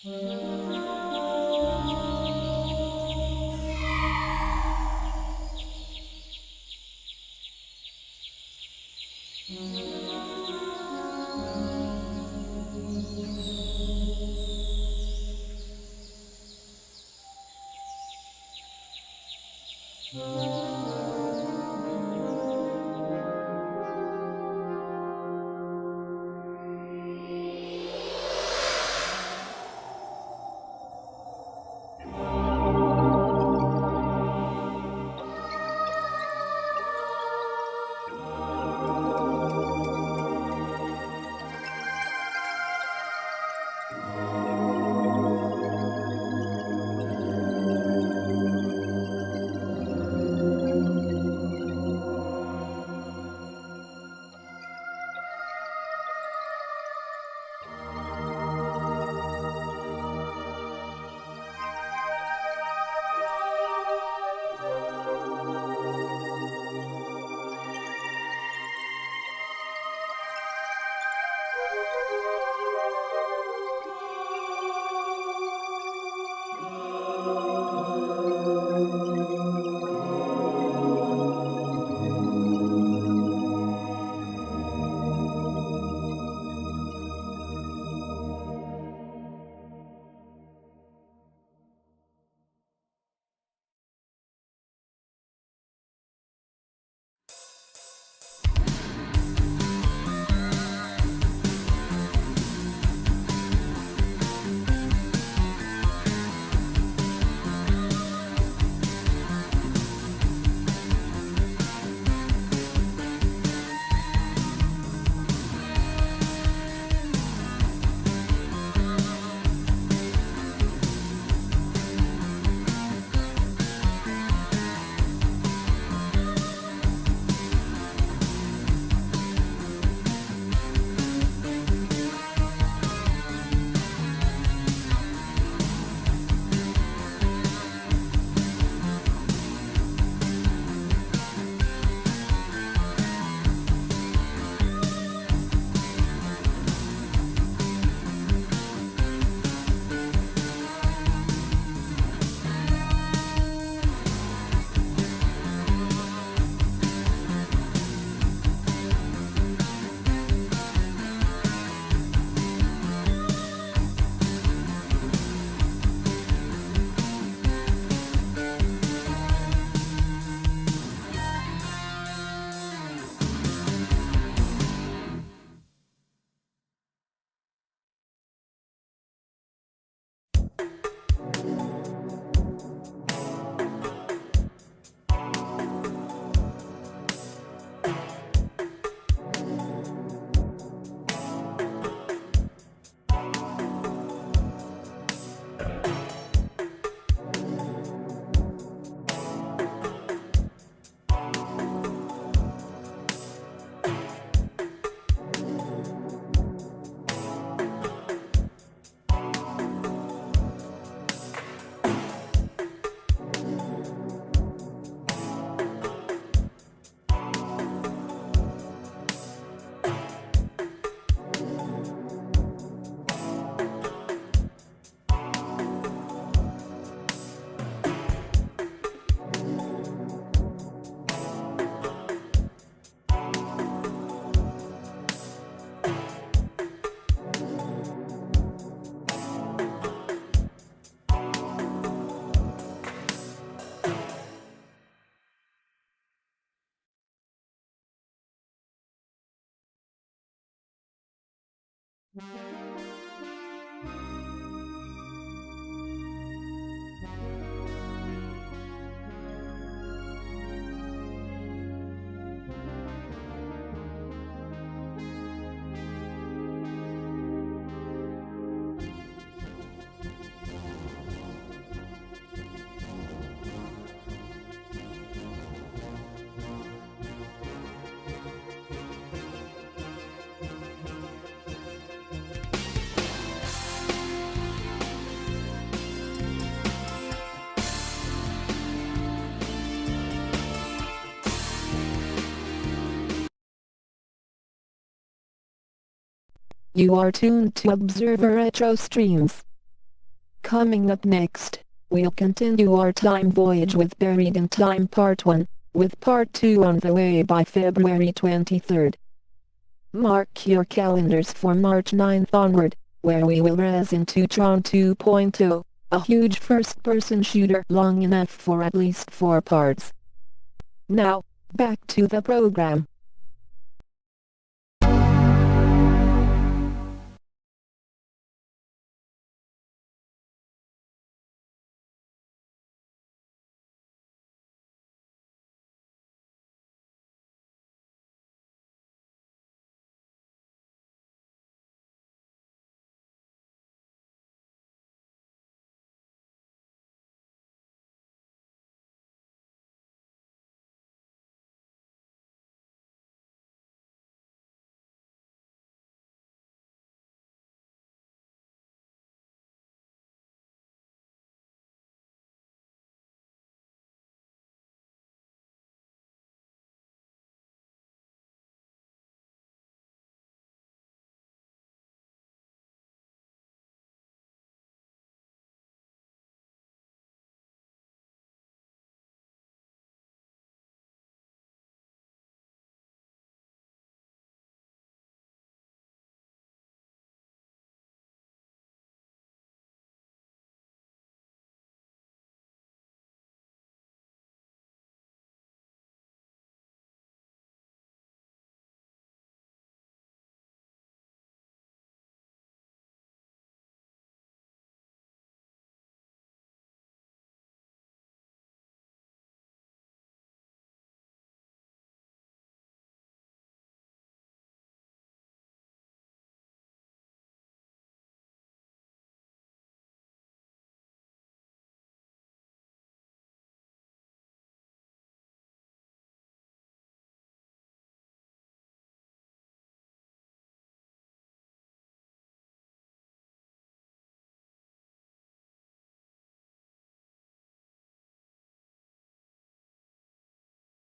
You are tuned to Observer Retro Streams. Coming up next, we'll continue our time voyage with Buried in Time Part 1, with Part 2 on the way by February 23rd. Mark your calendars for March 9th onward, where we will res into Tron 2.0, a huge first-person shooter long enough for at least 4 parts. Now, back to the program.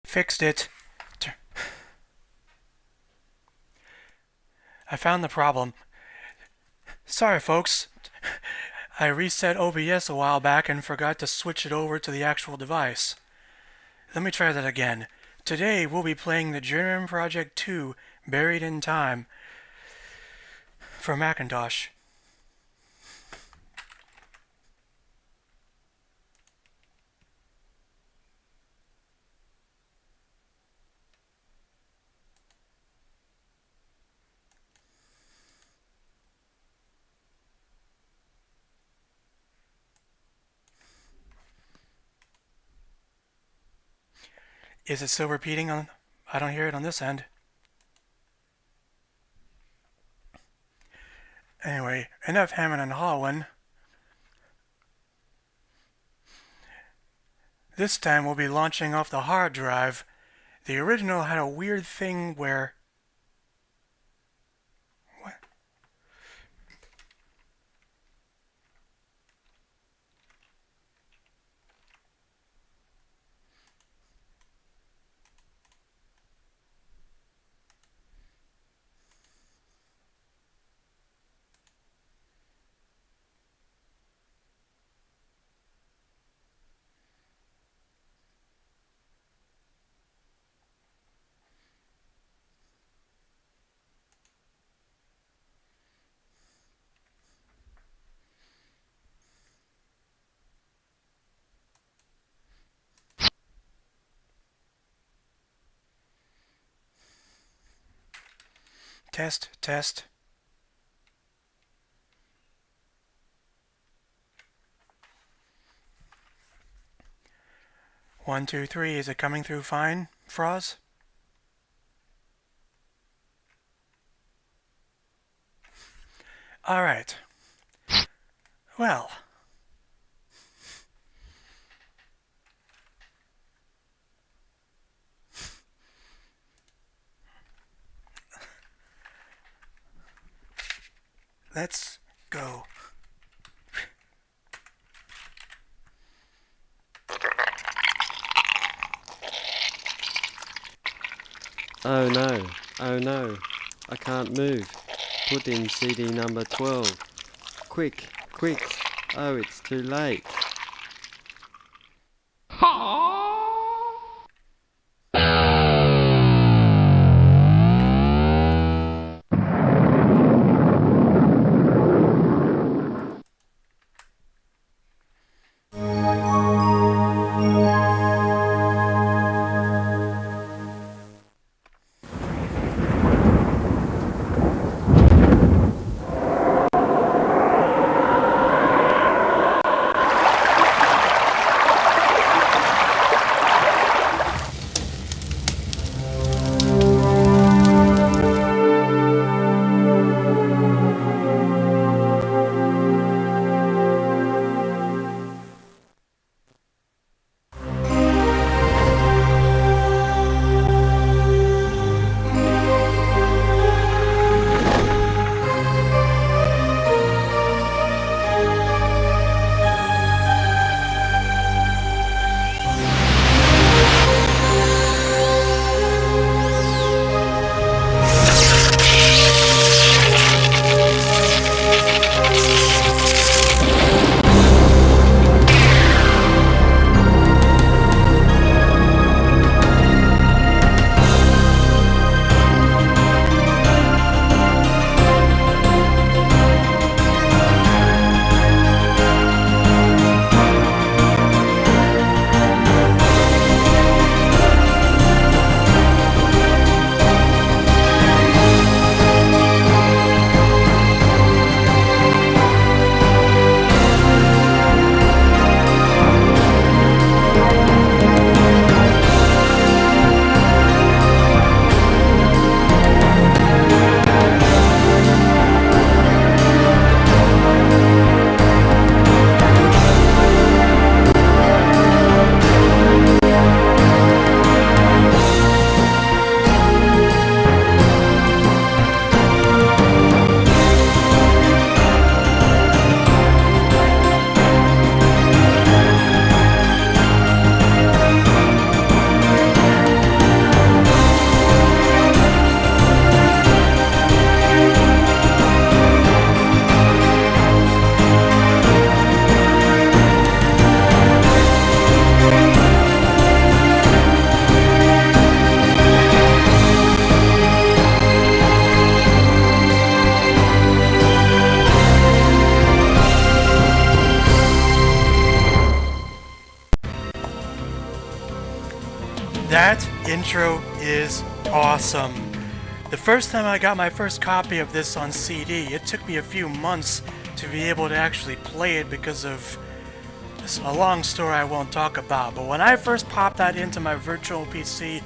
Fixed it. I found the problem. Sorry, folks. I reset OBS a while back and forgot to switch it over to the actual device. Let me try that again. Today we'll be playing the Journeyman Project 2, Buried in Time, for Macintosh. Is it still repeating on? I don't hear it on this end. Anyway, enough hemming and hawing. This time we'll be launching off the hard drive. The original had a weird thing where... What? Test, test. One, two, three. Is it coming through fine, Froz? All right. Well. Let's go. Oh no, oh no, I can't move. Put in CD number 12. Quick, quick, Oh, it's too late. That intro is awesome. The first time I got my first copy of this on CD, it took me a few months to be able to actually play it because of a long story I won't talk about. But when I first popped that into my virtual PC,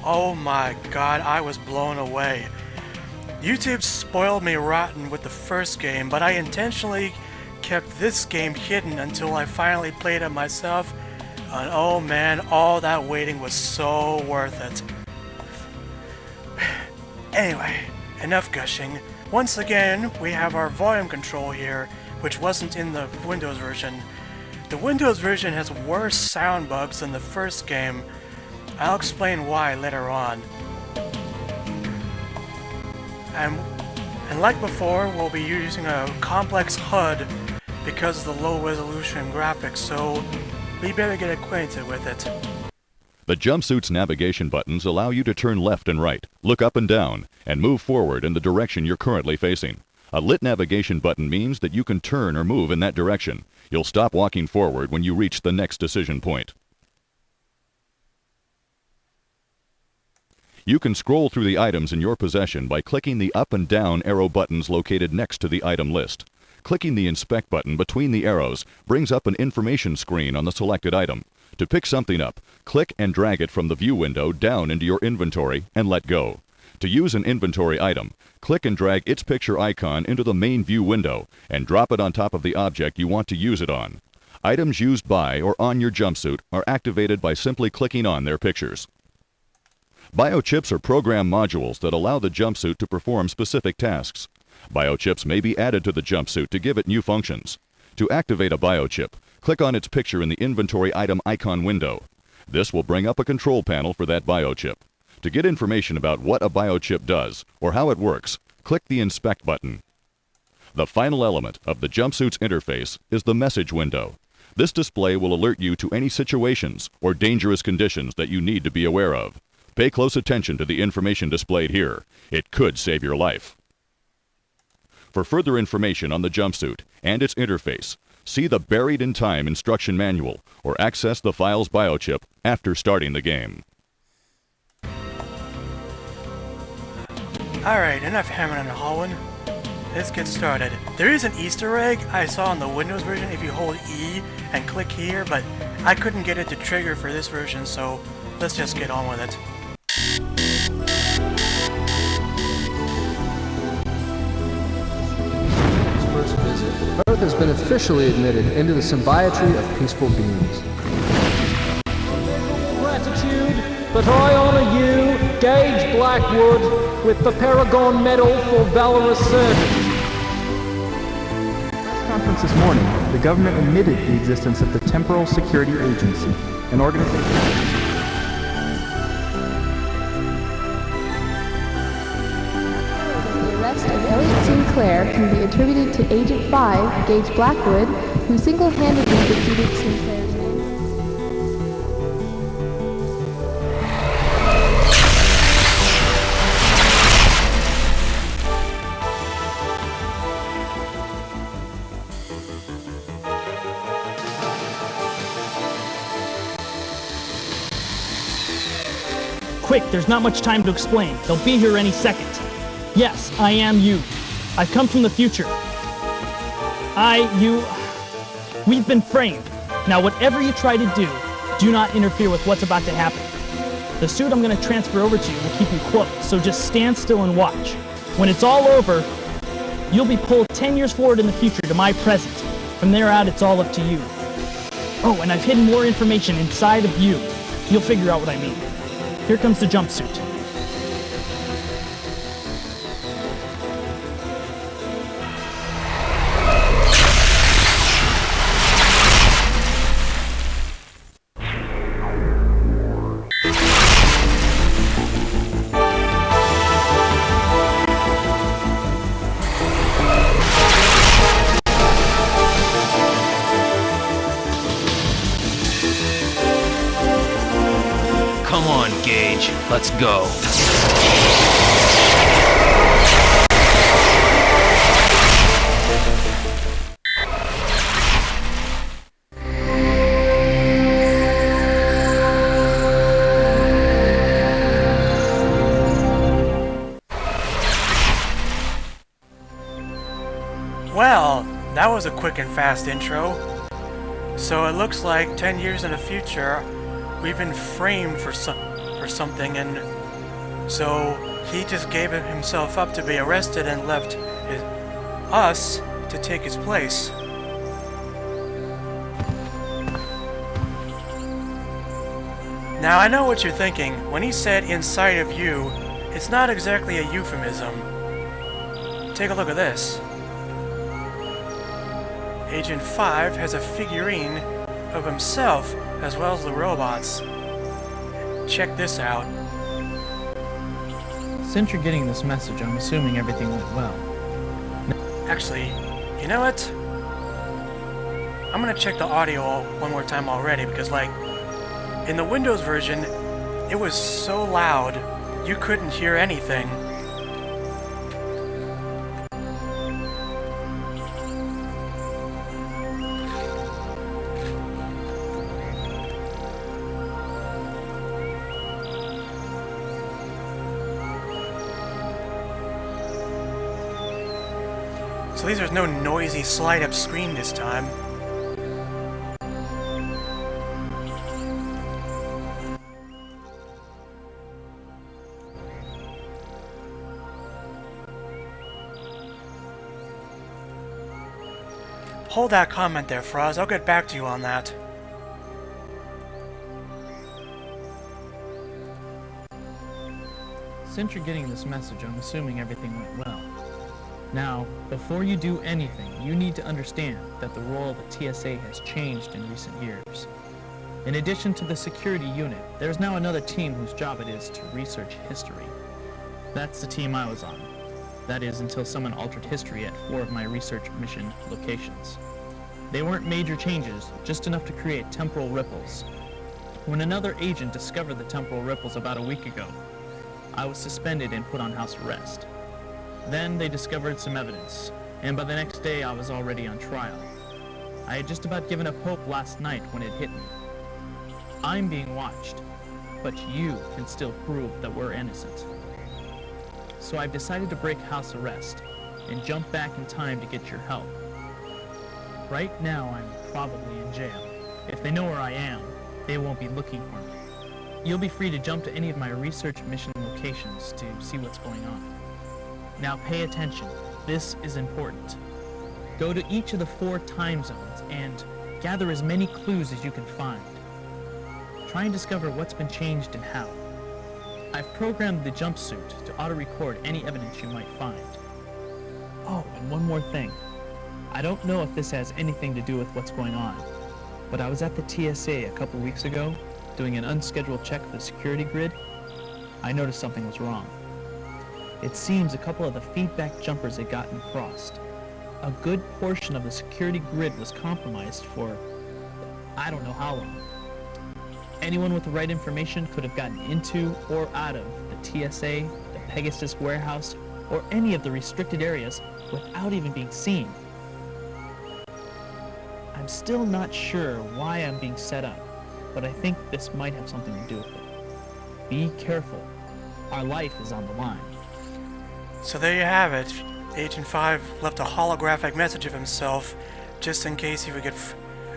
oh my god, I was blown away. YouTube spoiled me rotten with the first game, but I intentionally kept this game hidden until I finally played it myself. And oh man, all that waiting was so worth it. Anyway, enough gushing. Once again, we have our volume control here, which wasn't in the Windows version. The Windows version has worse sound bugs than the first game. I'll explain why later on. And like before, we'll be using a complex HUD because of the low resolution graphics, so we better get acquainted with it. The jumpsuit's navigation buttons allow you to turn left and right, look up and down, and move forward in the direction you're currently facing. A lit navigation button means that you can turn or move in that direction. You'll stop walking forward when you reach the next decision point. You can scroll through the items in your possession by clicking the up and down arrow buttons located next to the item list. Clicking the Inspect button between the arrows brings up an information screen on the selected item. To pick something up, click and drag it from the view window down into your inventory and let go. To use an inventory item, click and drag its picture icon into the main view window and drop it on top of the object you want to use it on. Items used by or on your jumpsuit are activated by simply clicking on their pictures. Biochips are program modules that allow the jumpsuit to perform specific tasks. Biochips may be added to the jumpsuit to give it new functions. To activate a biochip, click on its picture in the inventory item icon window. This will bring up a control panel for that biochip. To get information about what a biochip does or how it works, click the Inspect button. The final element of the jumpsuit's interface is the message window. This display will alert you to any situations or dangerous conditions that you need to be aware of. Pay close attention to the information displayed here. It could save your life. For further information on the jumpsuit and its interface, see the Buried in Time instruction manual or access the file's biochip after starting the game. Alright, enough hammering and hawing. Let's get started. There is an Easter egg I saw in the Windows version if you hold E and click here, but I couldn't get it to trigger for this version, so let's just get on with it. First visit, Earth has been officially admitted into the symbiotry of peaceful beings. Gratitude, but I honor you, Gage Blackwood, with the Paragon Medal for valorous service. Conference this morning, the government admitted the existence of the Temporal Security Agency, an organization. The arrest of Elliot Sinclair can be attributed to Agent 5, Gage Blackwood, who single-handedly defeated Sinclair's name. Quick, there's not much time to explain. They'll be here any second. Yes, I am you. I've come from the future. We've been framed. Now, whatever you try to do, do not interfere with what's about to happen. The suit I'm going to transfer over to you will keep you close, so just stand still and watch. When it's all over, you'll be pulled 10 years forward in the future to my present. From there out, it's all up to you. Oh, and I've hidden more information inside of you. You'll figure out what I mean. Here comes the jumpsuit. Come on, Gage. Let's go. Well, that was a quick and fast intro. So it looks like 10 years in the future, we've been framed for something, and so he just gave himself up to be arrested and left us to take his place. Now I know what you're thinking. When he said inside of you, it's not exactly a euphemism. Take a look at this. Agent 5 has a figurine of himself as well as the robots. Check this out. Since you're getting this message, I'm assuming everything went well. Actually, you know what? I'm gonna check the audio one more time already because, like, in the Windows version, it was so loud you couldn't hear anything. So at least there's no noisy slide-up screen this time. Hold that comment there, Froz. I'll get back to you on that. Since you're getting this message, I'm assuming everything went well. Now, before you do anything, you need to understand that the role of the TSA has changed in recent years. In addition to the security unit, there's now another team whose job it is to research history. That's the team I was on. That is, until someone altered history at 4 of my research mission locations. They weren't major changes, just enough to create temporal ripples. When another agent discovered the temporal ripples about a week ago, I was suspended and put on house arrest. Then they discovered some evidence, and by the next day I was already on trial. I had just about given up hope last night when it hit me. I'm being watched, but you can still prove that we're innocent. So I've decided to break house arrest and jump back in time to get your help. Right now I'm probably in jail. If they know where I am, they won't be looking for me. You'll be free to jump to any of my research mission locations to see what's going on. Now pay attention. This is important. Go to each of the 4 time zones and gather as many clues as you can find. Try and discover what's been changed and how. I've programmed the jumpsuit to auto-record any evidence you might find. Oh, and one more thing. I don't know if this has anything to do with what's going on, but I was at the TSA a couple weeks ago doing an unscheduled check of the security grid. I noticed something was wrong. It seems a couple of the feedback jumpers had gotten crossed. A good portion of the security grid was compromised for I don't know how long. Anyone with the right information could have gotten into or out of the TSA, the Pegasus warehouse, or any of the restricted areas without even being seen. I'm still not sure why I'm being set up, but I think this might have something to do with it. Be careful. Our life is on the line. So there you have it. Agent 5 left a holographic message of himself just in case he would get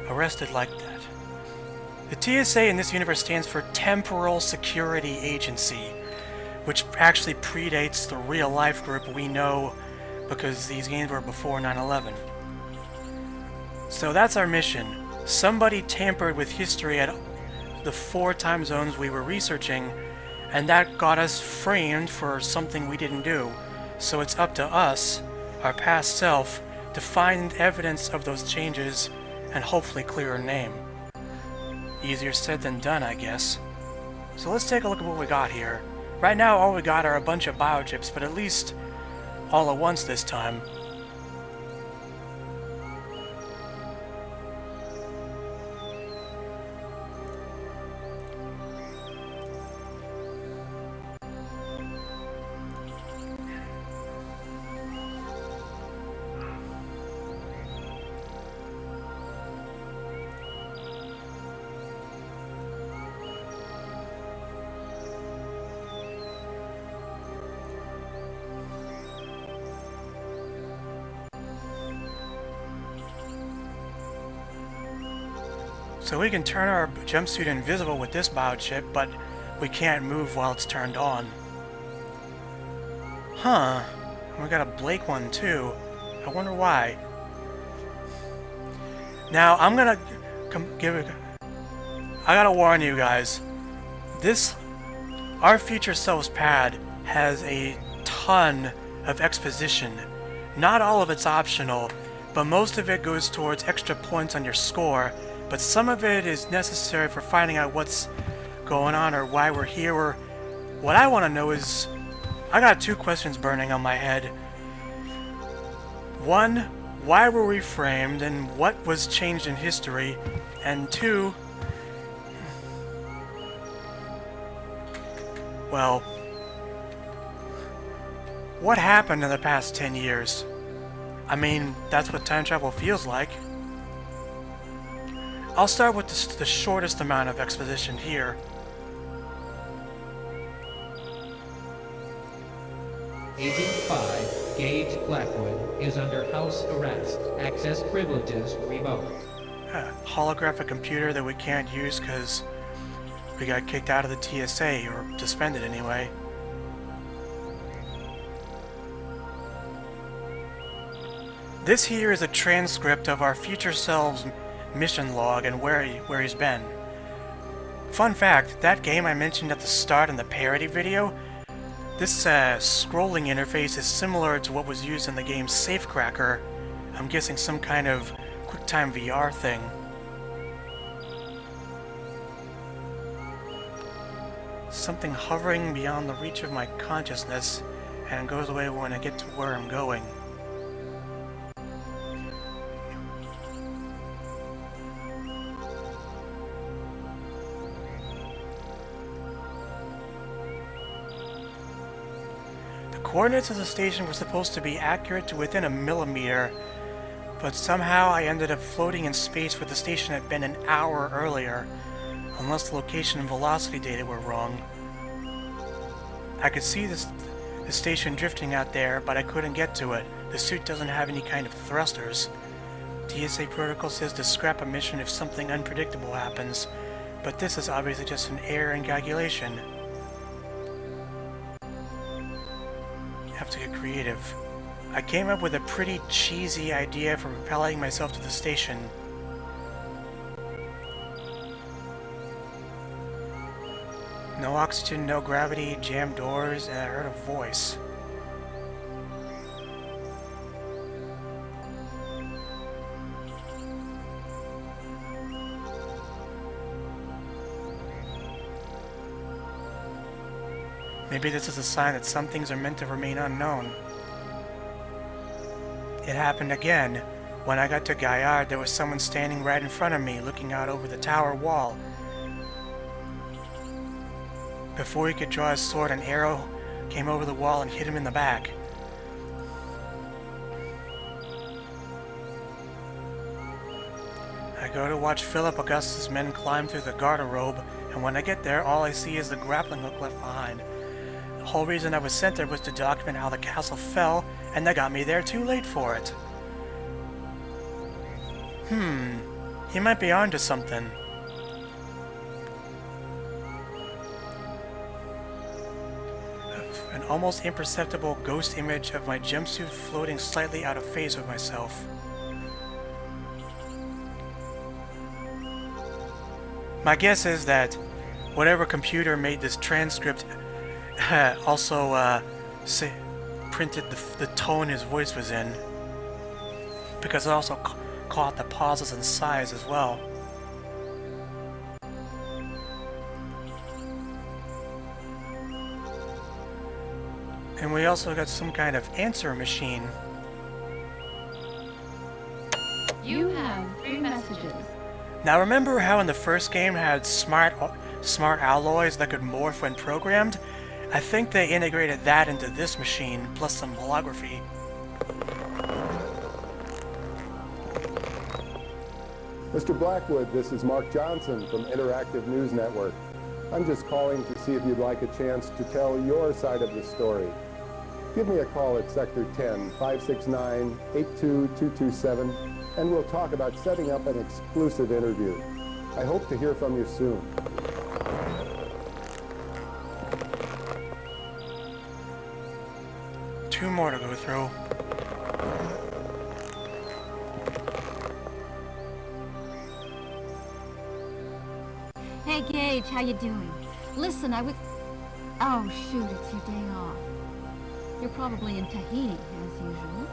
arrested like that. The TSA in this universe stands for Temporal Security Agency, which actually predates the real-life group we know because these games were before 9/11. So that's our mission. Somebody tampered with history at the 4 time zones we were researching, and that got us framed for something we didn't do. So it's up to us, our past self, to find evidence of those changes and hopefully clear our name. Easier said than done, I guess. So let's take a look at what we got here. Right now all we got are a bunch of biochips, but at least all at once this time. So we can turn our jumpsuit invisible with this biochip, but we can't move while it's turned on. Huh. And we got a Blake one too. I wonder why. Now I'm gonna I gotta warn you guys. Our future selves pad has a ton of exposition. Not all of it's optional, but most of it goes towards extra points on your score. But some of it is necessary for finding out what's going on or why we're here. Or what I want to know is, I got 2 questions burning on my head. 1, why were we framed and what was changed in history? And 2, well, what happened in the past 10 years? I mean, that's what time travel feels like. I'll start with the shortest amount of exposition here. Agent 5, Gage Blackwood, is under house arrest. Access privileges revoked. A holographic computer that we can't use because we got kicked out of the TSA, or suspended anyway. This here is a transcript of our future selves mission log and where he's been. Fun fact, that game I mentioned at the start in the parody video, this scrolling interface is similar to what was used in the game Safecracker. I'm guessing some kind of QuickTime VR thing. Something hovering beyond the reach of my consciousness, and goes away when I get to where I'm going. The coordinates of the station were supposed to be accurate to within a millimeter, but somehow I ended up floating in space where the station had been an hour earlier, unless the location and velocity data were wrong. I could see the station drifting out there, but I couldn't get to it. The suit doesn't have any kind of thrusters. TSA protocol says to scrap a mission if something unpredictable happens, but this is obviously just an error in calculation. Have to get creative. I came up with a pretty cheesy idea for propelling myself to the station. No oxygen, no gravity, jammed doors, and I heard a voice. Maybe this is a sign that some things are meant to remain unknown. It happened again. When I got to Gaillard, there was someone standing right in front of me, looking out over the tower wall. Before he could draw his sword, an arrow came over the wall and hit him in the back. I go to watch Philip Augustus' men climb through the garderobe, and when I get there, all I see is the grappling hook left behind. The whole reason I was sent there was to document how the castle fell, and they got me there too late for it. He might be onto something. An almost imperceptible ghost image of my jumpsuit floating slightly out of phase with myself. My guess is that whatever computer made this transcript also printed the tone his voice was in, because it also caught the pauses and sighs as well. And we also got some kind of answer machine. You have 3 messages. Now remember how in the first game had smart alloys that could morph when programmed? I think they integrated that into this machine, plus some holography. Mr. Blackwood, this is Mark Johnson from Interactive News Network. I'm just calling to see if you'd like a chance to tell your side of the story. Give me a call at Sector 10, 569-82227, and we'll talk about setting up an exclusive interview. I hope to hear from you soon. Two more to go through. Hey Gage, how you doing? Listen, Oh shoot, it's your day off. You're probably in Tahiti, as usual.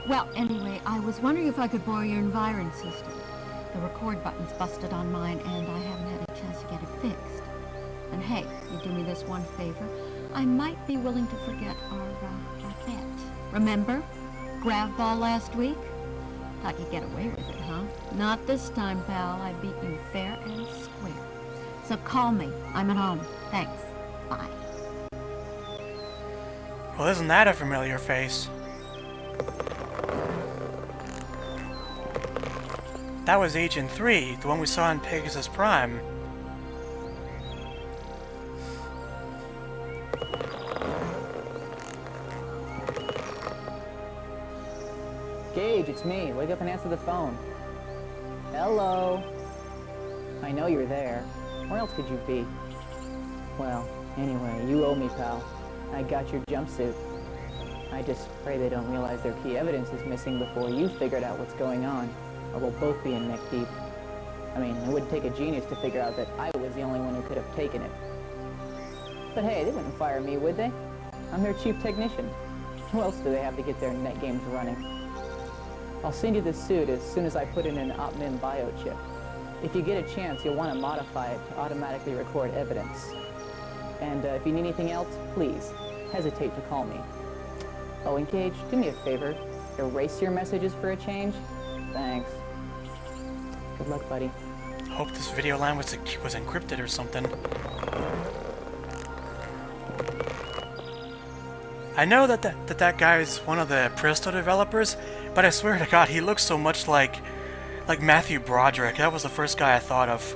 Well, anyway, I was wondering if I could borrow your Environ system. The record button's busted on mine, and I haven't had a chance to get it fixed. And hey, you do me this one favor. I might be willing to forget our bet. Remember? Grav ball last week? Thought you'd get away with it, huh? Not this time, pal. I beat you fair and square. So call me. I'm at home. Thanks. Bye. Well, isn't that a familiar face? That was Agent 3, the one we saw in Pegasus Prime. Gage, it's me. Wake up and answer the phone. Hello. I know you're there. Where else could you be? Well, anyway, you owe me, pal. I got your jumpsuit. I just pray they don't realize their key evidence is missing before you figured out what's going on, or we'll both be in neck deep. I mean, it wouldn't take a genius to figure out that I was the only one who could have taken it. But hey, they wouldn't fire me, would they? I'm their chief technician. Who else do they have to get their net games running? I'll send you the suit as soon as I put in an OpMin biochip. If you get a chance, you'll want to modify it to automatically record evidence. And if you need anything else, please, hesitate to call me. Oh, and Gage, do me a favor. Erase your messages for a change. Thanks. Good luck, buddy. Hope this video line was encrypted or something. I know that guy is one of the Presto developers, but I swear to God, he looks so much like Matthew Broderick. That was the first guy I thought of.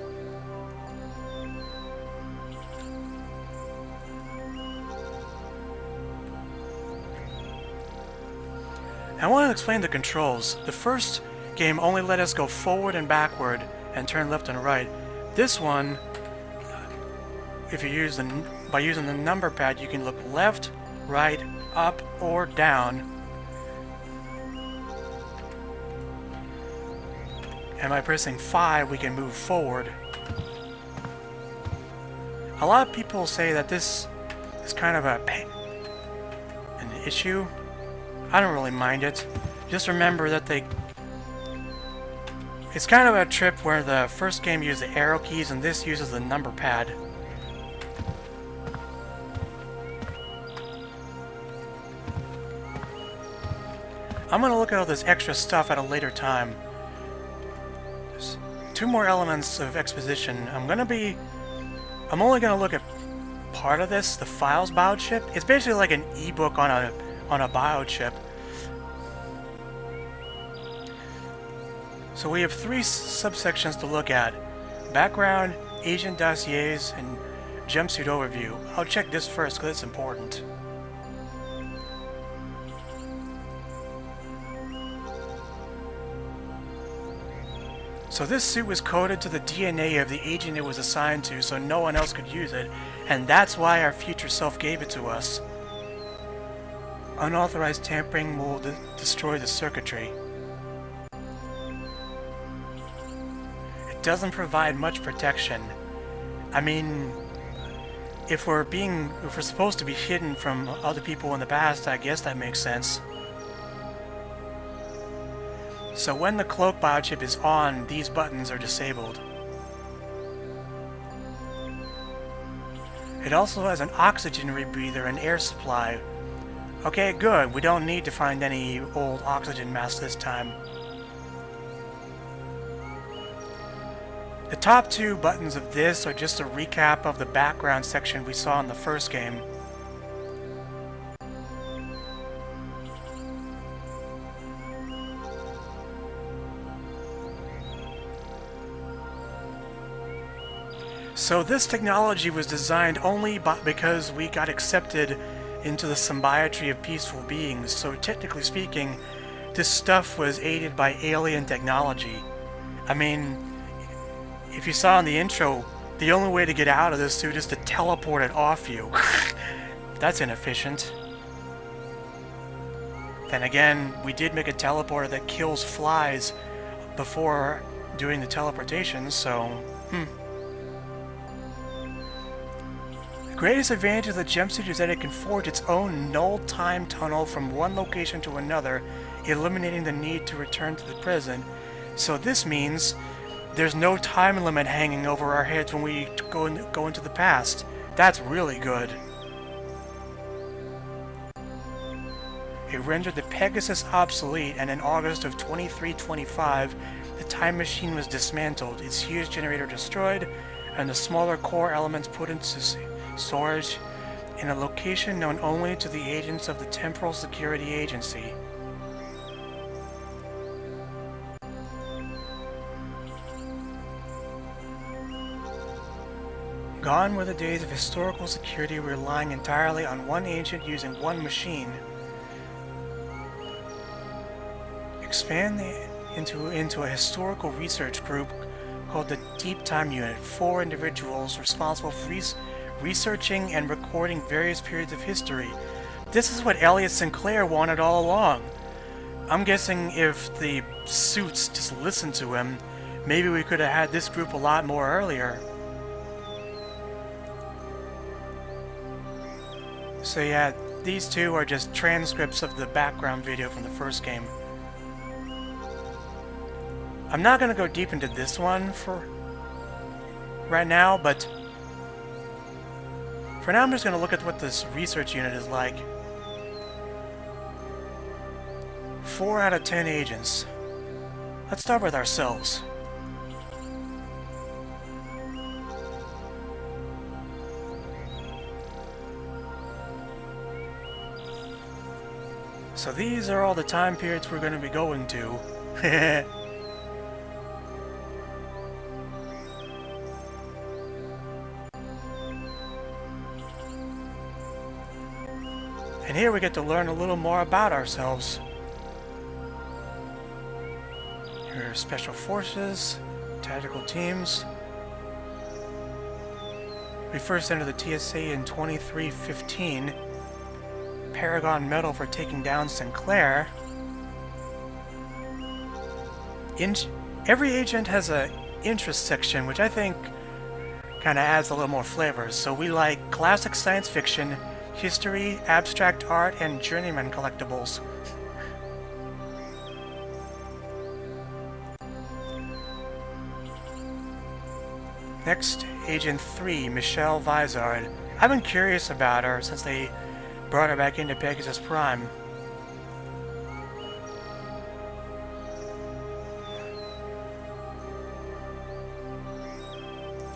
I want to explain the controls. The first game only let us go forward and backward and turn left and right. This one, if you use by using the number pad, you can look left, right, up, or down. And by pressing 5, we can move forward. A lot of people say that this is kind of an issue. I don't really mind it. Just remember that it's kind of a trip where the first game used the arrow keys and this uses the number pad. I'm gonna look at all this extra stuff at a later time. There's 2 more elements of exposition. I'm only gonna look at part of this, the files biochip. It's basically like an ebook on a biochip. So we have 3 subsections to look at: background, agent dossiers, and jumpsuit overview. I'll check this first because it's important. So this suit was coded to the DNA of the agent it was assigned to, so no one else could use it, and that's why our future self gave it to us. Unauthorized tampering will destroy the circuitry. It doesn't provide much protection. I mean, if we're supposed to be hidden from other people in the past, I guess that makes sense. So when the cloak biochip is on, these buttons are disabled. It also has an oxygen rebreather and air supply. Okay, good. We don't need to find any old oxygen masks this time. The top 2 buttons of this are just a recap of the background section we saw in the first game. So this technology was designed only because we got accepted into the symbiocy of peaceful beings, so technically speaking, this stuff was aided by alien technology. I mean, if you saw in the intro, the only way to get out of this suit is to teleport it off you. That's inefficient. Then again, we did make a teleporter that kills flies before doing the teleportation, so The greatest advantage of the jumpsuit is that it can forge its own null time tunnel from one location to another, eliminating the need to return to the present. So this means there's no time limit hanging over our heads when we go into the past. That's really good. It rendered the Pegasus obsolete, and in August of 2325, the time machine was dismantled, its huge generator destroyed, and the smaller core elements put into storage in a location known only to the agents of the Temporal Security Agency. Gone were the days of historical security relying entirely on one agent using one machine. Expand into a historical research group called the Deep Time Unit. 4 individuals responsible for researching and recording various periods of history. This is what Elliot Sinclair wanted all along. I'm guessing if the suits just listened to him, maybe we could have had this group a lot more earlier. So yeah, these 2 are just transcripts of the background video from the first game. I'm not going to go deep into this one for right now, but For now, I'm just going to look at what this research unit is like. 4 out of 10 agents. Let's start with ourselves. So these are all the time periods we're going to be going to. And here we get to learn a little more about ourselves. Here are Special Forces, Tactical Teams. We first entered the TSA in 2315. Paragon Medal for taking down Sinclair. Every agent has a interest section, which I think kind of adds a little more flavor. So we like classic science fiction, history, abstract art, and journeyman collectibles. Next, Agent 3, Michelle Vizard. I've been curious about her since they brought her back into Pegasus Prime.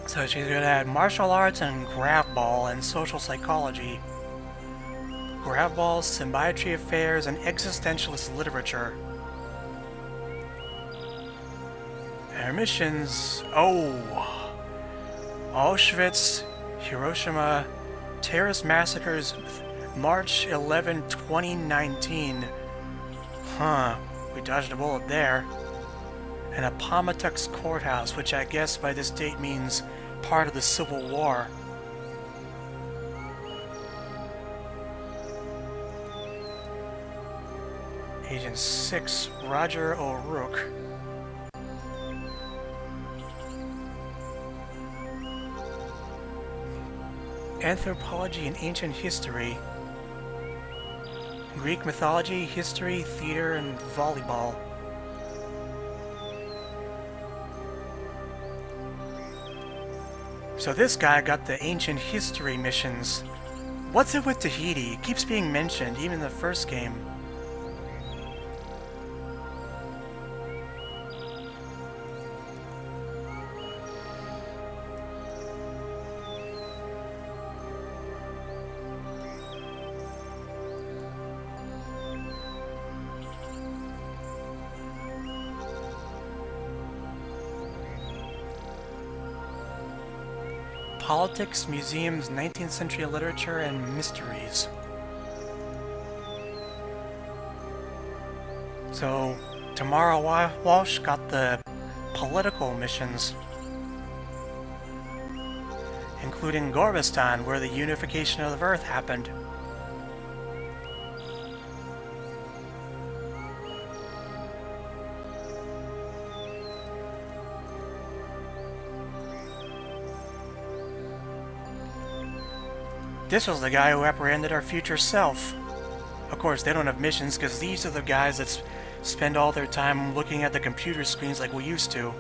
So she's good at martial arts and grab ball and social psychology. Grab ball, symbiotic affairs, and existentialist literature. And her missions... Oh! Auschwitz, Hiroshima, terrorist massacres, March 11, 2019. Huh, we dodged a bullet there. And Appomattox Courthouse, which I guess by this date means part of the Civil War. Agent 6, Roger O'Rourke. Anthropology and Ancient History. Greek mythology, history, theater, and volleyball. So this guy got the ancient history missions. What's it with Tahiti? It keeps being mentioned, even in the first game. Politics, museums, 19th century literature, and mysteries. So, Tamara Walsh got the political missions, including Gorbistan, where the unification of the Earth happened. This was the guy who apprehended our future self. Of course, they don't have missions because these are the guys that spend all their time looking at the computer screens like we used to.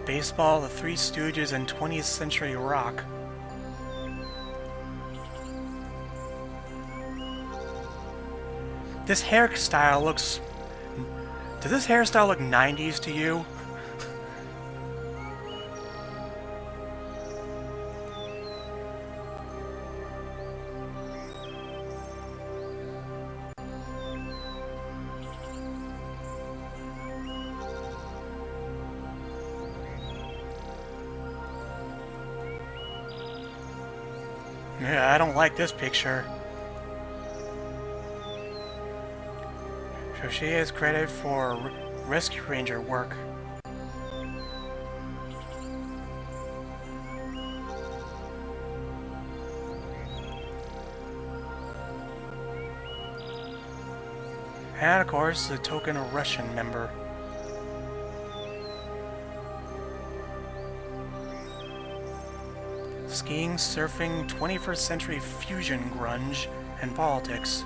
Baseball, the Three Stooges, and 20th Century Rock. This hairstyle looks... Does this hairstyle look 90s to you? Yeah, I don't like this picture. So she is credited for rescue ranger work. And of course, the token Russian member. Skiing, surfing, 21st century fusion grunge, and politics.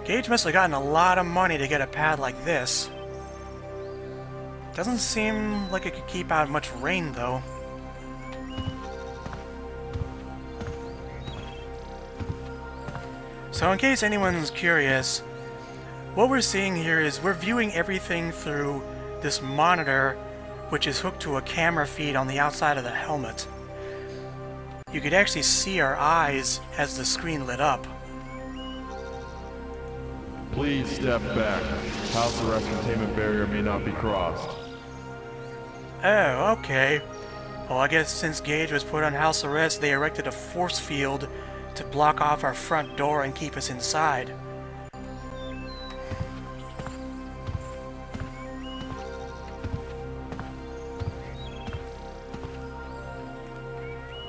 Gage must have gotten a lot of money to get a pad like this. Doesn't seem like it could keep out much rain, though. So in case anyone's curious, what we're seeing here is we're viewing everything through this monitor, which is hooked to a camera feed on the outside of the helmet. You could actually see our eyes as the screen lit up. Please step back. House arrest containment barrier may not be crossed. Oh, okay. Well, I guess since Gage was put on house arrest, they erected a force field to block off our front door and keep us inside.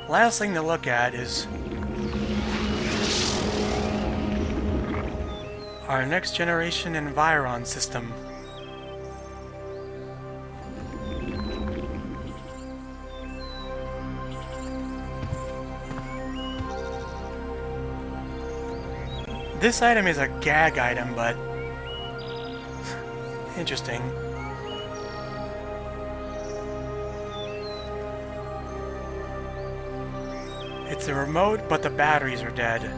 Last thing to look at is our next generation Environ system. This item is a gag item, but interesting. It's a remote, but the batteries are dead.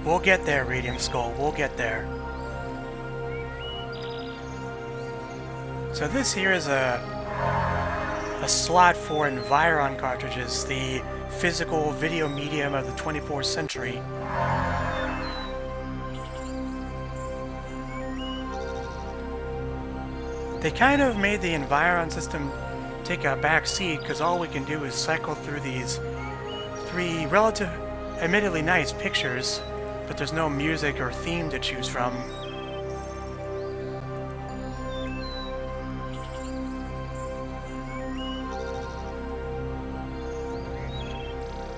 We'll get there, Radium Skull. We'll get there. So this here is a slot for Environ cartridges, the physical video medium of the 24th century. They kind of made the Environ system take a back seat because all we can do is cycle through these three admittedly nice pictures, but there's no music or theme to choose from.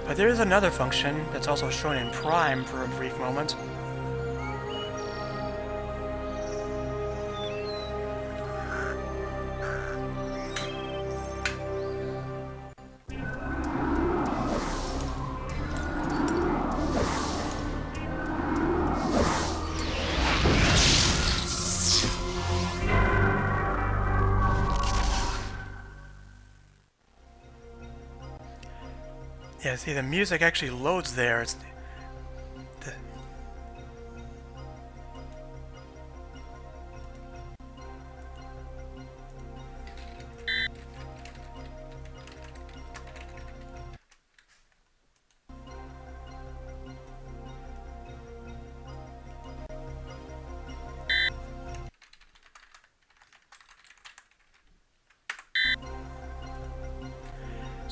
But there is another function that's also shown in Prime for a brief moment. Yeah, see, the music actually loads there.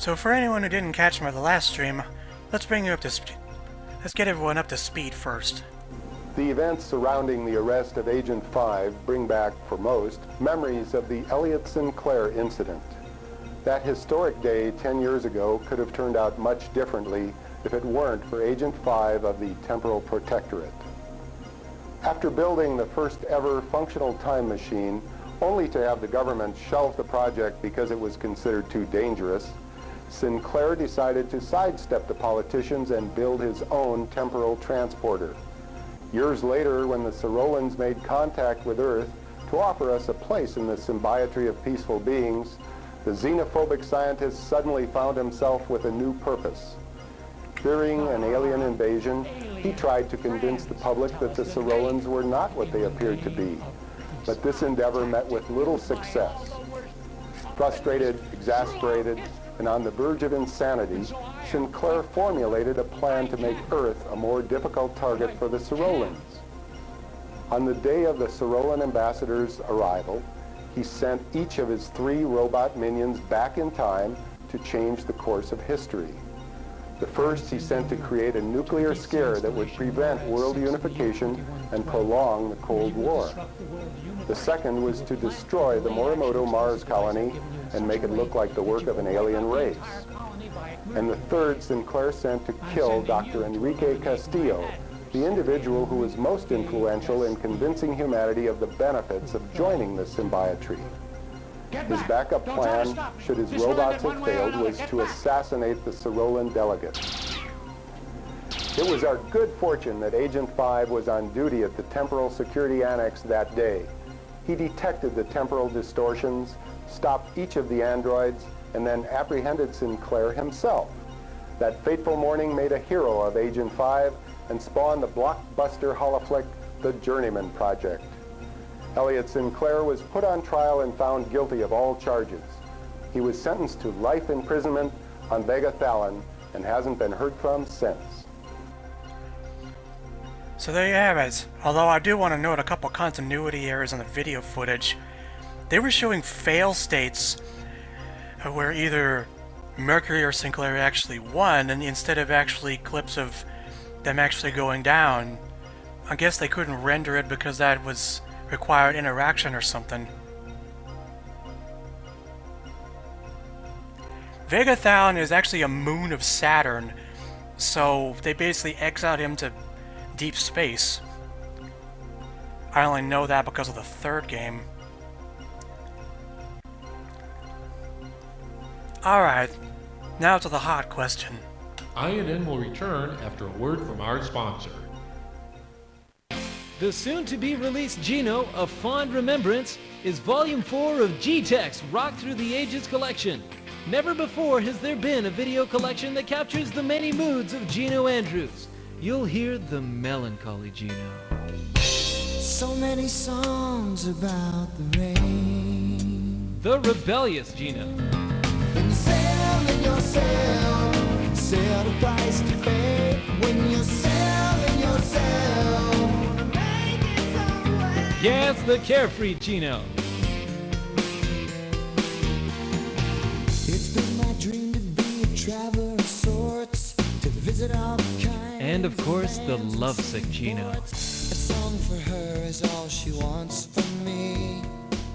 So for anyone who didn't catch me at the last stream, let's bring you up to let's get everyone up to speed first. The events surrounding the arrest of Agent 5 bring back, for most, memories of the Elliot Sinclair incident. That historic day 10 years ago could have turned out much differently if it weren't for Agent 5 of the Temporal Protectorate. After building the first ever functional time machine, only to have the government shelve the project because it was considered too dangerous, Sinclair decided to sidestep the politicians and build his own temporal transporter. Years later, when the Sirolans made contact with Earth to offer us a place in the symbiotry of peaceful beings, the xenophobic scientist suddenly found himself with a new purpose. Fearing an alien invasion, he tried to convince the public that the Sirolans were not what they appeared to be. But this endeavor met with little success. Frustrated, exasperated, and on the verge of insanity, Sinclair formulated a plan to make Earth a more difficult target for the Sorolans. On the day of the Sorolan ambassador's arrival, he sent each of his 3 robot minions back in time to change the course of history. The first he sent to create a nuclear scare that would prevent world unification and prolong the Cold War. The second was to destroy the Morimoto Mars colony and make it look like the work of an alien race. And the third Sinclair sent to kill Dr. Enrique Castillo, the individual who was most influential in convincing humanity of the benefits of joining the symbiotree. His backup plan, should his robots have failed, was to assassinate the Sorolan delegates. It was our good fortune that Agent 5 was on duty at the Temporal Security Annex that day. He detected the temporal distortions, stopped each of the androids, and then apprehended Sinclair himself. That fateful morning made a hero of Agent 5 and spawned the blockbuster holoflick, The Journeyman Project. Elliot Sinclair was put on trial and found guilty of all charges. He was sentenced to life imprisonment on Vega Thalon and hasn't been heard from since. So there you have it. Although I do want to note a couple continuity errors in the video footage. They were showing fail states where either Mercury or Sinclair actually won, and instead of actually clips of them actually going down, I guess they couldn't render it because that was required interaction or something. Vega Thalon is actually a moon of Saturn, so they basically exiled him to deep space. I only know that because of the third game. Alright, now to the hot question. INN will return after a word from our sponsor. The soon-to-be-released Geno, A Fond Remembrance, is Volume 4 of G-Tech's Rock Through the Ages collection. Never before has there been a video collection that captures the many moods of Geno Andrews. You'll hear the melancholy Geno. So many songs about the rain. The rebellious Geno. When you selling yourself, set a price to pay. When you're selling yourself. Yes, the carefree Geno. It's been my dream to be a traveler of sorts, to visit all kinds. And of course, the lovesick Geno. A song for her is all she wants from me.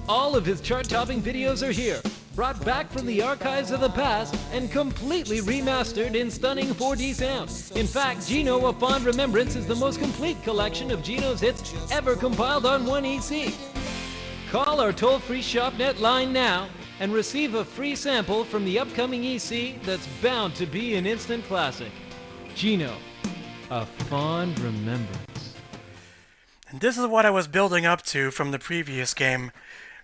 All of his chart-topping videos are here, brought back from the archives of the past and completely remastered in stunning 4D sound. In fact, Geno, A Fond Remembrance is the most complete collection of Geno's hits ever compiled on one EC. Call our toll-free ShopNet line now and receive a free sample from the upcoming EC that's bound to be an instant classic. Geno, A Fond Remembrance. And this is what I was building up to from the previous game.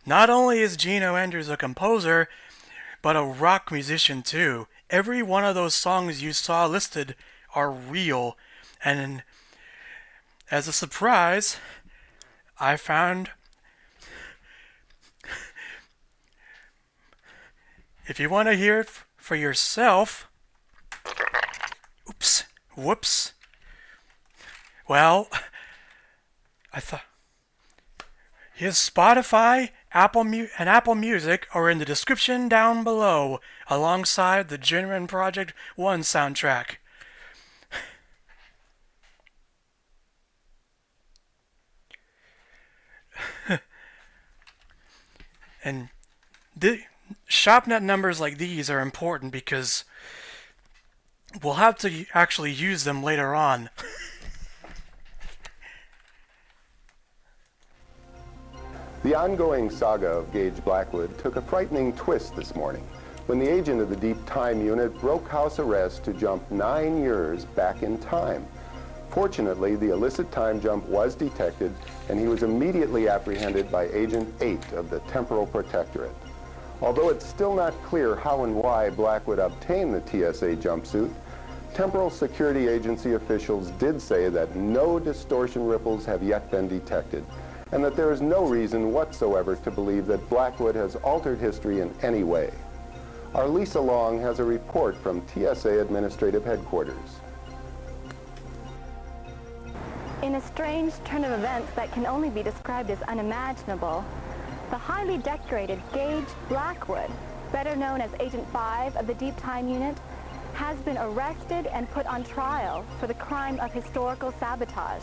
Not only is Geno Andrews a composer, but a rock musician too. Every one of those songs you saw listed are real. And as a surprise, I found... If you want to hear it for yourself... Oops. Whoops. Well, I thought... His Spotify and Apple Music are in the description down below, alongside the Journeyman Project 1 soundtrack. And the ShopNet numbers like these are important because we'll have to actually use them later on. The ongoing saga of Gage Blackwood took a frightening twist this morning when the agent of the Deep Time Unit broke house arrest to jump 9 years back in time. Fortunately, the illicit time jump was detected and he was immediately apprehended by Agent 8 of the Temporal Protectorate. Although it's still not clear how and why Blackwood obtained the TSA jumpsuit, Temporal Security Agency officials did say that no distortion ripples have yet been detected, and that there is no reason whatsoever to believe that Blackwood has altered history in any way. Our Lisa Long has a report from TSA Administrative Headquarters. In a strange turn of events that can only be described as unimaginable, the highly decorated Gage Blackwood, better known as Agent 5 of the Deep Time Unit, has been arrested and put on trial for the crime of historical sabotage.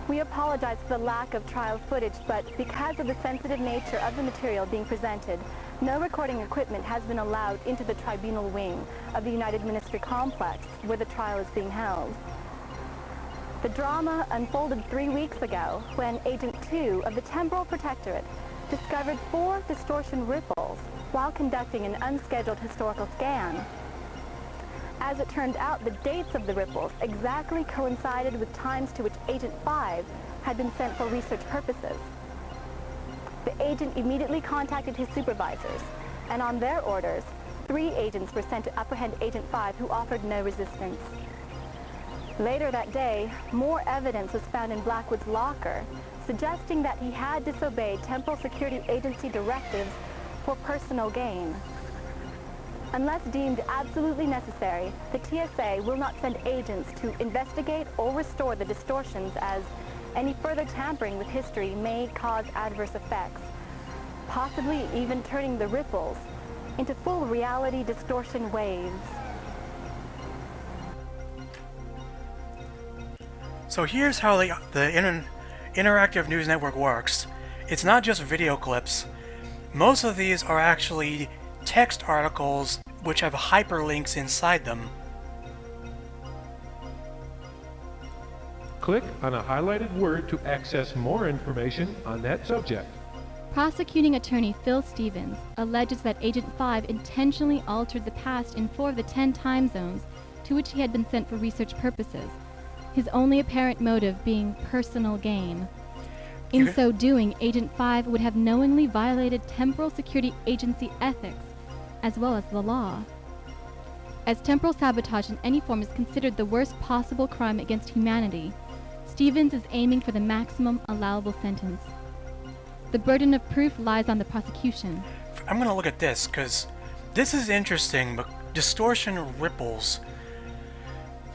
We apologize for the lack of trial footage, but because of the sensitive nature of the material being presented, no recording equipment has been allowed into the tribunal wing of the United Ministry Complex where the trial is being held. The drama unfolded 3 weeks ago when Agent 2 of the Temporal Protectorate discovered 4 distortion ripples while conducting an unscheduled historical scan. As it turned out, the dates of the ripples exactly coincided with times to which Agent 5 had been sent for research purposes. The agent immediately contacted his supervisors, and on their orders, 3 agents were sent to apprehend Agent 5, who offered no resistance. Later that day, more evidence was found in Blackwood's locker, suggesting that he had disobeyed Temporal Security Agency directives for personal gain. Unless deemed absolutely necessary, the TSA will not send agents to investigate or restore the distortions, as any further tampering with history may cause adverse effects, possibly even turning the ripples into full reality distortion waves. So here's how the Interactive News Network works. It's not just video clips. Most of these are actually text articles which have hyperlinks inside them. Click on a highlighted word to access more information on that subject. Prosecuting attorney Phil Stevens alleges that Agent 5 intentionally altered the past in 4 of the 10 time zones to which he had been sent for research purposes, his only apparent motive being personal gain. In so doing, Agent 5 would have knowingly violated Temporal Security Agency ethics, as well as the law. As temporal sabotage in any form is considered the worst possible crime against humanity, Stevens is aiming for the maximum allowable sentence. The burden of proof lies on the prosecution. I'm going to look at this, because this is interesting, but distortion ripples.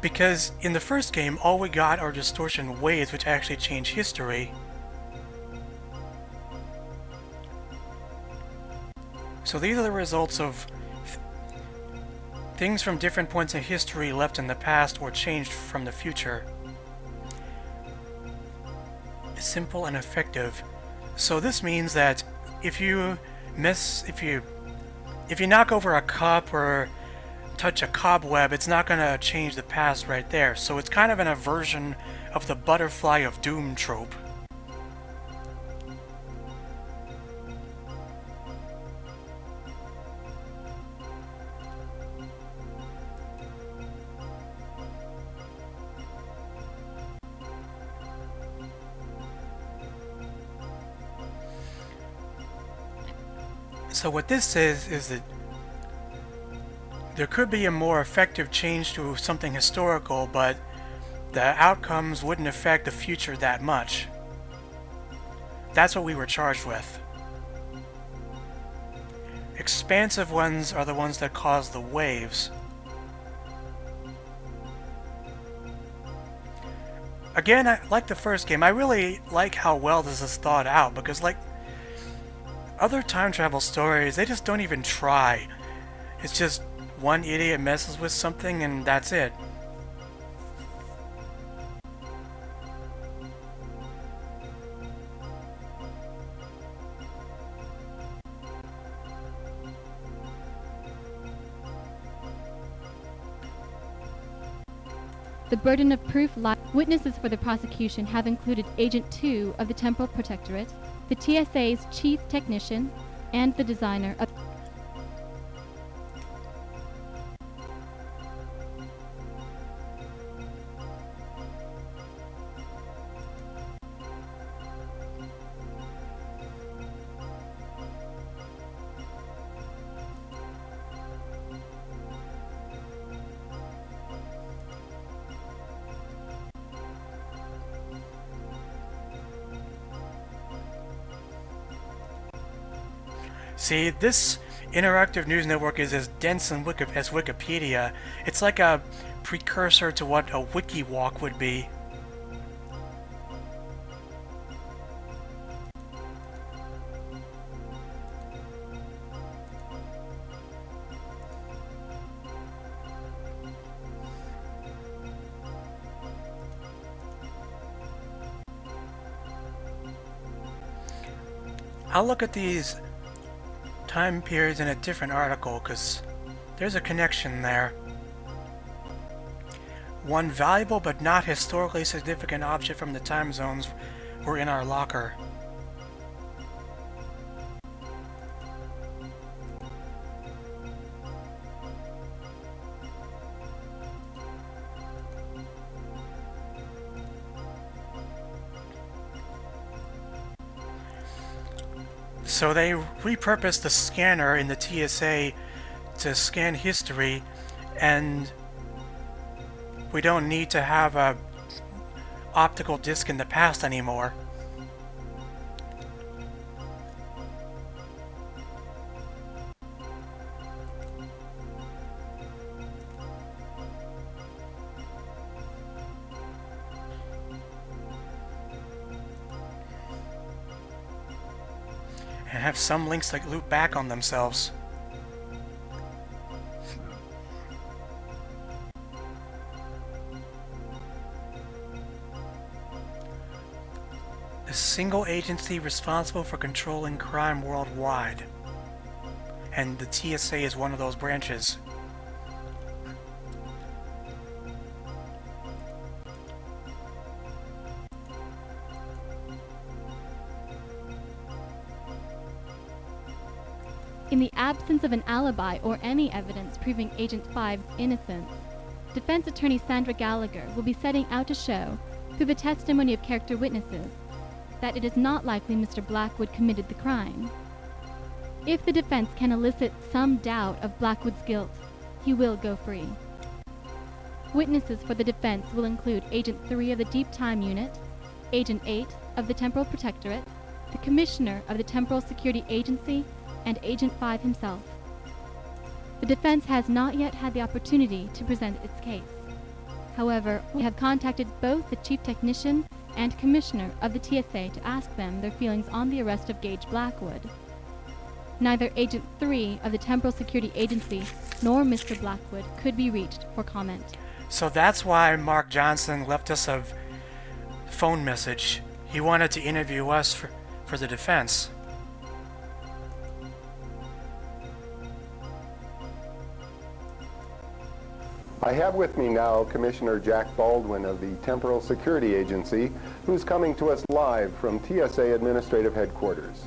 Because in the first game, all we got are distortion waves, which actually change history. So these are the results of things from different points in history left in the past or changed from the future. Simple and effective. So this means that if you knock over a cup or touch a cobweb, it's not going to change the past right there. So it's kind of an aversion of the butterfly of doom trope. So what this says is that there could be a more effective change to something historical, but the outcomes wouldn't affect the future that much. That's what we were charged with. Expansive ones are the ones that cause the waves. Again, like the first game, I really like how well this is thought out, because like other time travel stories, they just don't even try. It's just one idiot messes with something and that's it. The burden of proof lies. Witnesses for the prosecution have included Agent 2 of the Temporal Protectorate, the TSA's chief technician, and the designer of See, this Interactive News Network is as dense as Wikipedia. It's like a precursor to what a wiki walk would be. I'll look at these time periods in a different article because there's a connection there. One valuable but not historically significant object from the time zones were in our locker. So they repurposed the scanner in the TSA to scan history, and we don't need to have a optical disc in the past anymore. And have some links like loop back on themselves. The single agency responsible for controlling crime worldwide. And the TSA is one of those branches. In the absence of an alibi or any evidence proving Agent 5's innocence, defense attorney Sandra Gallagher will be setting out to show, through the testimony of character witnesses, that it is not likely Mr. Blackwood committed the crime. If the defense can elicit some doubt of Blackwood's guilt, he will go free. Witnesses for the defense will include Agent 3 of the Deep Time Unit, Agent 8 of the Temporal Protectorate, the Commissioner of the Temporal Security Agency, and Agent 5 himself. The defense has not yet had the opportunity to present its case. However, we have contacted both the Chief Technician and Commissioner of the TSA to ask them their feelings on the arrest of Gage Blackwood. Neither Agent 3 of the Temporal Security Agency nor Mr. Blackwood could be reached for comment. So that's why Mark Johnson left us a phone message. He wanted to interview us for the defense. I have with me now Commissioner Jack Baldwin of the Temporal Security Agency, who's coming to us live from TSA Administrative Headquarters.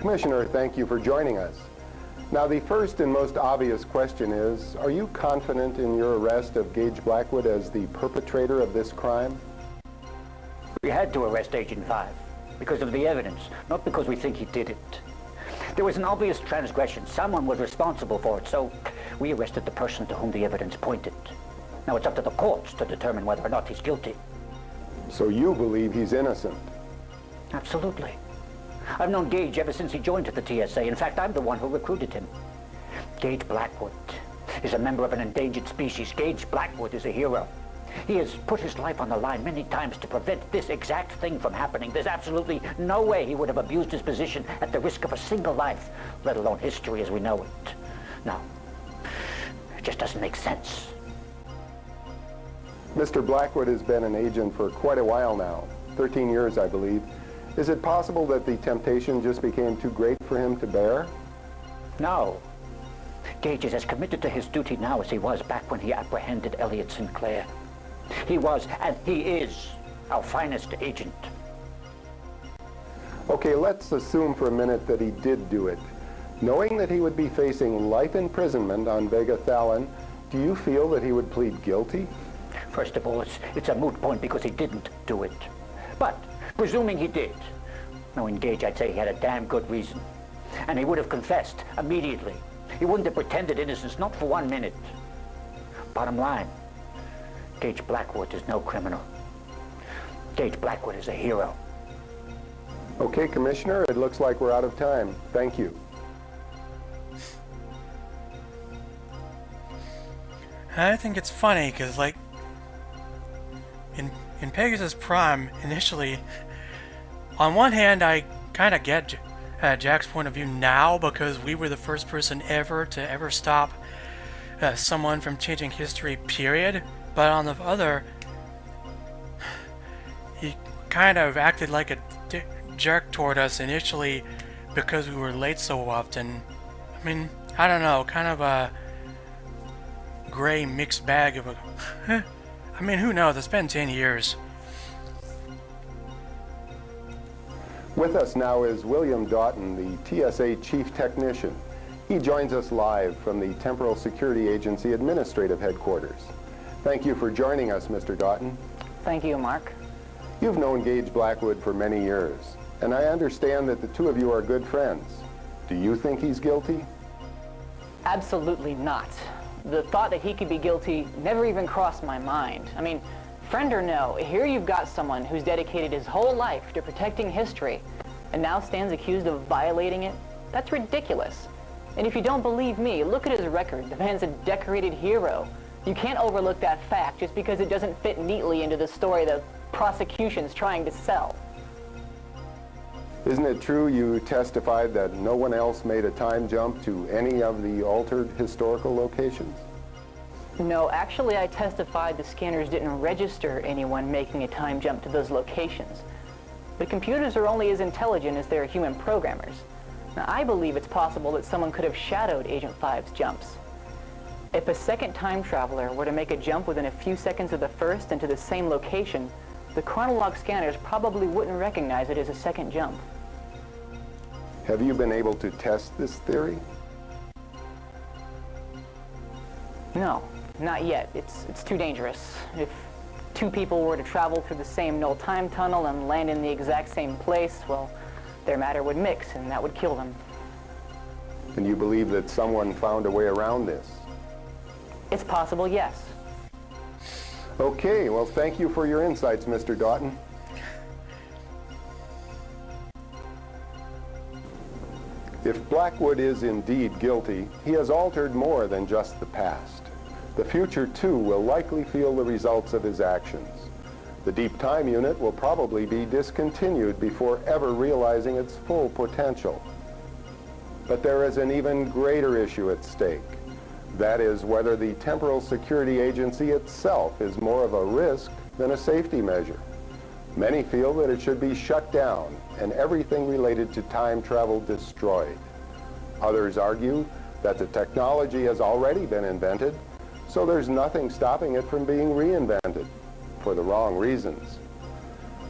Commissioner, thank you for joining us. Now, the first and most obvious question is, are you confident in your arrest of Gage Blackwood as the perpetrator of this crime? We had to arrest Agent 5 because of the evidence, not because we think he did it. There was an obvious transgression. Someone was responsible for it, so we arrested the person to whom the evidence pointed. Now it's up to the courts to determine whether or not he's guilty. So you believe he's innocent? Absolutely. I've known Gage ever since he joined the TSA. In fact, I'm the one who recruited him. Gage Blackwood is a member of an endangered species. Gage Blackwood is a hero. He has put his life on the line many times to prevent this exact thing from happening. There's absolutely no way he would have abused his position at the risk of a single life, let alone history as we know it. No, it just doesn't make sense. Mr. Blackwood has been an agent for quite a while now, 13 years, I believe. Is it possible that the temptation just became too great for him to bear? No. Gage is as committed to his duty now as he was back when he apprehended Elliot Sinclair. He was, and he is, our finest agent. Okay, let's assume for a minute that he did do it. Knowing that he would be facing life imprisonment on Vega Thalon, do you feel that he would plead guilty? First of all, it's a moot point because he didn't do it. But, presuming he did, knowing Gage, I'd say he had a damn good reason. And he would have confessed immediately. He wouldn't have pretended innocence, not for 1 minute. Bottom line, Gage Blackwood is no criminal. Gage Blackwood is a hero. Okay, Commissioner, it looks like we're out of time. Thank you. I think it's funny because, like, in Pegasus Prime, initially, on one hand, I kind of get Jack's point of view now because we were the first person ever to ever stop someone from changing history, period. But on the other, he kind of acted like a jerk toward us initially because we were late so often. I mean, I don't know, kind of a gray mixed bag of a... I mean, who knows? It's been 10 years. With us now is William Doughton, the TSA Chief Technician. He joins us live from the Temporal Security Agency Administrative Headquarters. Thank you for joining us, Mr. Doughton. Thank you, Mark. You've known Gage Blackwood for many years, and I understand that the two of you are good friends. Do you think he's guilty? Absolutely not. The thought that he could be guilty never even crossed my mind. I mean, friend or no, here you've got someone who's dedicated his whole life to protecting history and now stands accused of violating it. That's ridiculous. And if you don't believe me, look at his record. The man's a decorated hero. You can't overlook that fact just because it doesn't fit neatly into the story the prosecution's trying to sell. Isn't it true you testified that no one else made a time jump to any of the altered historical locations? No, actually I testified the scanners didn't register anyone making a time jump to those locations. But computers are only as intelligent as their human programmers. Now, I believe it's possible that someone could have shadowed Agent 5's jumps. If a second time traveler were to make a jump within a few seconds of the first into the same location, the chronolog scanners probably wouldn't recognize it as a second jump. Have you been able to test this theory? No, not yet. It's too dangerous. If two people were to travel through the same null time tunnel and land in the exact same place, well, their matter would mix and that would kill them. And you believe that someone found a way around this? It's possible, yes. Okay, well, thank you for your insights, Mr. Doughton. If Blackwood is indeed guilty, he has altered more than just the past. The future, too, will likely feel the results of his actions. The Deep Time Unit will probably be discontinued before ever realizing its full potential. But there is an even greater issue at stake. That is whether the Temporal Security Agency itself is more of a risk than a safety measure. Many feel that it should be shut down and everything related to time travel destroyed. Others argue that the technology has already been invented, so there's nothing stopping it from being reinvented for the wrong reasons.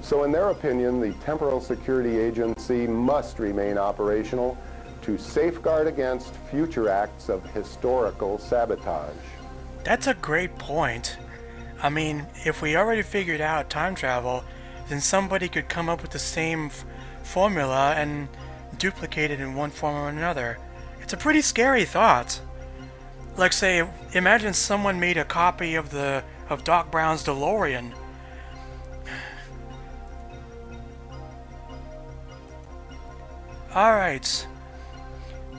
So in their opinion, the Temporal Security Agency must remain operational to safeguard against future acts of historical sabotage. That's a great point. I mean, if we already figured out time travel, then somebody could come up with the same formula and duplicate it in one form or another. It's a pretty scary thought. Like, say, imagine someone made a copy of Doc Brown's DeLorean. Alright.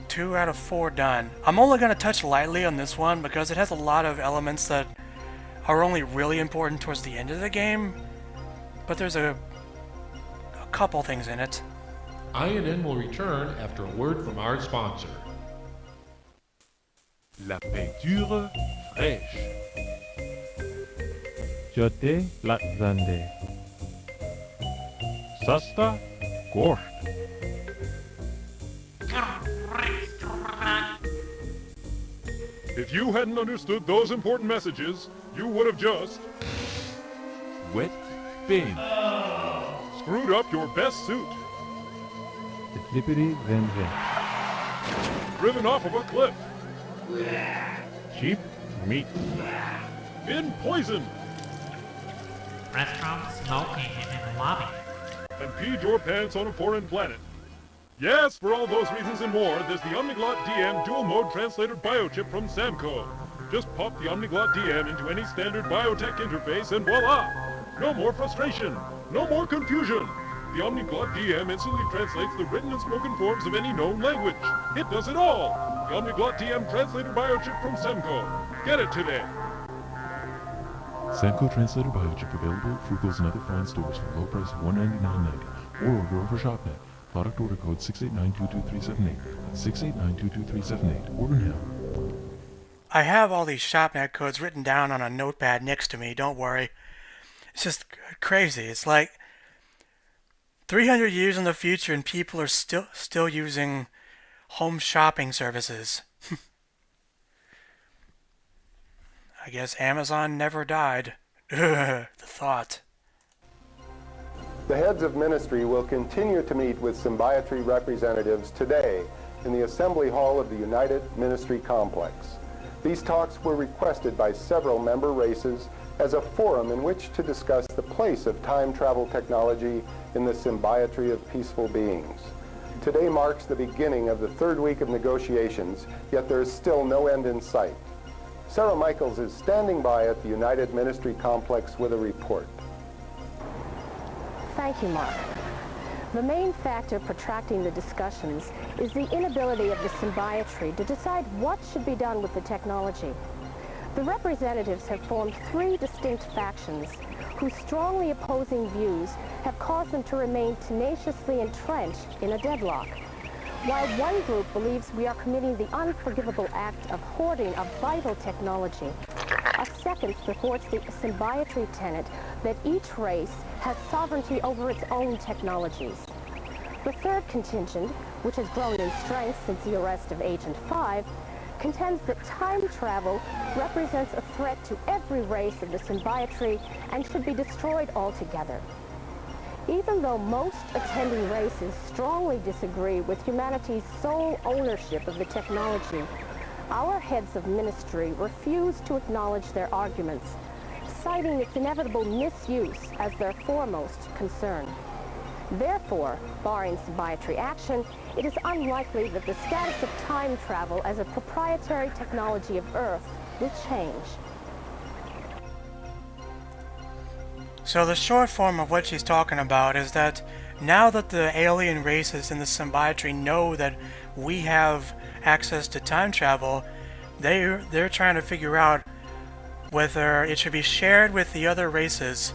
2 out of 4 done. I'm only going to touch lightly on this one because it has a lot of elements that are only really important towards the end of the game. But there's a couple things in it. INN will return after a word from our sponsor. La peinture fraîche. Jote Latzande. Sasta Gorscht. If you hadn't understood those important messages, you would have just... Wet paint. Screwed up your best suit. The Clippity Van Driven off of a cliff. Cheap meat. Been poisoned. Restaurant smoking in the lobby. And peed your pants on a foreign planet. Yes, for all those reasons and more, there's the Omniglot DM dual-mode translator biochip from Samco. Just pop the Omniglot DM into any standard biotech interface and voila! No more frustration, no more confusion. The Omniglot DM instantly translates the written and spoken forms of any known language. It does it all! The Omniglot DM translator biochip from Samco. Get it today. Samco Translator Biochip available at Frugal's and other fine stores for a low price of $199.90 or order over ShopNet. Product order code 689222378. That's 689222378. Order now. I have all these ShopNet codes written down on a notepad next to me, don't worry. It's just crazy. It's like 300 years in the future and people are still using home shopping services. I guess Amazon never died. The thought. The heads of ministry will continue to meet with Symbiotry representatives today in the Assembly Hall of the United Ministry Complex. These talks were requested by several member races as a forum in which to discuss the place of time travel technology in the symbiotry of peaceful beings. Today marks the beginning of the third week of negotiations, yet there is still no end in sight. Sarah Michaels is standing by at the United Ministry Complex with a report. Thank you, Mark. The main factor protracting the discussions is the inability of the symbiotry to decide what should be done with the technology. The representatives have formed three distinct factions whose strongly opposing views have caused them to remain tenaciously entrenched in a deadlock. While one group believes we are committing the unforgivable act of hoarding a vital technology, a second supports the symbiotry tenet that each race has sovereignty over its own technologies. The third contingent, which has grown in strength since the arrest of Agent 5, contends that time travel represents a threat to every race of the symbiotry and should be destroyed altogether. Even though most attending races strongly disagree with humanity's sole ownership of the technology, our heads of ministry refuse to acknowledge their arguments, citing its inevitable misuse as their foremost concern. Therefore, barring symbiotry action, it is unlikely that the status of time travel as a proprietary technology of Earth will change. So the short form of what she's talking about is that now that the alien races in the symbiotry know that we have access to time travel, they're trying to figure out whether it should be shared with the other races,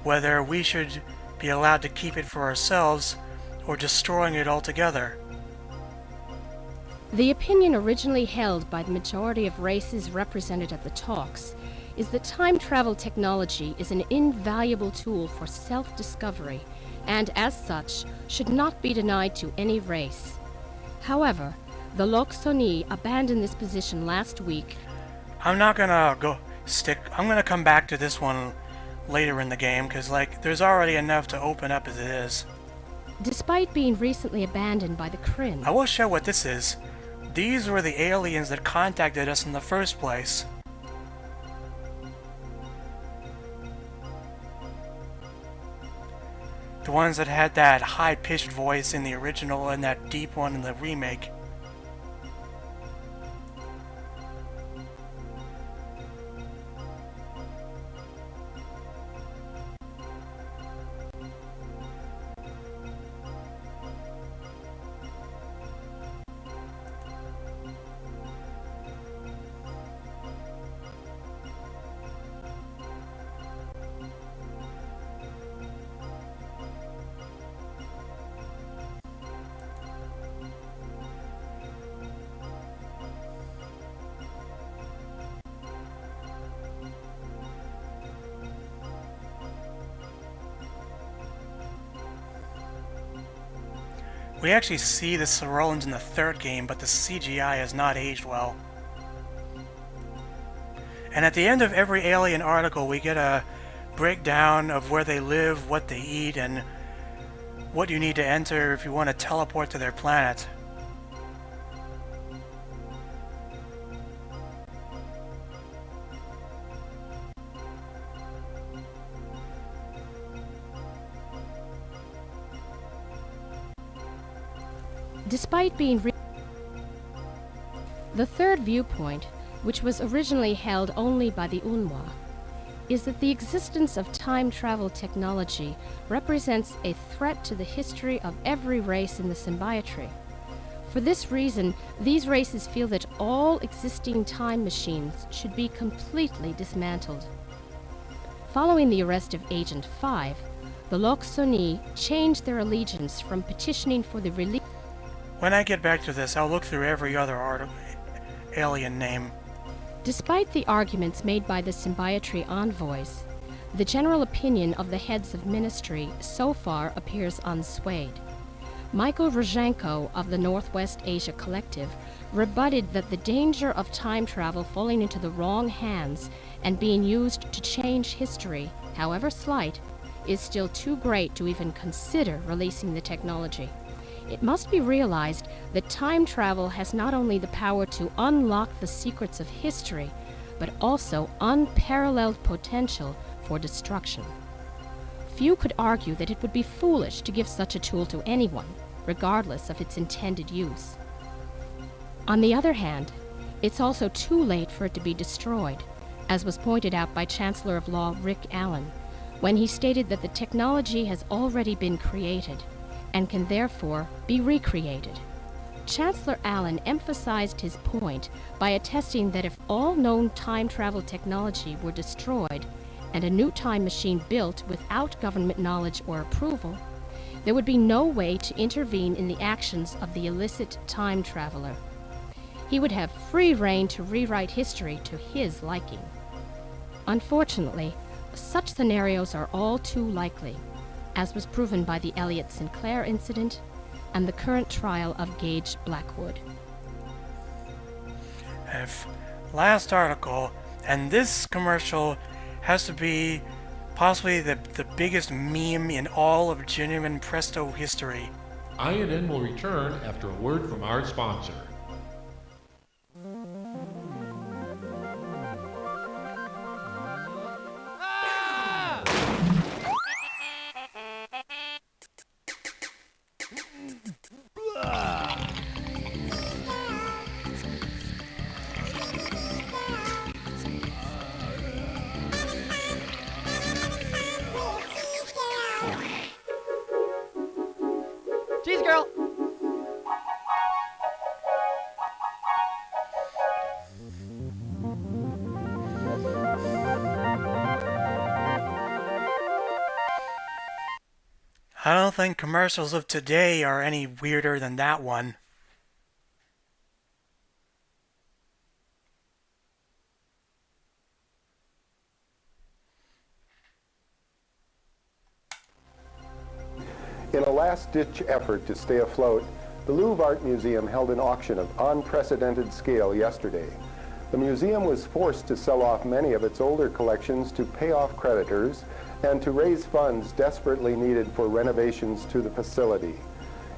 whether we should be allowed to keep it for ourselves, or destroying it altogether. The opinion originally held by the majority of races represented at the talks is that time travel technology is an invaluable tool for self-discovery and, as such, should not be denied to any race. However, the Loxoni abandoned this position last week. I'm gonna come back to this one later in the game, because there's already enough to open up as it is. Despite being recently abandoned by the Kryn. I will show what this is. These were the aliens that contacted us in the first place. The ones that had that high-pitched voice in the original and that deep one in the remake. We actually see the Sorolans in the third game, but the CGI has not aged well. And at the end of every alien article, we get a breakdown of where they live, what they eat, and what you need to enter if you want to teleport to their planet. Despite being the third viewpoint, which was originally held only by the Unwa, is that the existence of time travel technology represents a threat to the history of every race in the symbiotry. For this reason, these races feel that all existing time machines should be completely dismantled. Following the arrest of Agent 5, the Loxoni changed their allegiance from petitioning for the release. When I get back to this, I'll look through every other alien name. Despite the arguments made by the Symbiotry envoys, the general opinion of the heads of ministry so far appears unswayed. Michael Rozhenko of the Northwest Asia Collective rebutted that the danger of time travel falling into the wrong hands and being used to change history, however slight, is still too great to even consider releasing the technology. It must be realized that time travel has not only the power to unlock the secrets of history, but also unparalleled potential for destruction. Few could argue that it would be foolish to give such a tool to anyone, regardless of its intended use. On the other hand, it's also too late for it to be destroyed, as was pointed out by Chancellor of Law Rick Allen, when he stated that the technology has already been created and can therefore be recreated. Chancellor Allen emphasized his point by attesting that if all known time travel technology were destroyed and a new time machine built without government knowledge or approval, there would be no way to intervene in the actions of the illicit time traveler. He would have free rein to rewrite history to his liking. Unfortunately, such scenarios are all too likely, as was proven by the Elliot Sinclair incident and the current trial of Gage Blackwood. Last article, and this commercial has to be possibly the biggest meme in all of Journeyman Presto history. INN will return after a word from our sponsor. Cheese girl! I don't think commercials of today are any weirder than that one. In a last-ditch effort to stay afloat, the Louvre Art Museum held an auction of unprecedented scale yesterday. The museum was forced to sell off many of its older collections to pay off creditors and to raise funds desperately needed for renovations to the facility.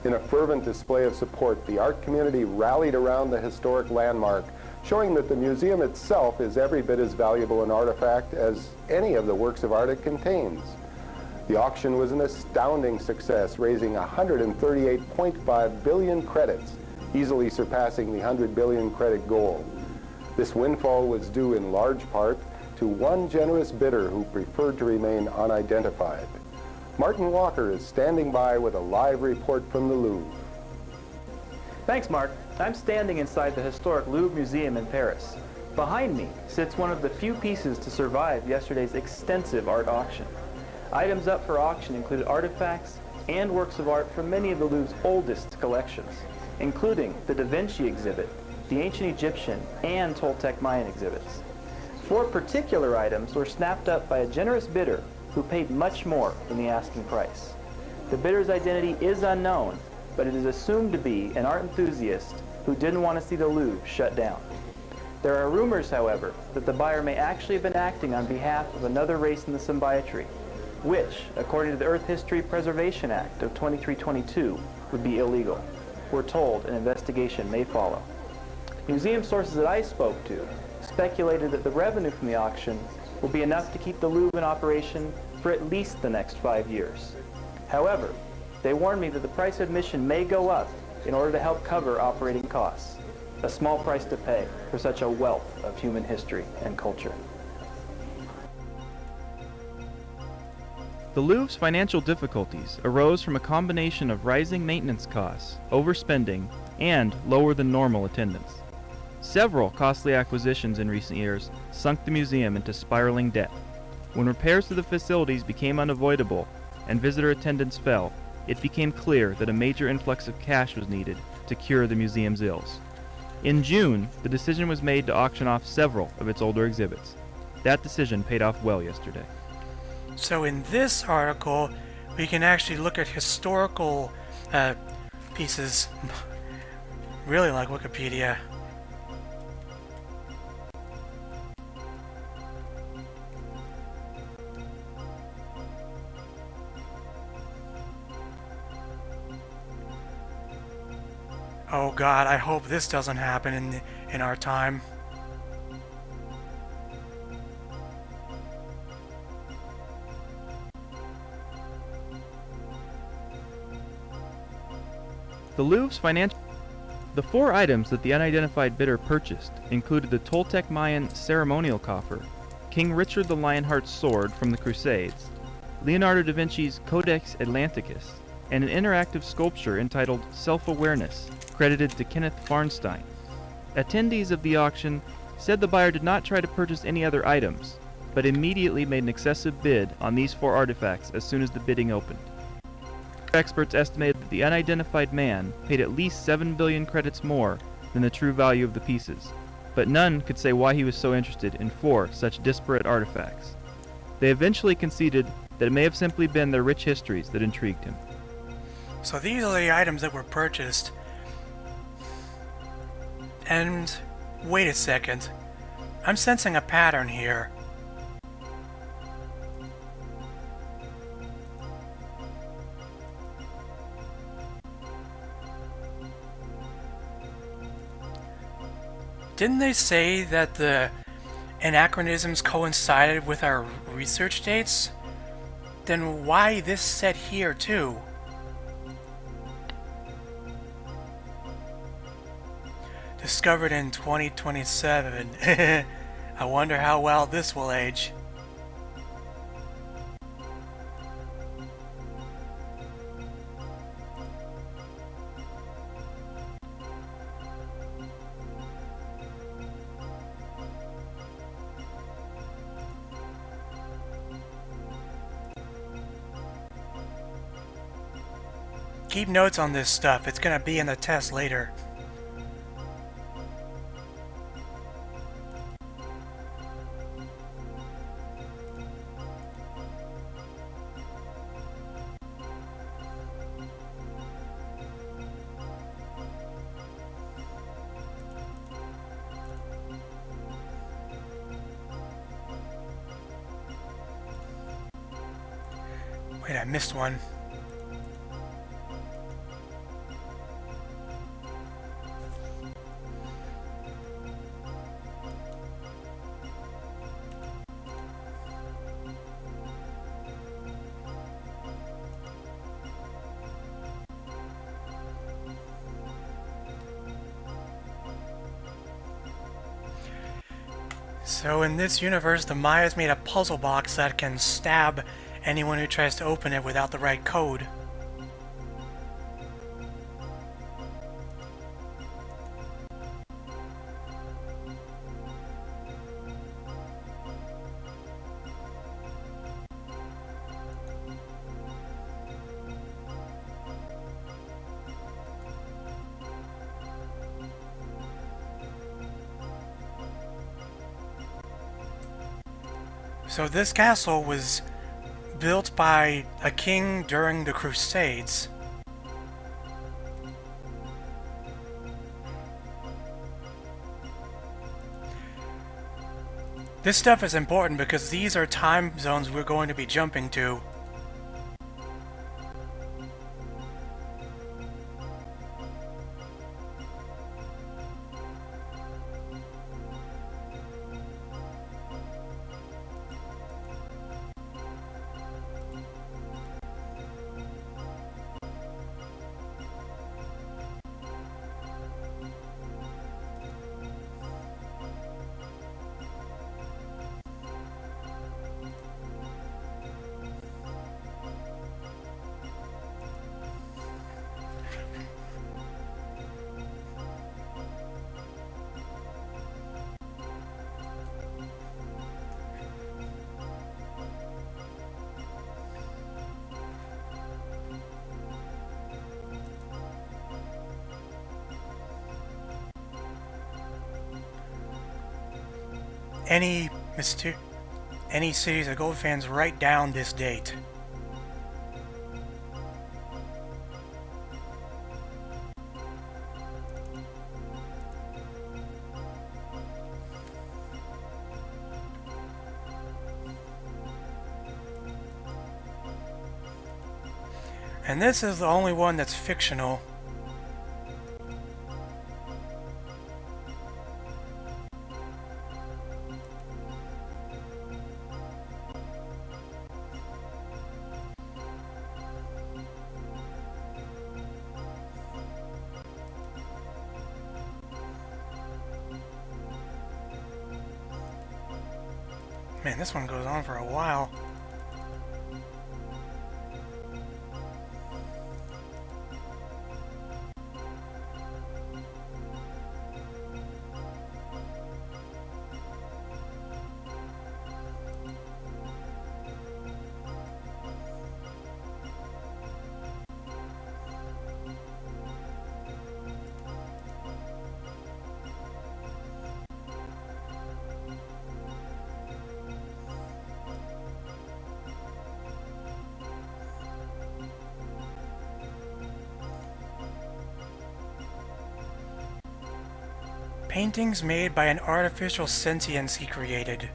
In a fervent display of support, the art community rallied around the historic landmark, showing that the museum itself is every bit as valuable an artifact as any of the works of art it contains. The auction was an astounding success, raising 138.5 billion credits, easily surpassing the 100 billion credit goal. This windfall was due in large part to one generous bidder who preferred to remain unidentified. Martin Walker is standing by with a live report from the Louvre. Thanks, Mark. I'm standing inside the historic Louvre Museum in Paris. Behind me sits one of the few pieces to survive yesterday's extensive art auction. Items up for auction included artifacts and works of art from many of the Louvre's oldest collections, including the Da Vinci exhibit, the ancient Egyptian, and Toltec Mayan exhibits. 4 particular items were snapped up by a generous bidder who paid much more than the asking price. The bidder's identity is unknown, but it is assumed to be an art enthusiast who didn't want to see the Louvre shut down. There are rumors, however, that the buyer may actually have been acting on behalf of another race in the Symbiotry, which, according to the Earth History Preservation Act of 2322, would be illegal. We're told an investigation may follow. Museum sources that I spoke to speculated that the revenue from the auction will be enough to keep the Louvre in operation for at least the next 5 years. However, they warned me that the price of admission may go up in order to help cover operating costs, a small price to pay for such a wealth of human history and culture. The Louvre's financial difficulties arose from a combination of rising maintenance costs, overspending, and lower than normal attendance. Several costly acquisitions in recent years sunk the museum into spiraling debt. When repairs to the facilities became unavoidable and visitor attendance fell, it became clear that a major influx of cash was needed to cure the museum's ills. In June, the decision was made to auction off several of its older exhibits. That decision paid off well yesterday. So in this article, we can actually look at historical pieces, really like Wikipedia. Oh God, I hope this doesn't happen in our time. The Louvre's financial... The 4 items that the unidentified bidder purchased included the Toltec Mayan ceremonial coffer, King Richard the Lionheart's sword from the Crusades, Leonardo da Vinci's Codex Atlanticus, and an interactive sculpture entitled Self-Awareness, credited to Kenneth Farnstein. Attendees of the auction said the buyer did not try to purchase any other items, but immediately made an excessive bid on these 4 artifacts as soon as the bidding opened. Experts estimated that the unidentified man paid at least 7 billion credits more than the true value of the pieces, but none could say why he was so interested in 4 such disparate artifacts. They eventually conceded that it may have simply been their rich histories that intrigued him. So these are the items that were purchased. And wait a second. I'm sensing a pattern here. Didn't they say that the anachronisms coincided with our research dates? Then why this set here too? Discovered in 2027. I wonder how well this will age. Keep notes on this stuff. It's gonna be in the test later. Wait, I missed one. So in this universe, the Mayas made a puzzle box that can stab anyone who tries to open it without the right code. So this castle was built by a king during the Crusades. This stuff is important because these are time zones we're going to be jumping to. any cities of gold fans write down this date. And this is the only one that's fictional. Man, this one goes on for a while. Paintings made by an artificial sentience he created.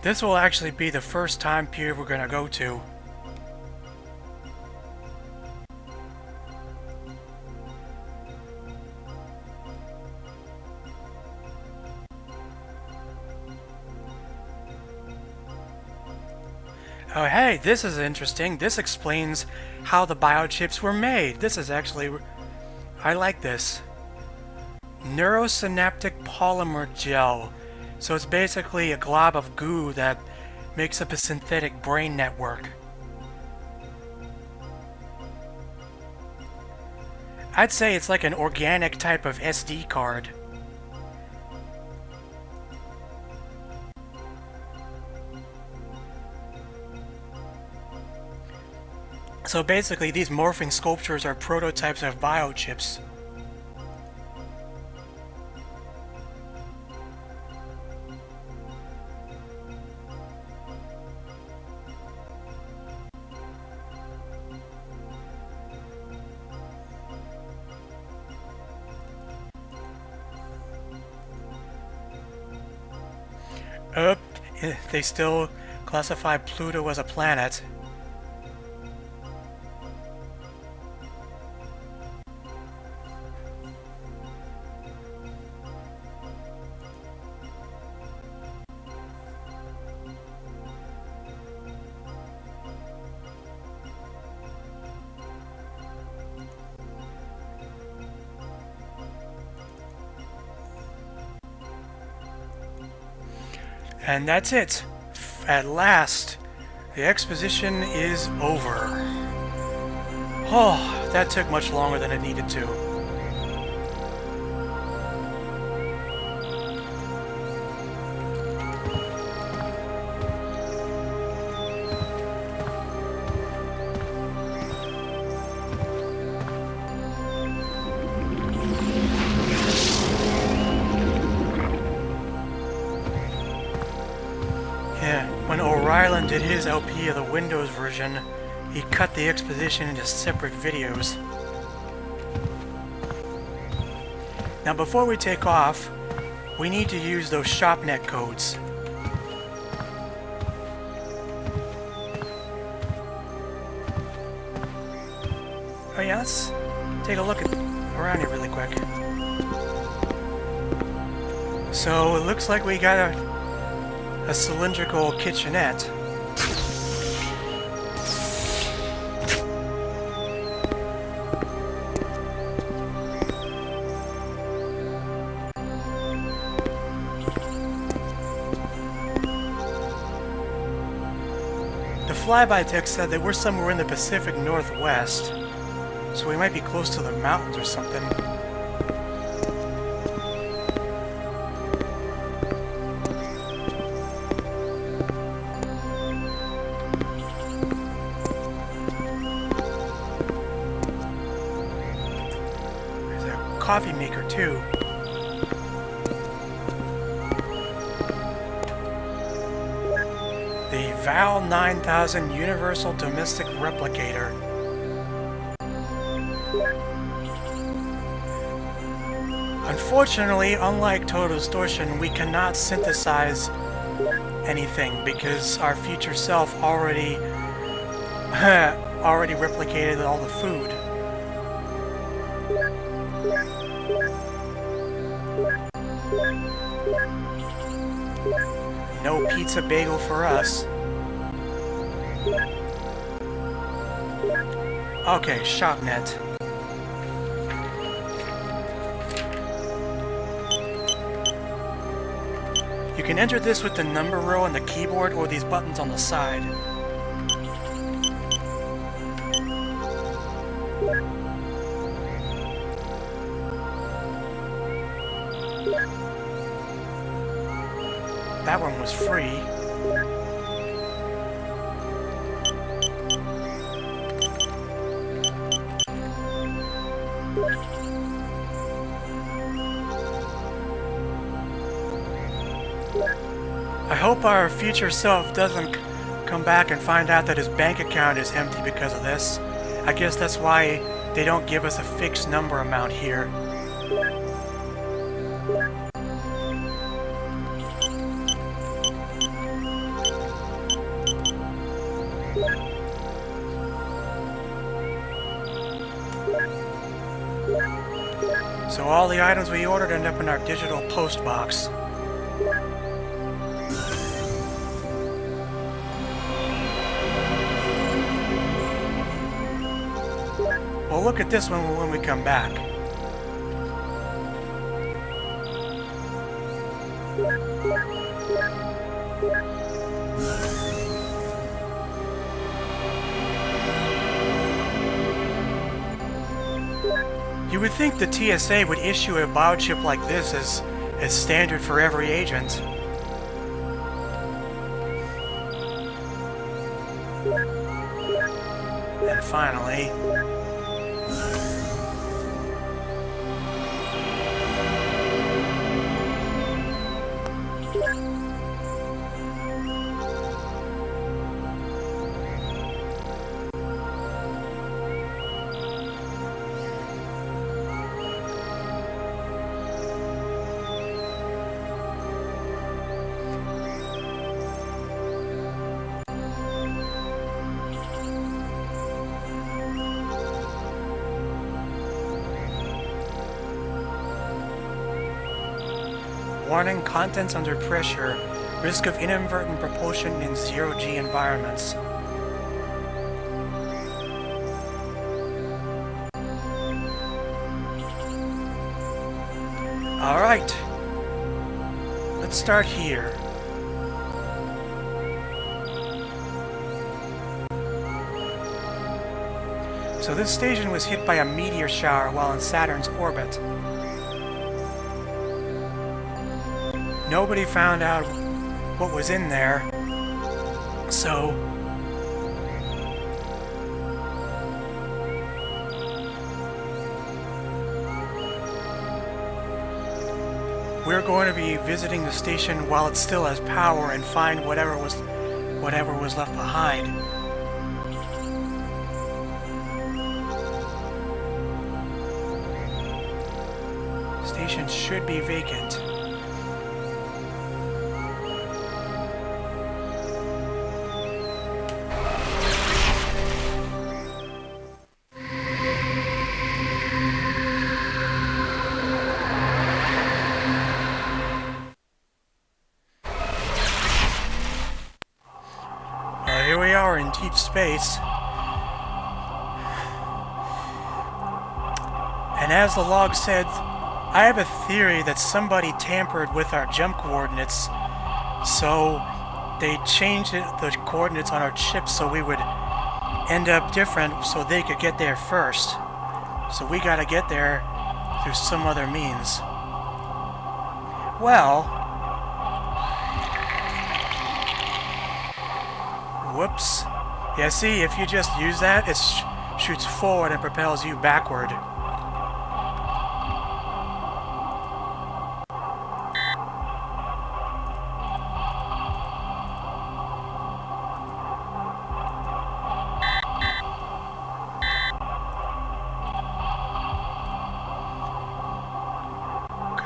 This will actually be the first time period we're gonna go to. Oh hey, this is interesting. This explains how the biochips were made. This is actually... I like this. Neurosynaptic polymer gel. So it's basically a glob of goo that makes up a synthetic brain network. I'd say it's like an organic type of SD card. So basically, these morphing sculptures are prototypes of biochips. They still classify Pluto as a planet. And that's it. At last, the exposition is over. Oh, that took much longer than it needed to. When O'Reilly did his LP of the Windows version, he cut the exposition into separate videos. Now before we take off, we need to use those ShopNet codes. Oh yeah, let's take a look around here really quick. So it looks like we got a cylindrical kitchenette. The flyby text said that we're somewhere in the Pacific Northwest, so we might be close to the mountains or something. coffee maker too. The VAL 9000 Universal Domestic Replicator. Unfortunately, unlike Total Distortion, we cannot synthesize anything because our future self already replicated all the food. No pizza bagel for us. Okay, ShopNet. You can enter this with the number row on the keyboard or these buttons on the side. That one was free. I hope our future self doesn't come back and find out that his bank account is empty because of this. I guess that's why they don't give us a fixed number amount here. So all the items we ordered end up in our digital post box. We'll look at this one when we come back. You would think the TSA would issue a biochip like this as standard for every agent. And finally... Warning, contents under pressure, risk of inadvertent propulsion in zero-G environments. Alright, let's start here. So this station was hit by a meteor shower while in Saturn's orbit. Nobody found out what was in there, so we're going to be visiting the station while it still has power and find whatever was left behind. Station should be vacant. Here we are in deep space. And as the log said, I have a theory that somebody tampered with our jump coordinates, so they changed the coordinates on our chip so we would end up different so they could get there first. So we gotta get there through some other means. Well... Whoops. Yeah, see, if you just use that, it shoots forward and propels you backward.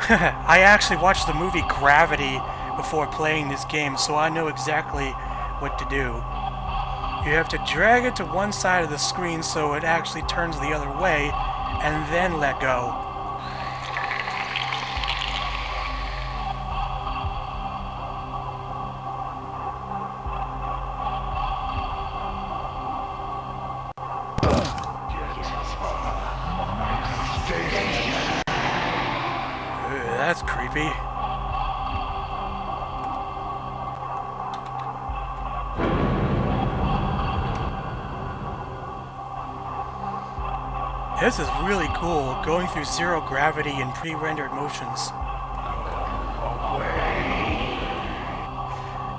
I actually watched the movie Gravity before playing this game, so I know exactly what to do. You have to drag it to one side of the screen so it actually turns the other way, and then let go. That's creepy. This is really cool, going through zero gravity and pre-rendered motions.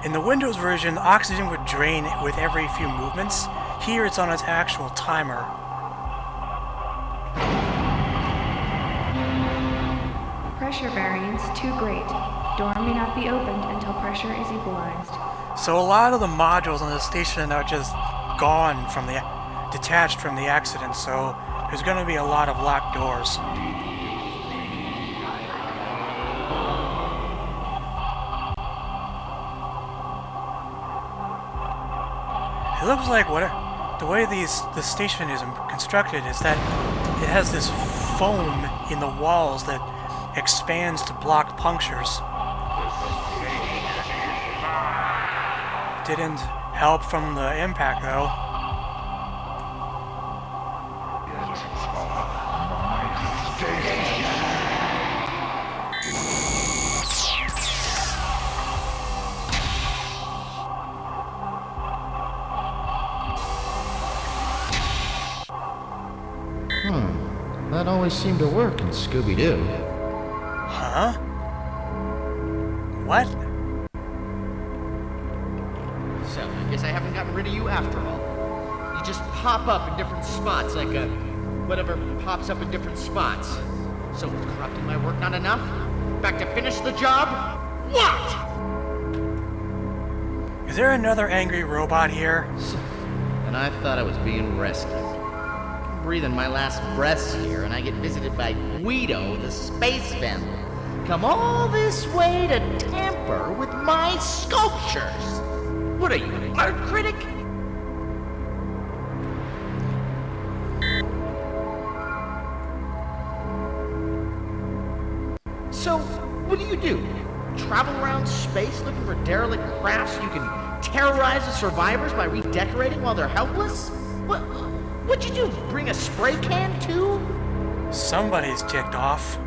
In the Windows version, oxygen would drain with every few movements. Here it's on its actual timer. Pressure variance too great. Door may not be opened until pressure is equalized. So a lot of the modules on the station are just gone from the detached from the accident, so there's going to be a lot of locked doors. It looks like the way the station is constructed is that it has this foam in the walls that expands to block punctures. Didn't help from the impact though. That always seemed to work in Scooby-Doo. Huh? What? So, I guess I haven't gotten rid of you after all. You just pop up in different spots like whatever pops up in different spots. So was corrupting my work not enough? Back to finish the job? What? Is there another angry robot here? And I thought I was being rescued. I'm breathing my last breaths here, and I get visited by Guido, the space vandal. Come all this way to tamper with my sculptures. What are you, an art critic? So, what do? Travel around space looking for derelict crafts you can terrorize the survivors by redecorating while they're helpless? What'd you do? Bring a spray can too? Somebody's ticked off.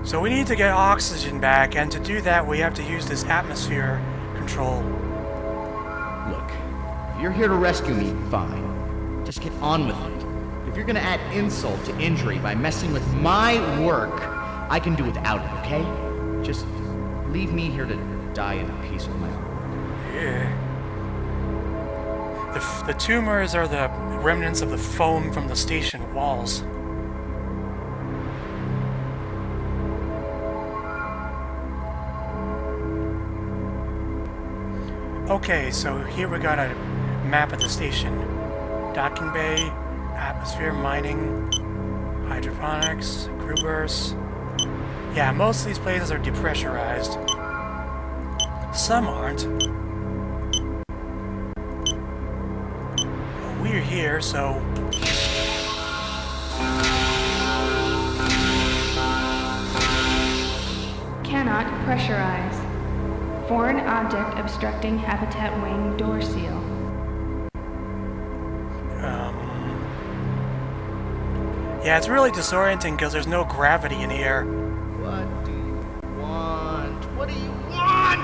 So we need to get oxygen back, and to do that we have to use this atmosphere control. Look, if you're here to rescue me, fine. Just get on with it. If you're gonna add insult to injury by messing with my work, I can do without it, okay? Just leave me here to die in peace with my own. Yeah. The tumors are the remnants of the foam from the station walls. Okay, so here we got a map of the station. Docking bay, atmosphere mining, hydroponics, crew berths. Yeah, most of these places are depressurized. Some aren't. Well, we're here, so... Cannot pressurize. Foreign object obstructing habitat wing door seal. Yeah, it's really disorienting because there's no gravity in here. What do you want? What do you want?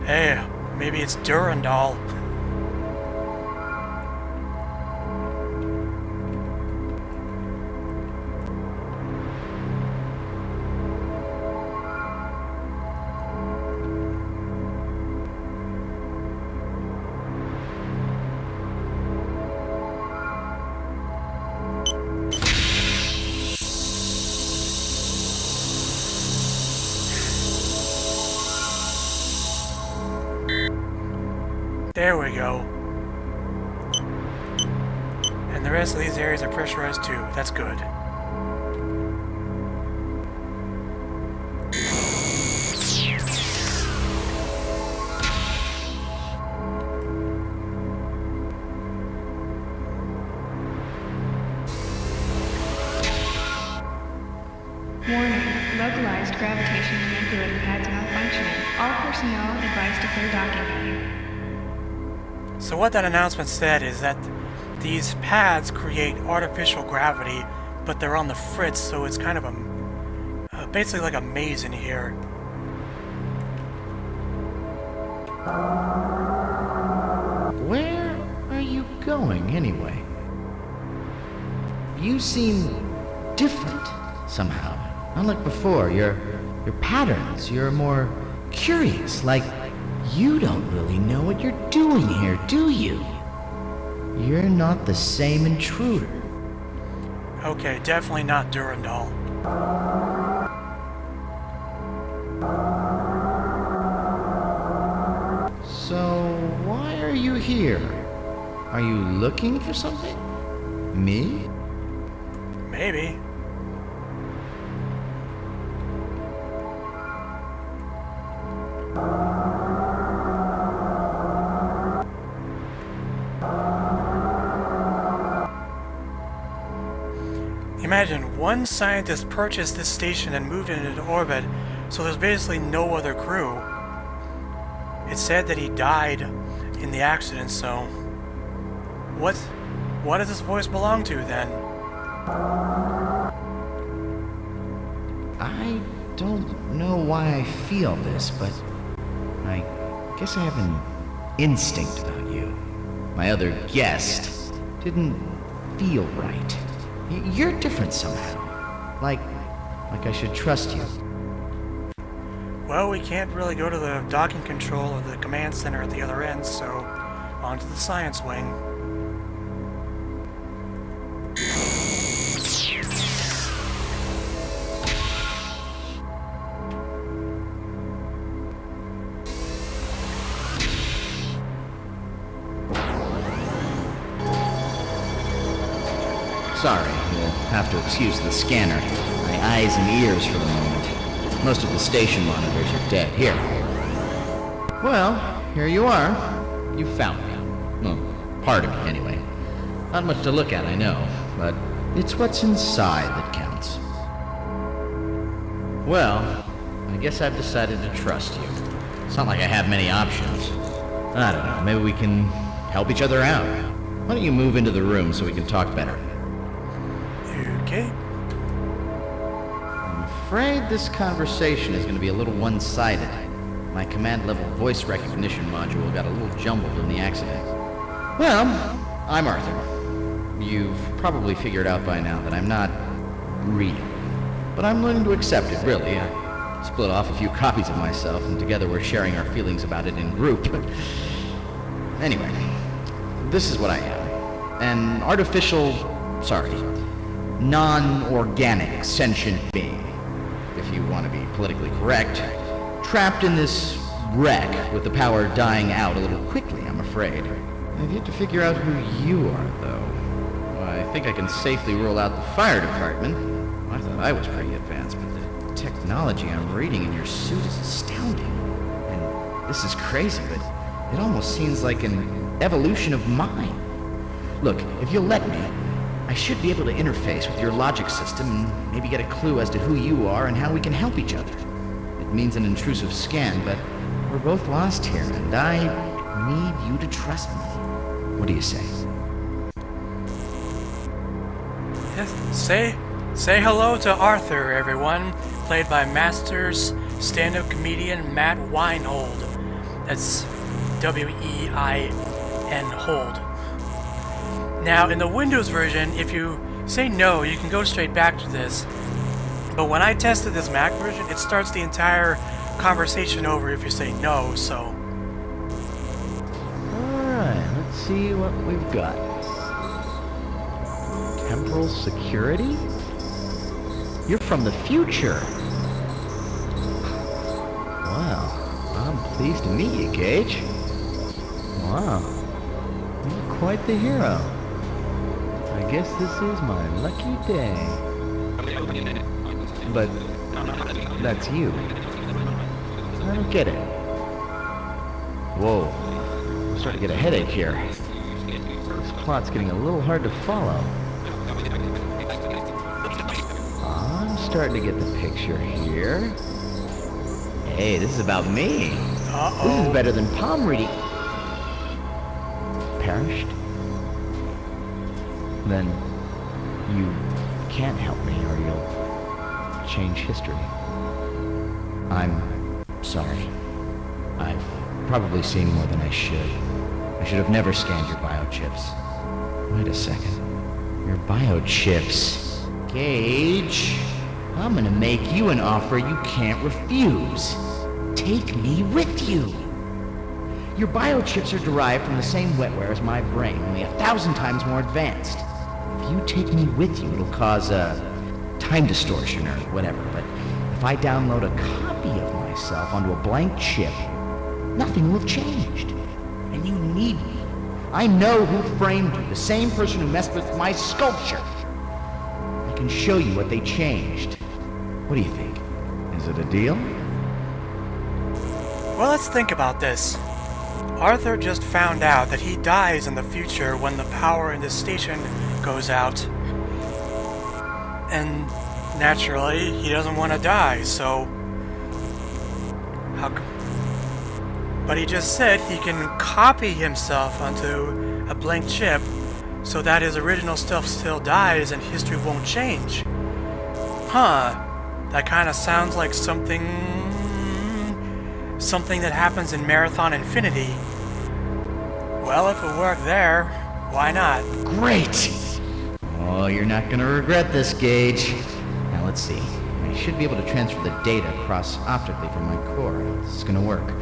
Hey, maybe it's Durandal. There we go. And the rest of these areas are pressurized too. That's good. Warning, localized gravitation manipulator pads malfunctioning. All personnel advised to clear docking bay. So what that announcement said is that these pads create artificial gravity, but they're on the fritz, so it's kind of a basically like a maze in here. Where are you going, anyway? You seem different, somehow. Unlike before, your patterns, you're more curious, like you don't really know what you're doing here, do you? You're not the same intruder. Okay, definitely not Durandal. So, why are you here? Are you looking for something? Me? Maybe. Imagine one scientist purchased this station and moved it into orbit, so there's basically no other crew. It said that he died in the accident, so what does this voice belong to then? I don't know why I feel this, but I guess I have an instinct about you. My other guest didn't feel right. You're different somehow. Like I should trust you. Well, we can't really go to the docking control or the command center at the other end, so on to the science wing. Sorry, you'll have to excuse the scanner. My eyes and ears for the moment. Most of the station monitors are dead. Here. Well, here you are. You found me. Well, part of me, anyway. Not much to look at, I know, but it's what's inside that counts. Well, I guess I've decided to trust you. It's not like I have many options. I don't know, maybe we can help each other out. Why don't you move into the room so we can talk better? Okay. I'm afraid this conversation is going to be a little one-sided. My command-level voice recognition module got a little jumbled in the accident. Well, I'm Arthur. You've probably figured out by now that I'm not real. But I'm learning to accept it, really. I split off a few copies of myself, and together we're sharing our feelings about it in group. Anyway, this is what I am. An non-organic sentient being, if you want to be politically correct, trapped in this wreck with the power dying out a little quickly, I'm afraid. I've yet to figure out who you are, though. Well, I think I can safely rule out the fire department. I thought I was pretty advanced, but the technology I'm reading in your suit is astounding. And this is crazy, but it almost seems like an evolution of mine. Look, if you'll let me, I should be able to interface with your logic system and maybe get a clue as to who you are and how we can help each other. It means an intrusive scan, but we're both lost here, and I need you to trust me. What do you say? Yes, say hello to Arthur, everyone, played by Masters stand-up comedian Matt Weinhold. That's W-E-I-N Hold. Now, in the Windows version, if you say no, you can go straight back to this. But when I tested this Mac version, it starts the entire conversation over if you say no, so... Alright, let's see what we've got. Temporal security? You're from the future. Wow, I'm pleased to meet you, Gage. Wow, you're quite the hero. I guess this is my lucky day. But that's you. I don't get it. Whoa. I'm starting to get a headache here. This plot's getting a little hard to follow. I'm starting to get the picture here. Hey, this is about me. This is better than palm reading. Perished? Then you can't help me or you'll change history. I'm sorry. I've probably seen more than I should. I should have never scanned your biochips. Wait a second. Your biochips. Gage, I'm gonna make you an offer you can't refuse. Take me with you. Your biochips are derived from the same wetware as my brain, only 1,000 times more advanced. If you take me with you, it'll cause a time distortion or whatever, but if I download a copy of myself onto a blank chip, nothing will have changed. And you need me. I know who framed you, the same person who messed with my sculpture. I can show you what they changed. What do you think? Is it a deal? Well, let's think about this. Arthur just found out that he dies in the future when the power in the station goes out. And naturally, he doesn't want to die, so... But he just said he can copy himself onto a blank chip so that his original self still dies and history won't change. Huh. That kind of sounds like something that happens in Marathon Infinity. Well, if it worked there, why not? Great! Oh, you're not gonna regret this, Gage. Now let's see. I should be able to transfer the data across optically from my core. This is gonna work.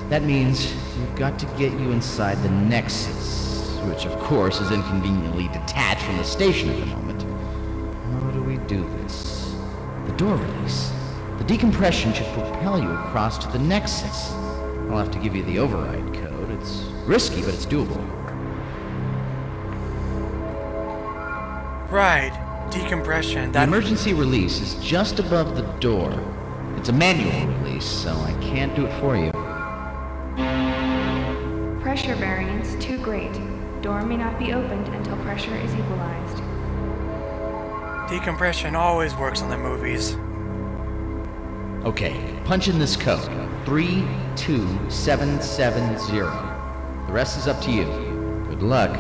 That means we've got to get you inside the Nexus, which of course is inconveniently detached from the station at the moment. How do we do this? The door release. The decompression should propel you across to the Nexus. I'll have to give you the override code. It's risky, but it's doable. Right. Decompression. The emergency release is just above the door. It's a manual release, so I can't do it for you. Pressure variance too great. Door may not be opened until pressure is equalized. Decompression always works in the movies. Okay, punch in this code. 32770. The rest is up to you. Good luck.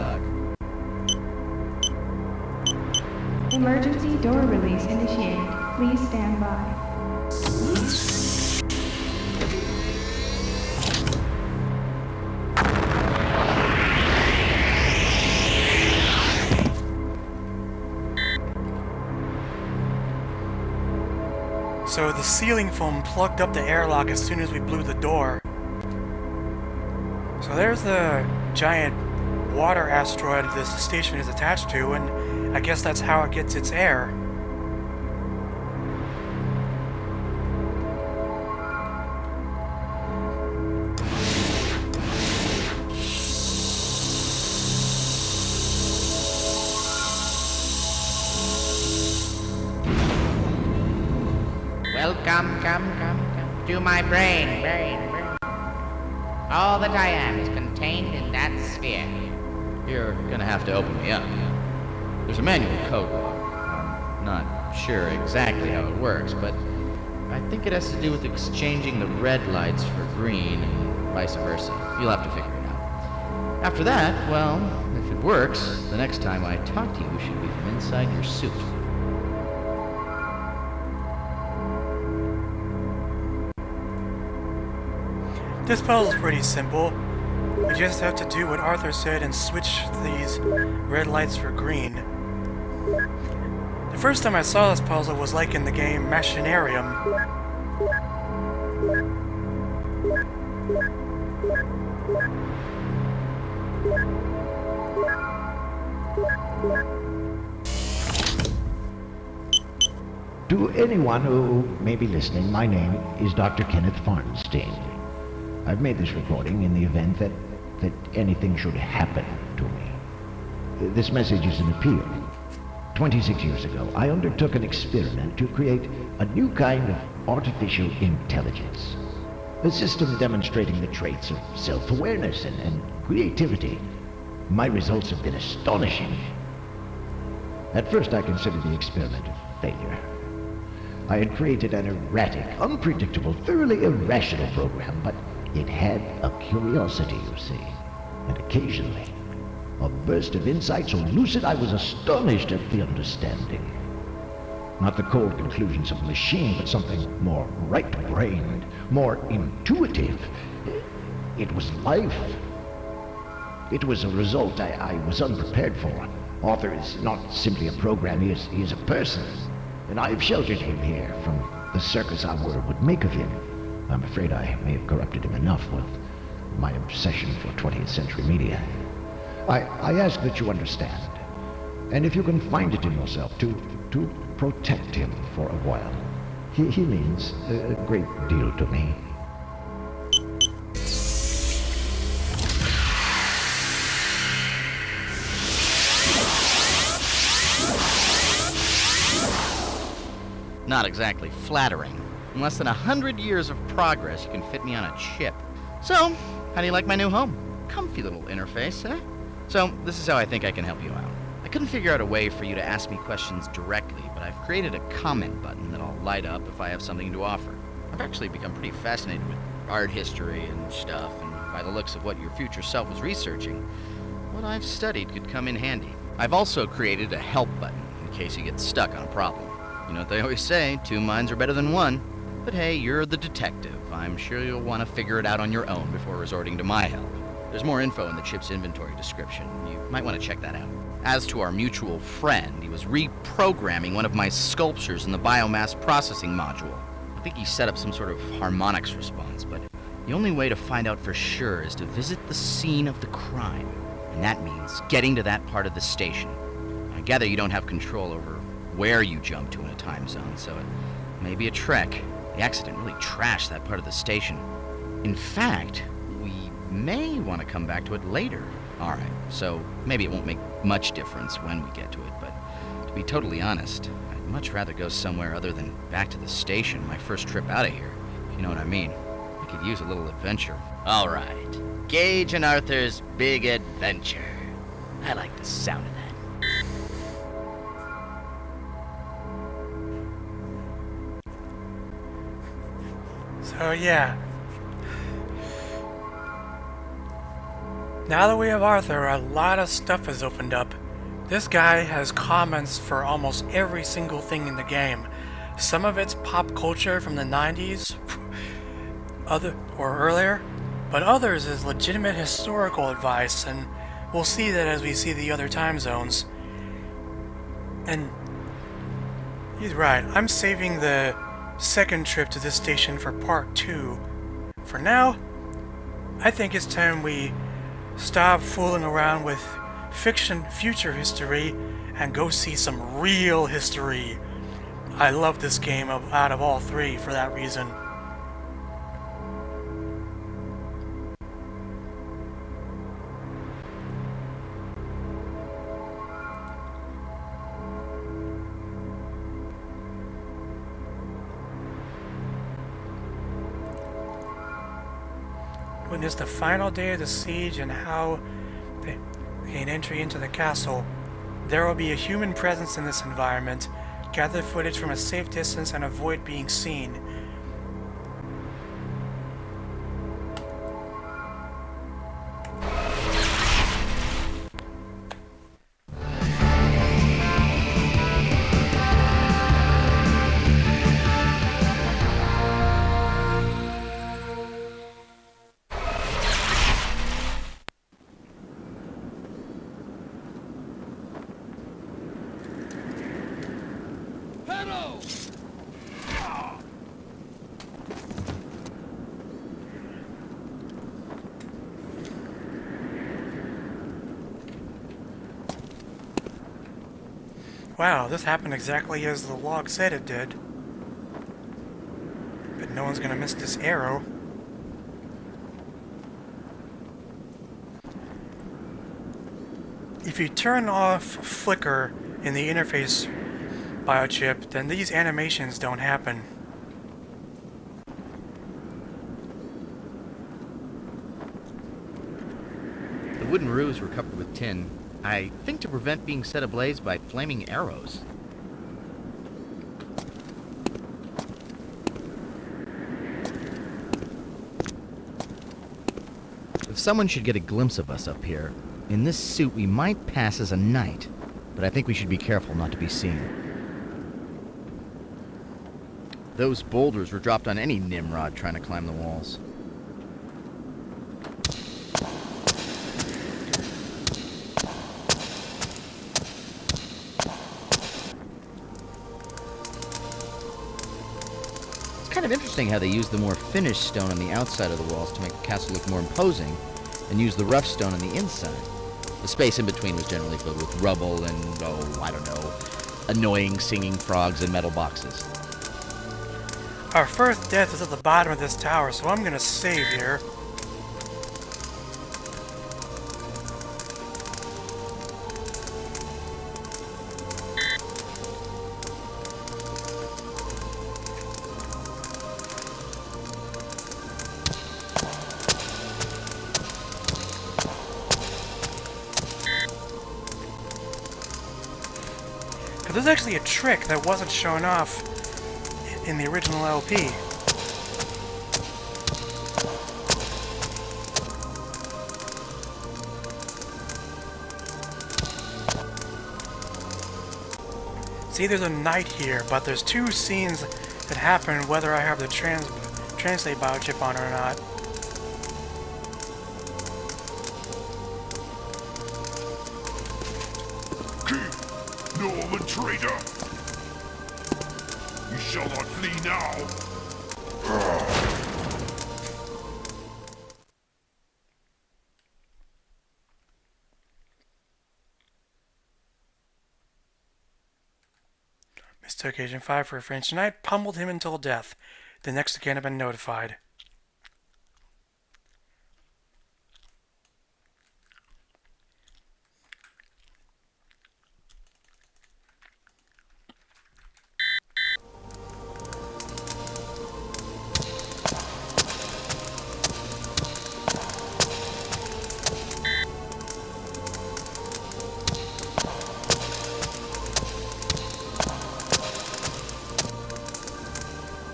Emergency door release initiated. Please stand by. So the ceiling foam plugged up the airlock as soon as we blew the door. So there's the giant water asteroid this station is attached to, and I guess that's how it gets its air. Come to my brain. All that I am is contained in that sphere. You're gonna have to open me up. There's a manual code log. I'm not sure exactly how it works, but I think it has to do with exchanging the red lights for green and vice versa. You'll have to figure it out. After that, well, if it works, the next time I talk to you should be from inside your suit. This puzzle is pretty simple. We just have to do what Arthur said and switch these red lights for green. The first time I saw this puzzle was like in the game Machinarium. To anyone who may be listening, my name is Dr. Kenneth Farnstein. I've made this recording in the event that anything should happen to me. this message is an appeal. 26 years ago, I undertook an experiment to create a new kind of artificial intelligence. A system demonstrating the traits of self-awareness and creativity. My results have been astonishing. At first, I considered the experiment a failure. I had created an erratic, unpredictable, thoroughly irrational program, but it had a curiosity, you see. And occasionally, a burst of insight so lucid I was astonished at the understanding. Not the cold conclusions of a machine, but something more right-brained, more intuitive. It was life. It was a result I was unprepared for. Arthur is not simply a program, he is a person. And I have sheltered him here from the circus our world would make of him. I'm afraid I may have corrupted him enough with my obsession for 20th century media. I ask that you understand, and if you can find it in yourself, to protect him for a while. He means a great deal to me. Not exactly flattering. In less than 100 years of progress, you can fit me on a chip. So, how do you like my new home? Comfy little interface, eh? So, this is how I think I can help you out. I couldn't figure out a way for you to ask me questions directly, but I've created a comment button that'll light up if I have something to offer. I've actually become pretty fascinated with art history and stuff, and by the looks of what your future self was researching, what I've studied could come in handy. I've also created a help button in case you get stuck on a problem. You know what they always say, 2 minds are better than 1. But hey, you're the detective. I'm sure you'll want to figure it out on your own before resorting to my help. There's more info in the chip's inventory description. You might want to check that out. As to our mutual friend, he was reprogramming one of my sculptures in the biomass processing module. I think he set up some sort of harmonics response, but the only way to find out for sure is to visit the scene of the crime. And that means getting to that part of the station. I gather you don't have control over where you jump to in a time zone, so it may be a trek. The accident really trashed that part of the station. In fact, we may want to come back to it later. Alright, so maybe it won't make much difference when we get to it, but to be totally honest, I'd much rather go somewhere other than back to the station my first trip out of here, if you know what I mean. I could use a little adventure. Alright, Gage and Arthur's Big Adventure. I like the sound of that. So yeah. Now that we have Arthur, a lot of stuff has opened up. This guy has comments for almost every single thing in the game. Some of it's pop culture from the 90s, or earlier, but others is legitimate historical advice, and we'll see that as we see the other time zones. And he's right, I'm saving the second trip to this station for part 2. For now, I think it's time we stop fooling around with fiction future history and go see some real history. I love this game out of all 3 for that reason. When it's the final day of the siege and how they gain entry into the castle, there will be a human presence in this environment. Gather footage from a safe distance and avoid being seen. Wow, this happened exactly as the log said it did. But no one's gonna miss this arrow. If you turn off flicker in the interface biochip, then these animations don't happen. The wooden roofs were covered with tin, I think to prevent being set ablaze by flaming arrows. If someone should get a glimpse of us up here, in this suit we might pass as a knight, but I think we should be careful not to be seen. Those boulders were dropped on any Nimrod trying to climb the walls. It's kind of interesting how they use the more finished stone on the outside of the walls to make the castle look more imposing, and use the rough stone on the inside. The space in between was generally filled with rubble and, oh, I don't know, annoying singing frogs and metal boxes. Our first death is at the bottom of this tower, so I'm gonna save here. Because there's actually a trick that wasn't shown off in the original LP. See, there's a knight here, but there's two scenes that happen whether I have the translate biochip on or not. Norman traitor! You shall not flee now! Mistook Agent 5 for a French knight, pummeled him until death. The next again had been notified.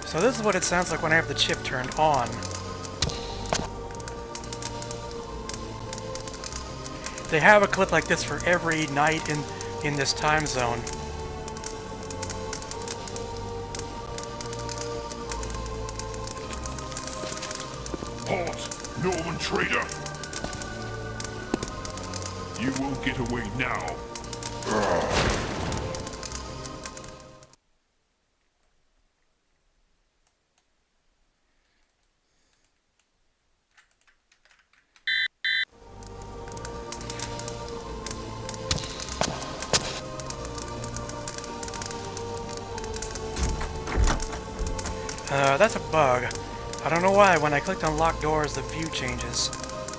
So this is what it sounds like when I have the chip turned on. They have a clip like this for every night in this time zone. Halt, Norman traitor! You won't get away now. That's a bug. I don't know why when I clicked on locked doors the view changes.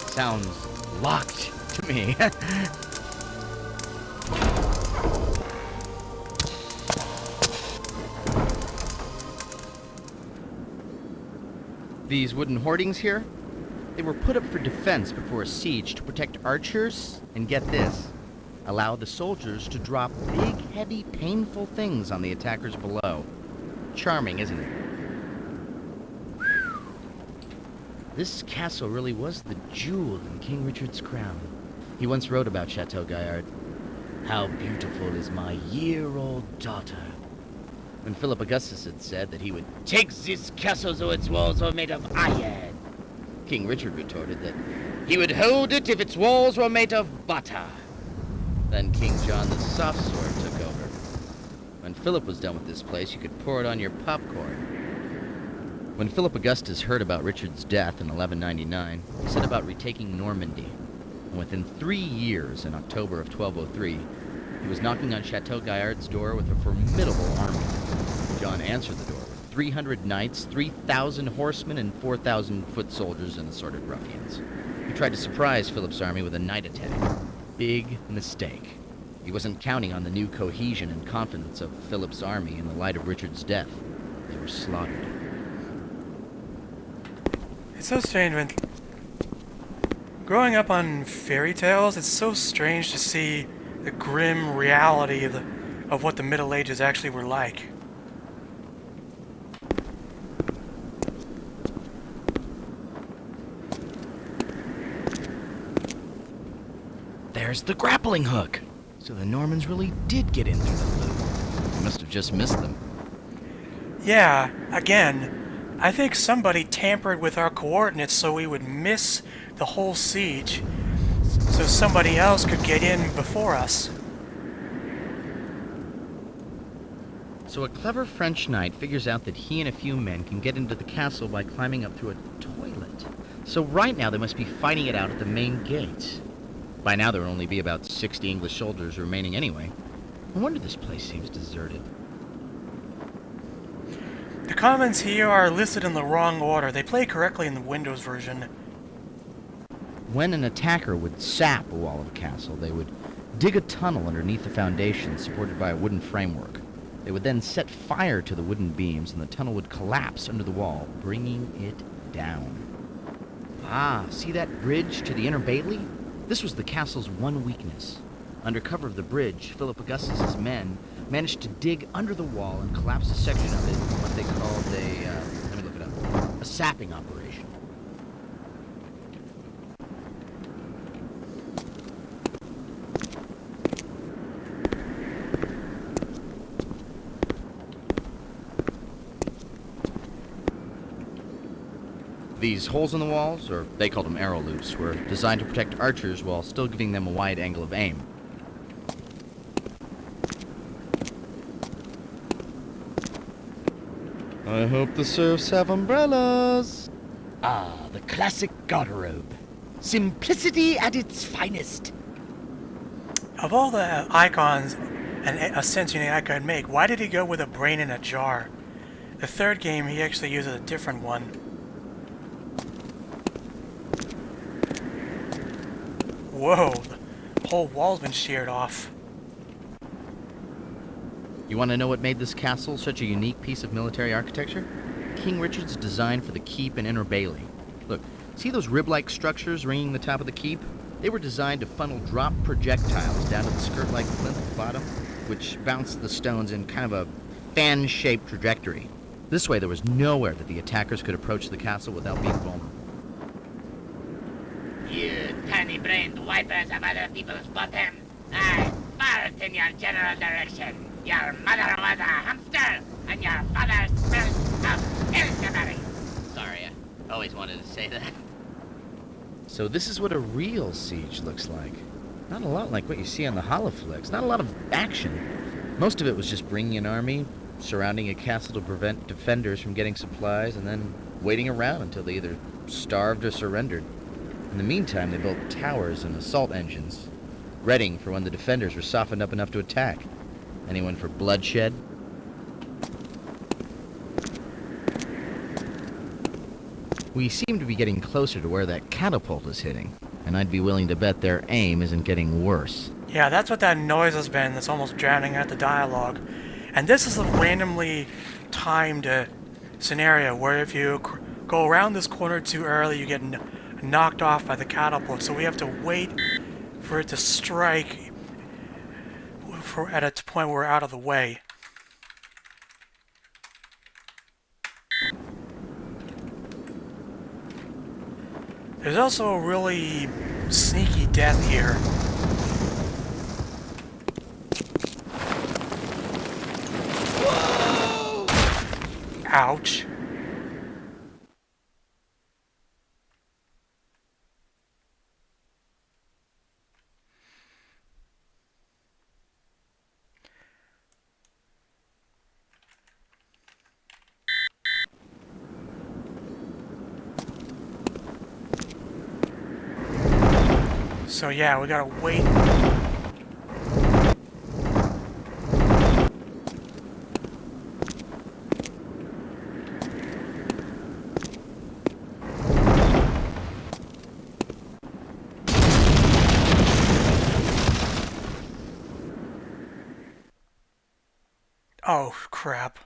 Sounds locked to me. These wooden hoardings here, they were put up for defense before a siege to protect archers, and get this, allow the soldiers to drop big, heavy, painful things on the attackers below. Charming, isn't it? This castle really was the jewel in King Richard's crown. He once wrote about Chateau Gaillard. How beautiful is my year-old daughter. When Philip Augustus had said that he would take this castle though its walls were made of iron, King Richard retorted that he would hold it if its walls were made of butter. Then King John the Soft Sword took over. When Philip was done with this place, you could pour it on your popcorn. When Philip Augustus heard about Richard's death in 1199, he set about retaking Normandy. And within 3 years, in October of 1203, he was knocking on Chateau Gaillard's door with a formidable army. John answered the door with 300 knights, 3,000 horsemen, and 4,000 foot soldiers and assorted ruffians. He tried to surprise Philip's army with a night attack. big mistake. He wasn't counting on the new cohesion and confidence of Philip's army in the light of Richard's death. They were slaughtered. It's so strange when... Growing up on fairy tales, it's so strange to see the grim reality of what the Middle Ages actually were like. There's the grappling hook! So the Normans really did get in through the loop. They must have just missed them. Yeah, again, I think somebody tampered with our coordinates so we would miss the whole siege, so somebody else could get in before us. So a clever French knight figures out that he and a few men can get into the castle by climbing up through a toilet. So right now they must be fighting it out at the main gate. By now there will only be about 60 English soldiers remaining anyway. No wonder this place seems deserted. The comments here are listed in the wrong order. They play correctly in the Windows version. When an attacker would sap a wall of a castle, they would dig a tunnel underneath the foundation supported by a wooden framework. They would then set fire to the wooden beams and the tunnel would collapse under the wall, bringing it down. Ah, see that bridge to the inner bailey? This was the castle's one weakness. Under cover of the bridge, Philip Augustus's men managed to dig under the wall and collapse a section of it in what they called let me look it up, a sapping operation. These holes in the walls, or they called them arrow loops, were designed to protect archers while still giving them a wide angle of aim. I hope the serfs have umbrellas. Ah, the classic garderobe. Simplicity at its finest. Of all the icons a sentient AI could make, why did he go with a brain in a jar? The third game, he actually uses a different one. Whoa, the whole wall's been sheared off. You want to know what made this castle such a unique piece of military architecture? King Richard's design for the keep and inner bailey. Look, see those rib-like structures ringing the top of the keep? They were designed to funnel drop projectiles down to the skirt-like plinth at the bottom, which bounced the stones in kind of a fan-shaped trajectory. This way there was nowhere that the attackers could approach the castle without being vulnerable. You tiny-brained wipers of other people's bottoms, I fart in your general direction. Your mother was a hamster, and your father smelled of elderberry. Sorry, I always wanted to say that. So this is what a real siege looks like. Not a lot like what you see on the holoflicks. Not a lot of action. Most of it was just bringing an army, surrounding a castle to prevent defenders from getting supplies, and then waiting around until they either starved or surrendered. In the meantime, they built towers and assault engines, readying for when the defenders were softened up enough to attack. Anyone for bloodshed? We seem to be getting closer to where that catapult is hitting, and I'd be willing to bet their aim isn't getting worse. Yeah, that's what that noise has been that's almost drowning out the dialogue. And this is a randomly timed scenario where if you go around this corner too early, you get knocked off by the catapult, so we have to wait for it to strike at a point where we're out of the way. There's also a really sneaky death here. Whoa! Ouch. So yeah, we gotta wait. Oh, crap.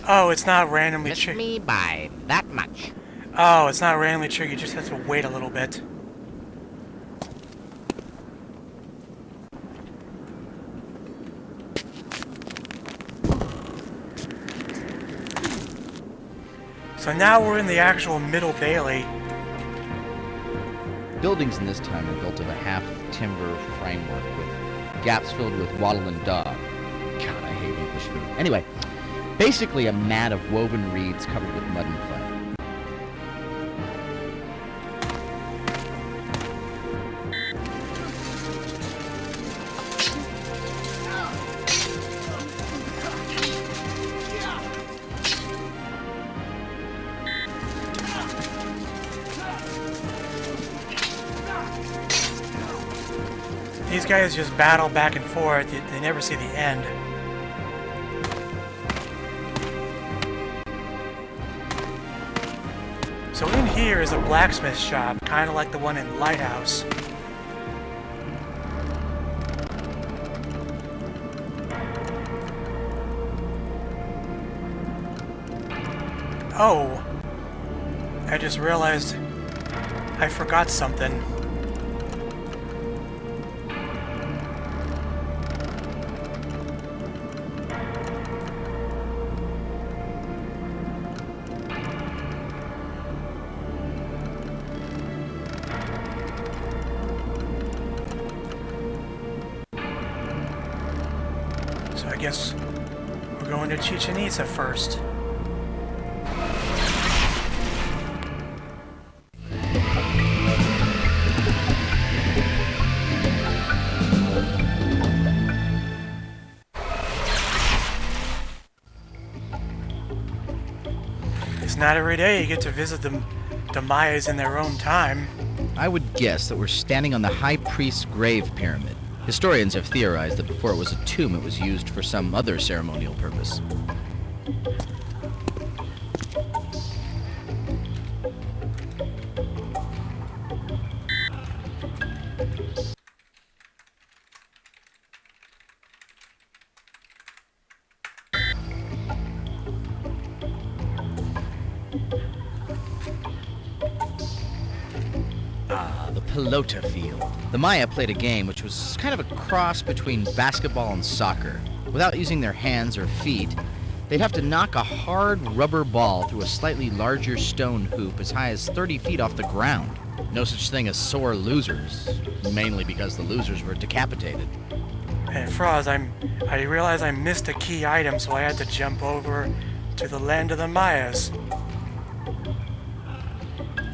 Oh, it's not randomly Missed me by that much. Oh, it's not randomly triggered, you just have to wait a little bit. So now we're in the actual Middle Bailey. Buildings in this time were built of a half-timber framework with gaps filled with wattle and daub. God, I hate English food. Anyway, basically a mat of woven reeds covered with mud and clay. These guys just battle back and forth, they never see the end. So in here is a blacksmith shop, kind of like the one in Lighthouse. Oh, I just realized I forgot something. So I guess we're going to Chichen Itza first. It's not every day you get to visit the Mayas in their own time. I would guess that we're standing on the High Priest's grave pyramid. Historians have theorized that before it was a tomb, it was used for some other ceremonial purpose. The pelota field. The Maya played a game which was kind of a cross between basketball and soccer. Without using their hands or feet, they'd have to knock a hard rubber ball through a slightly larger stone hoop as high as 30 feet off the ground. No such thing as sore losers, mainly because the losers were decapitated. And Froz, I realized I missed a key item, so I had to jump over to the land of the Mayas.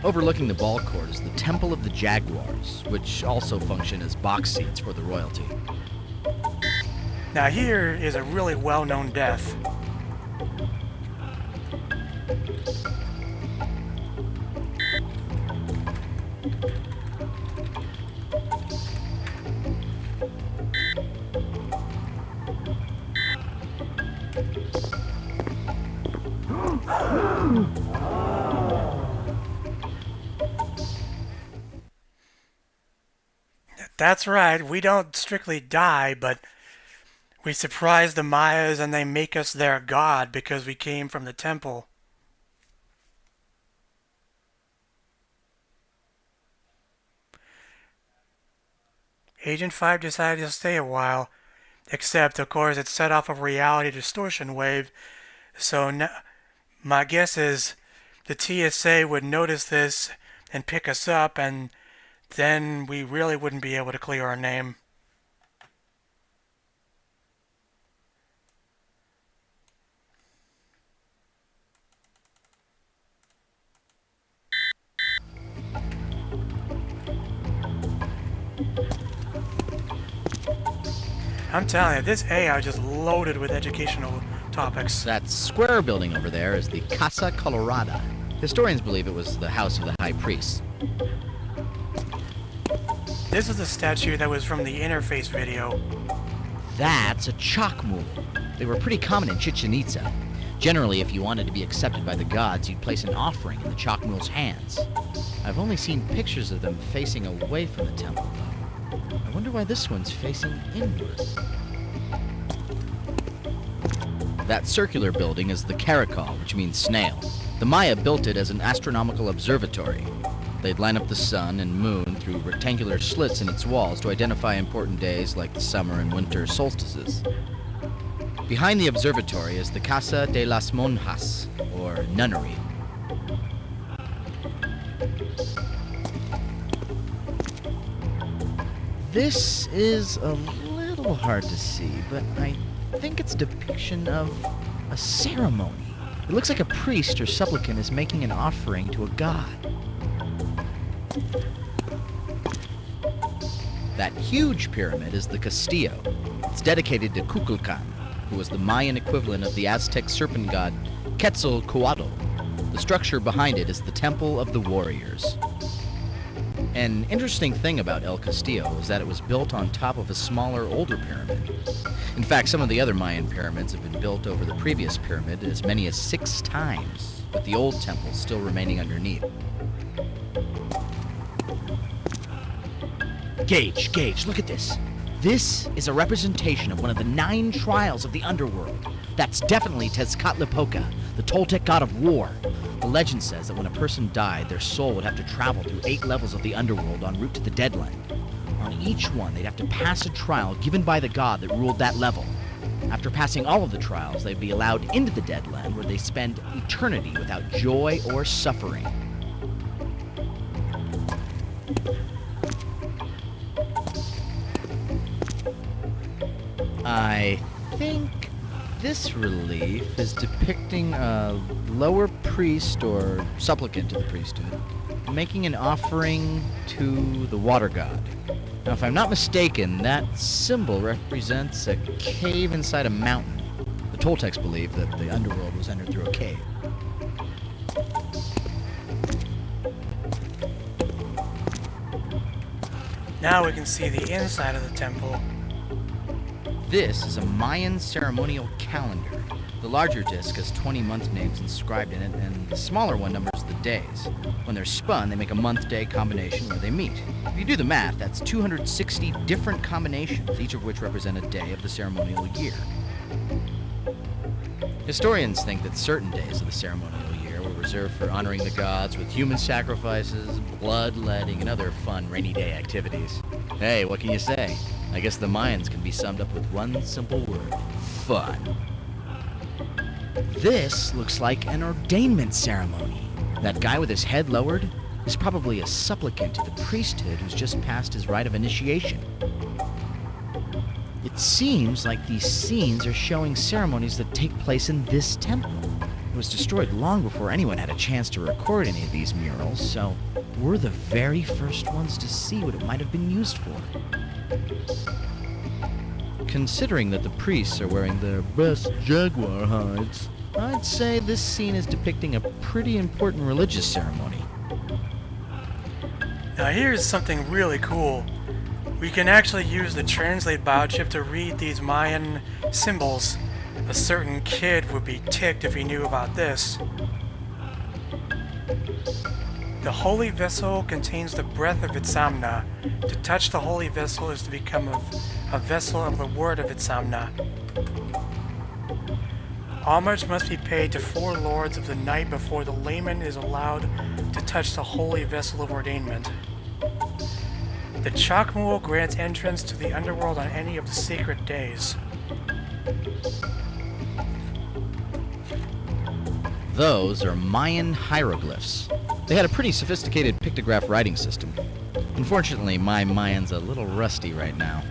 Overlooking the ball court is the Temple of the Jaguars, which also function as box seats for the royalty. Now here is a really well-known death. That's right, we don't strictly die, but we surprise the Mayas and they make us their god because we came from the temple. Agent 5 decided to stay a while, except, of course, it set off a reality distortion wave, so my guess is the TSA would notice this and pick us up, and then we really wouldn't be able to clear our name. I'm telling you, this AI is just loaded with educational topics. That square building over there is the Casa Colorada. Historians believe it was the house of the high priest. This is the statue that was from the interface video. That's a chocmule. They were pretty common in Chichen Itza. Generally, if you wanted to be accepted by the gods, you'd place an offering in the chocmule's hands. I've only seen pictures of them facing away from the temple, though. I wonder why this one's facing inward. That circular building is the Caracol, which means snail. The Maya built it as an astronomical observatory. They'd line up the sun and moon through rectangular slits in its walls to identify important days like the summer and winter solstices. Behind the observatory is the Casa de las Monjas, or nunnery. This is a little hard to see, but I think it's a depiction of a ceremony. It looks like a priest or supplicant is making an offering to a god. That huge pyramid is the Castillo. It's dedicated to Kukulkan, who was the Mayan equivalent of the Aztec serpent god Quetzalcoatl. The structure behind it is the Temple of the Warriors. An interesting thing about El Castillo is that it was built on top of a smaller, older pyramid. In fact, some of the other Mayan pyramids have been built over the previous pyramid as many as 6 times, with the old temple still remaining underneath. Gage, look at this. This is a representation of one of the 9 trials of the underworld. That's definitely Tezcatlipoca, the Toltec god of war. The legend says that when a person died, their soul would have to travel through 8 levels of the underworld en route to the Deadland. On each one, they'd have to pass a trial given by the god that ruled that level. After passing all of the trials, they'd be allowed into the Deadland, where they spend eternity without joy or suffering. I think this relief is depicting a lower priest or supplicant to the priesthood making an offering to the water god. Now, if I'm not mistaken, that symbol represents a cave inside a mountain. The Toltecs believed that the underworld was entered through a cave. Now we can see the inside of the temple. This is a Mayan ceremonial calendar. The larger disc has 20 month names inscribed in it, and the smaller one numbers the days. When they're spun, they make a month-day combination where they meet. If you do the math, that's 260 different combinations, each of which represent a day of the ceremonial year. Historians think that certain days of the ceremonial year were reserved for honoring the gods with human sacrifices, bloodletting, and other fun rainy day activities. Hey, what can you say? I guess the Mayans can be summed up with one simple word: fun. This looks like an ordainment ceremony. That guy with his head lowered is probably a supplicant to the priesthood who's just passed his rite of initiation. It seems like these scenes are showing ceremonies that take place in this temple. It was destroyed long before anyone had a chance to record any of these murals, so we're the very first ones to see what it might have been used for. Considering that the priests are wearing their best jaguar hides, I'd say this scene is depicting a pretty important religious ceremony. Now here's something really cool. We can actually use the Translate biochip to read these Mayan symbols. A certain kid would be ticked if he knew about this. The holy vessel contains the breath of Itzamna. To touch the holy vessel is to become a vessel of the word of Itzamna. Homage must be paid to 4 lords of the night before the layman is allowed to touch the holy vessel of ordainment. The Chakmul grants entrance to the underworld on any of the sacred days. Those are Mayan hieroglyphs. They had a pretty sophisticated pictograph writing system. Unfortunately, my Mayan's a little rusty right now.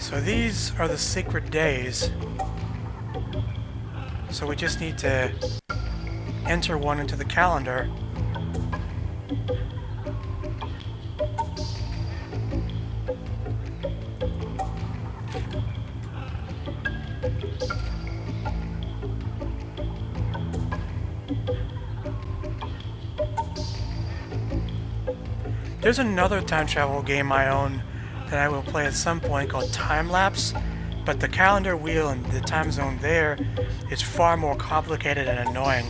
So these are the secret days. So we just need to enter one into the calendar. There's another time travel game I own that I will play at some point called Time Lapse, but the calendar wheel and the time zone there is far more complicated and annoying.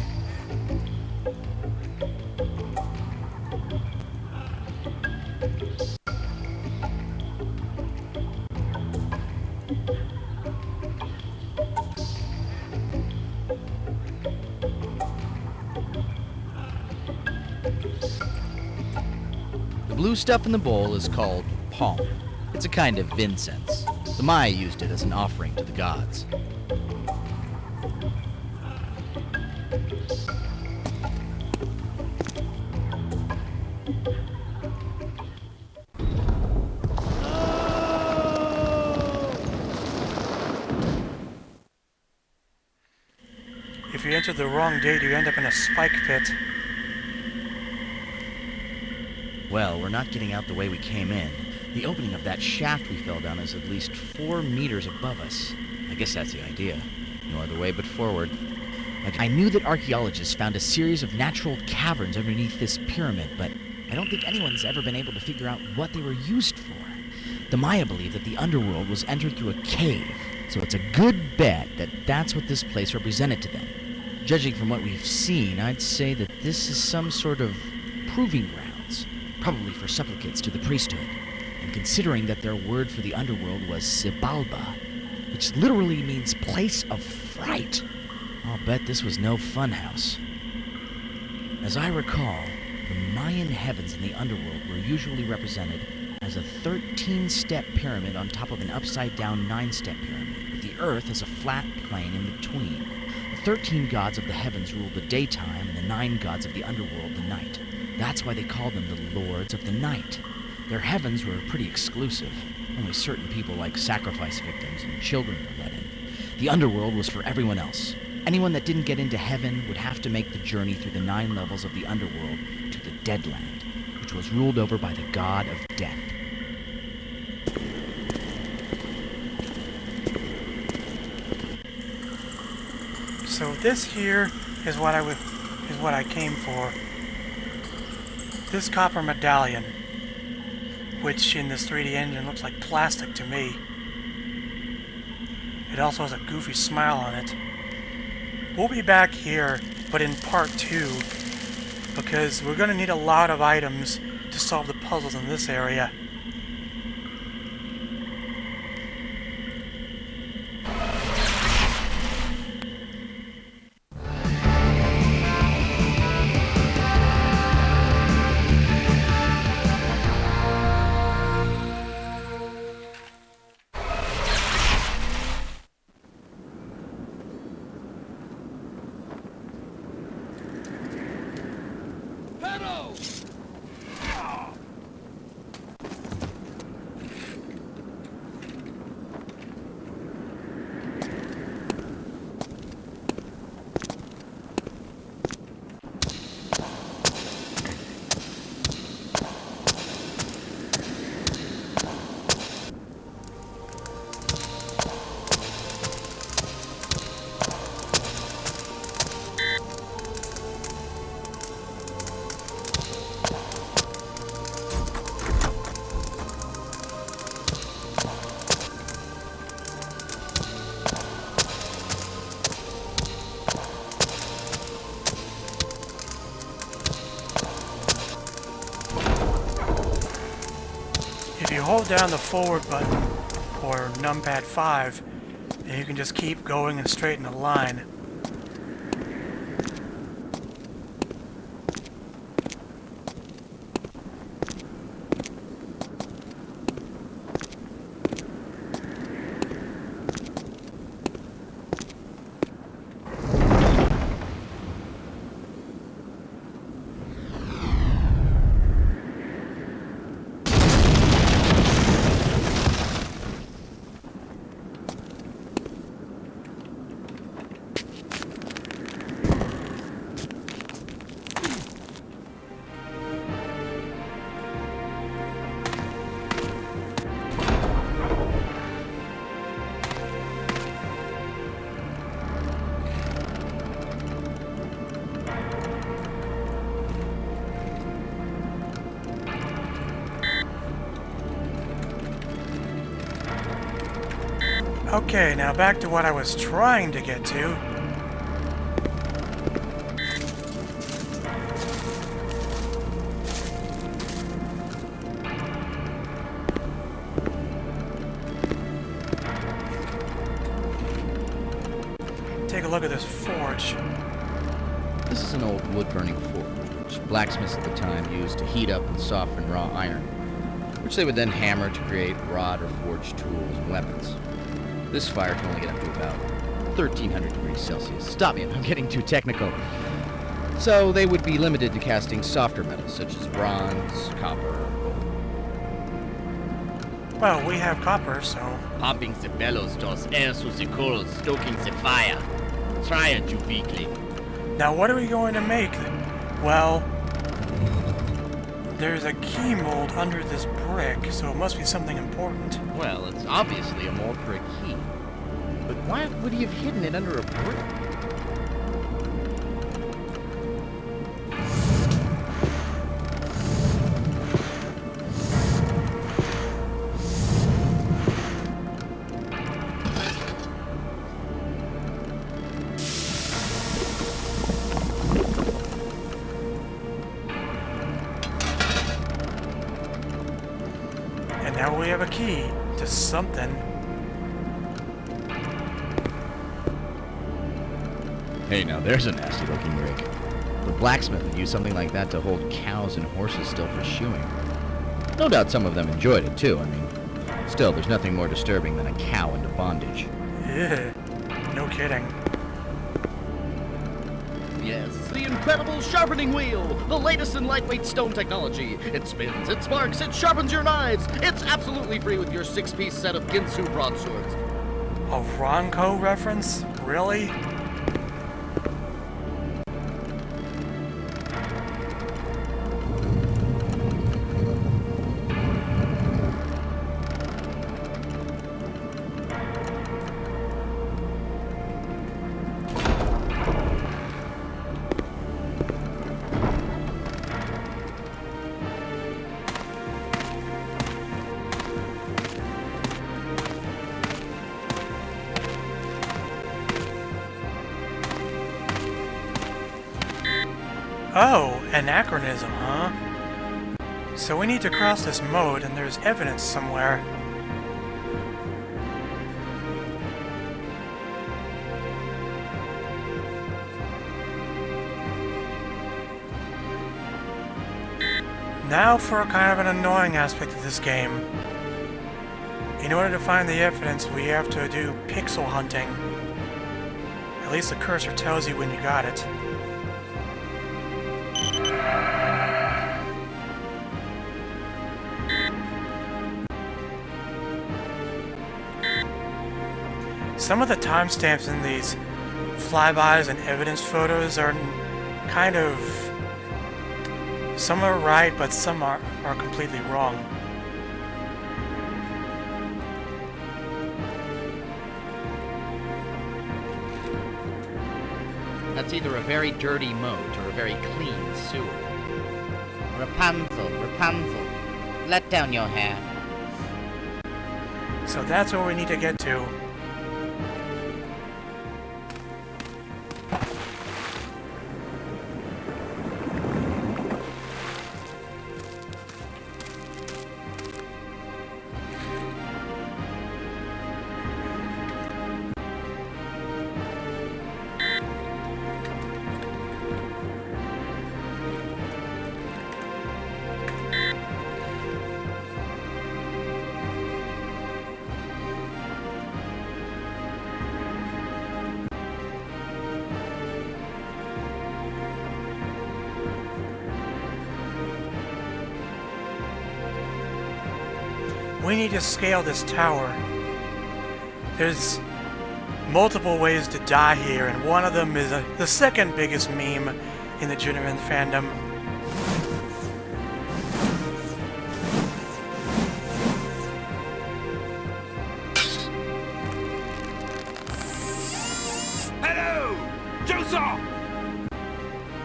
The blue stuff in the bowl is called palm. It's a kind of incense. The Maya used it as an offering to the gods. If you enter the wrong date, you end up in a spike pit. Well, we're not getting out the way we came in. The opening of that shaft we fell down is at least 4 meters above us. I guess that's the idea. No other way but forward. I knew that archaeologists found a series of natural caverns underneath this pyramid, but I don't think anyone's ever been able to figure out what they were used for. The Maya believed that the underworld was entered through a cave, so it's a good bet that that's what this place represented to them. Judging from what we've seen, I'd say that this is some sort of proving grounds, probably for supplicates to the priesthood. And considering that their word for the underworld was Xibalba, which literally means place of fright, I'll bet this was no funhouse. As I recall, the Mayan heavens in the underworld were usually represented as a 13-step pyramid on top of an upside-down 9-step pyramid, with the earth as a flat plane in between. The 13 gods of the heavens ruled the daytime, and the 9 gods of the underworld the night. That's why they called them the Lords of the Night. Their heavens were pretty exclusive. Only certain people like sacrifice victims and children were let in. The underworld was for everyone else. Anyone that didn't get into heaven would have to make the journey through the 9 levels of the underworld to the Deadland, which was ruled over by the god of death. So this here is what I came for. This copper medallion, which in this 3D engine looks like plastic to me. It also has a goofy smile on it. We'll be back here, but in part 2, because we're going to need a lot of items to solve the puzzles in this area. If you hold down the forward button, or numpad 5, and you can just keep going and straighten the line. Okay, now back to what I was trying to get to. Take a look at this forge. This is an old wood-burning forge, which blacksmiths at the time used to heat up and soften raw iron, which they would then hammer to create rod or forged tools and weapons. This fire can only get up to about 1,300 degrees Celsius. Stop me if I'm getting too technical. So they would be limited to casting softer metals, such as bronze, copper, or gold. Well, we have copper, so... Pumping the bellows draws air through the coals, stoking the fire. Try it, you weakling. Now what are we going to make? Well... there's a key mold under this brick, so it must be something important. Well, it's obviously a mold for a key. But why would he have hidden it under a brick? And now we have a key to something. Hey, now there's a nasty-looking rig. The blacksmith would use something like that to hold cows and horses still for shoeing. No doubt some of them enjoyed it, too. I mean, still, there's nothing more disturbing than a cow into bondage. Yeah, no kidding. Yes, the incredible sharpening wheel, the latest in lightweight stone technology. It spins, it sparks, it sharpens your knives. It's absolutely free with your 6-piece set of Ginsu broadswords. A Ronco reference? Really? Oh, anachronism, huh? So we need to cross this moat, and there's evidence somewhere. Now for a kind of an annoying aspect of this game. In order to find the evidence, we have to do pixel hunting. At least the cursor tells you when you got it. Some of the timestamps in these flybys and evidence photos are kind of... some are right, but some are completely wrong. That's either a very dirty moat or a very clean sewer. Rapunzel, Rapunzel, let down your hair. So that's where we need to get to. We need to scale this tower. There's multiple ways to die here, and one of them is the second biggest meme in the Journeyman fandom. Hello! Joseph!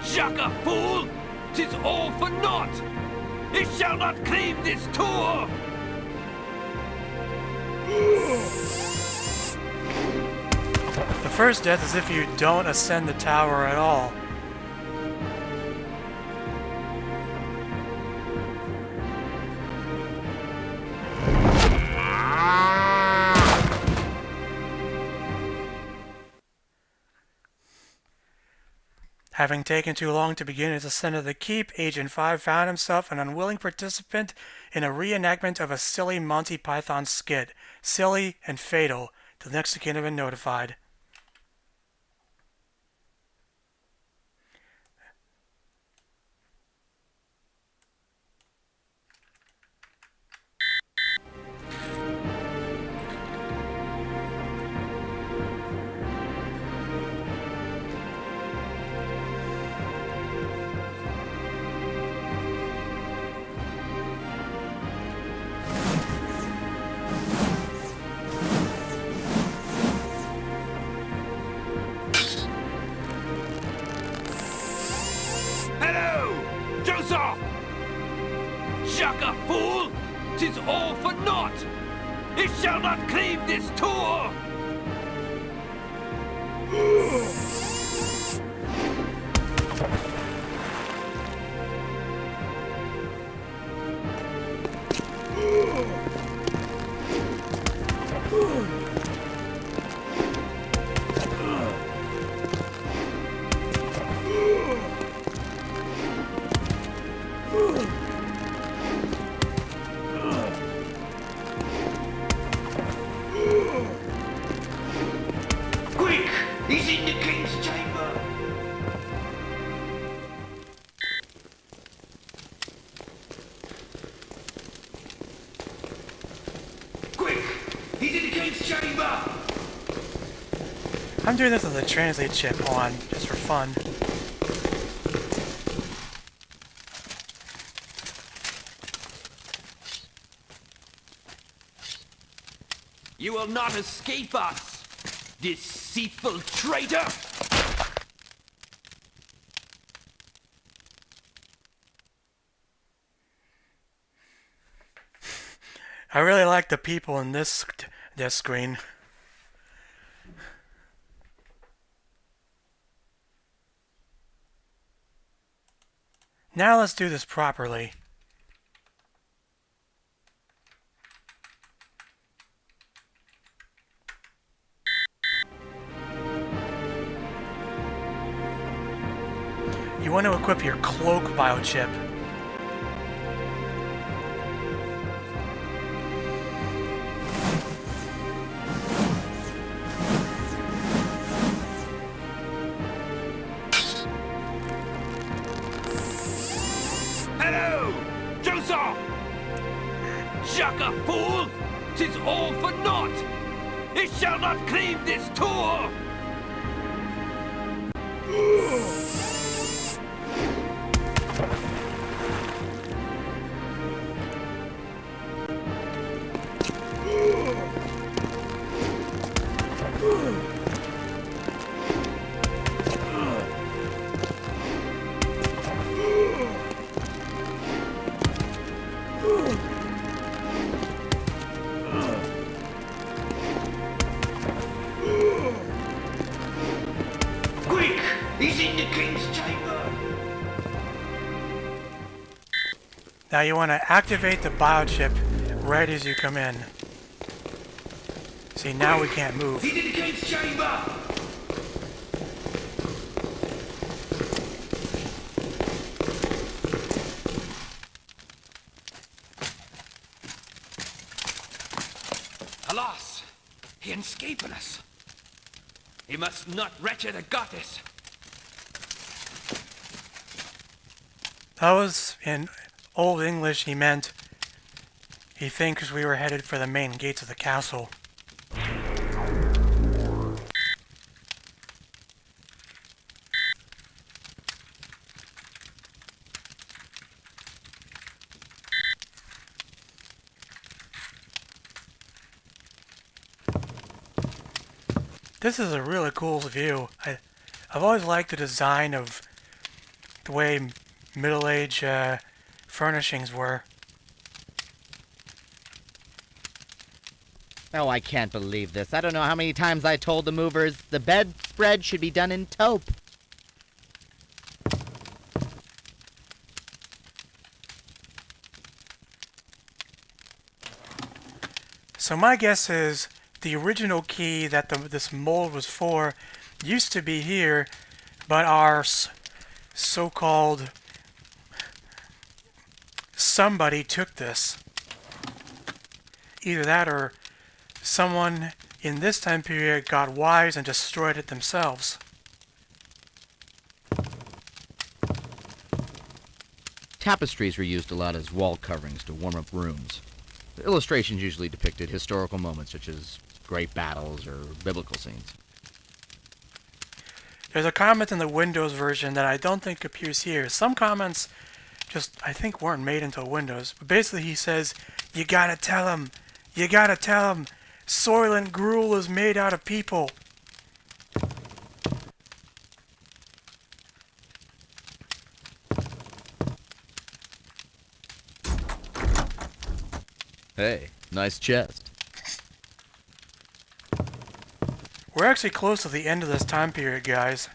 Shaka, fool! 'Tis all for naught! It shall not claim this tour! first death is if you don't ascend the tower at all. Having taken too long to begin his ascent of the keep, Agent 5 found himself an unwilling participant in a reenactment of a silly Monty Python skit. Silly and fatal. The next of kin have been notified. Shaka, fool! 'Tis all for naught! It shall not cleave this tour! Quick! He's in the king's chamber! Quick! He's in the king's chamber! I'm doing this with a translate chip on, just for fun. You will not escape us, deceitful traitor! I really like the people in this screen. Now let's do this properly. You want to equip your cloak biochip. Hello! Joseph! Shaka, fool! 'Tis all for naught! It shall not cleave this tour! Quick! He's in the king's chamber! Now you want to activate the biochip right as you come in. See, now we can't move. He's in the king's chamber! Alas! He escaped us. He must not wretched the goddess. That was, in Old English, he meant he thinks we were headed for the main gates of the castle. This is a really cool view. I've always liked the design of the way Middle Age furnishings were. Oh, I can't believe this. I don't know how many times I told the movers the bedspread should be done in taupe. So my guess is the original key that this mold was for used to be here, but our so-called somebody took this. Either that or someone in this time period got wise and destroyed it themselves. Tapestries were used a lot as wall coverings to warm up rooms. The illustrations usually depicted historical moments such as great battles or biblical scenes. There's a comment in the Windows version that I don't think appears here. Some comments just, I think, weren't made until Windows. But basically he says, you gotta tell him, Soylent Gruel is made out of people. Hey, nice chest. We're actually close to the end of this time period, guys.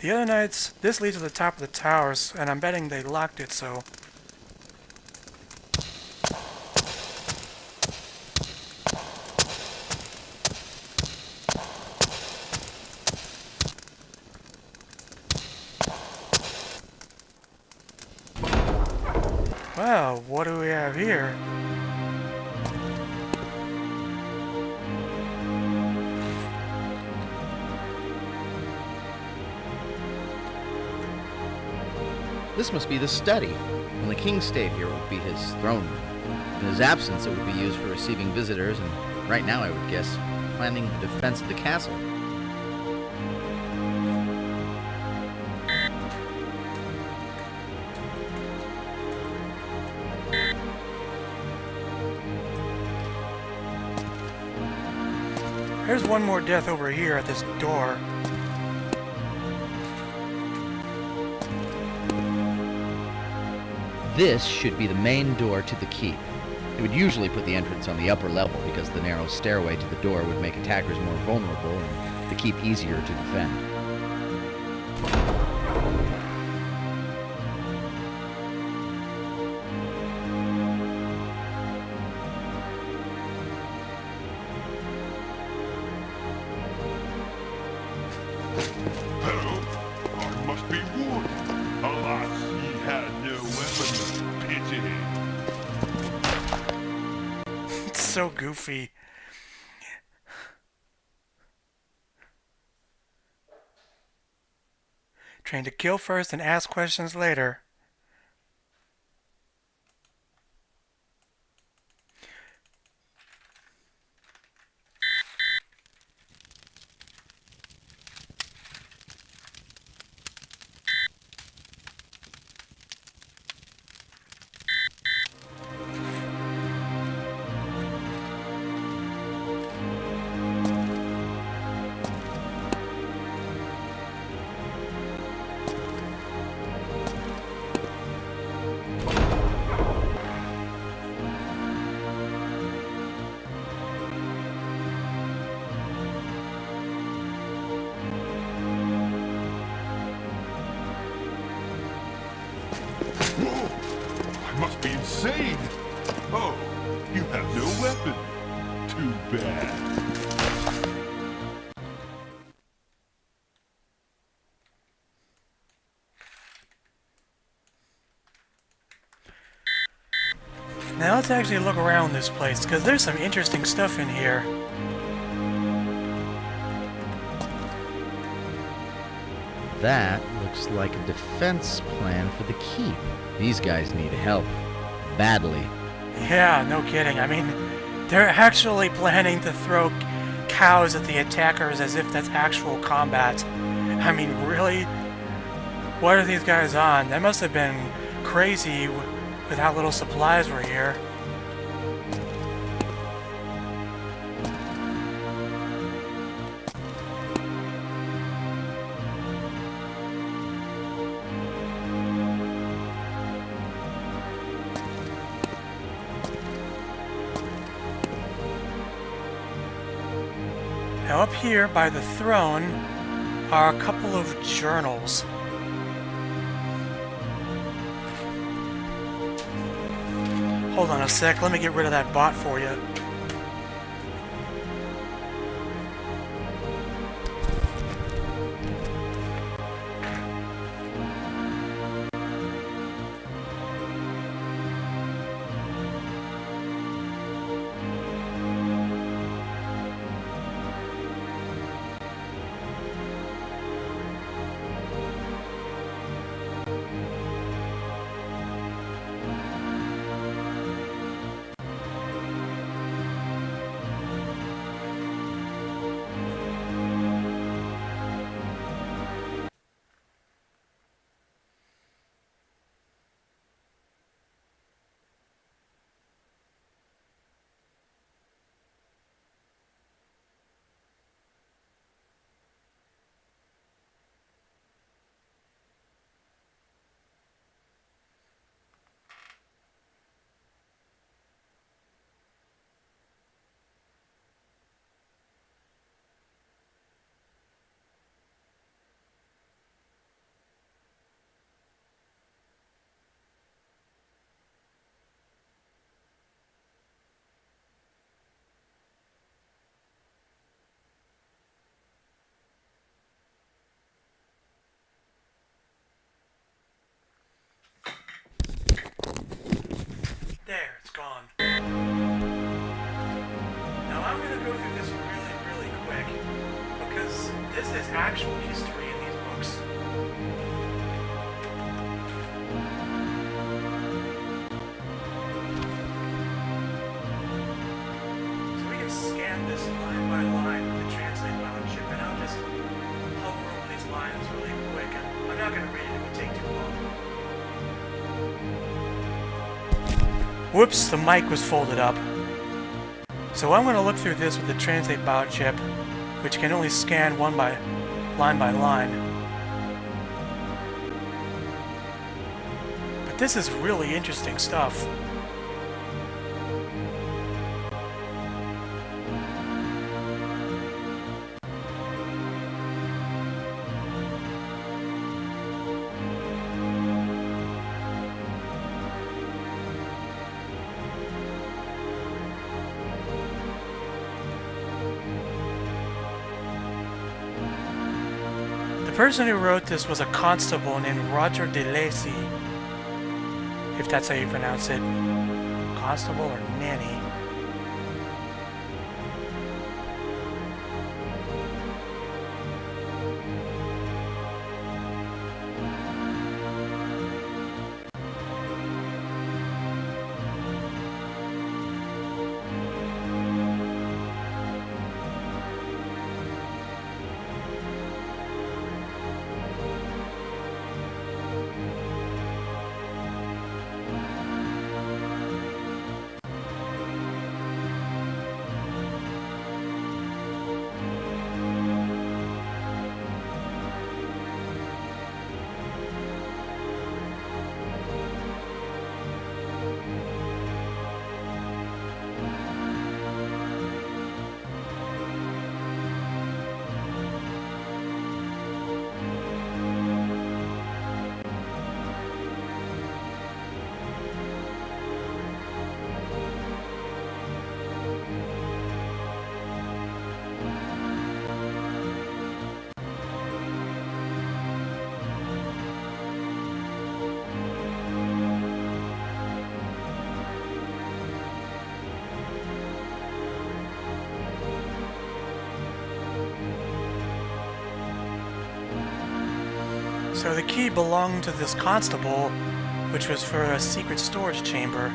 The other nights, this leads to the top of the towers, and I'm betting they locked it, so... Well, what do we have here? This must be the study. When the king stayed here, it would be his throne room. In his absence, it would be used for receiving visitors, and right now, I would guess, planning the defense of the castle. There's one more death over here at this door. This should be the main door to the keep. They would usually put the entrance on the upper level because the narrow stairway to the door would make attackers more vulnerable and the keep easier to defend. I must be wounded. Alas, he had no weapon. Pity. It's so goofy. Trained to kill first and ask questions later. I must be insane. Oh, you have no weapon. Too bad. Now let's actually look around this place, because there's some interesting stuff in here. That looks like a defense plan for the keep. These guys need help. Badly. Yeah, no kidding. I mean, they're actually planning to throw cows at the attackers as if that's actual combat. I mean, really? What are these guys on? They must have been crazy with how little supplies were here. Now up here by the throne are a couple of journals. Hold on a sec, let me get rid of that bot for you. There, it's gone. Now I'm going to go through this really quick, because this is actual history in these books. So we can scan this line by line with the translate mount chip, and I'll just hover over these lines really quick, and I'm not going to read it, it would take too long. Whoops, the mic was folded up. So I'm going to look through this with the translate bow chip, which can only scan line by line. But this is really interesting stuff. The person who wrote this was a constable named Roger de Lacy, if that's how you pronounce it. Constable or nanny. So the key belonged to this constable, which was for a secret storage chamber.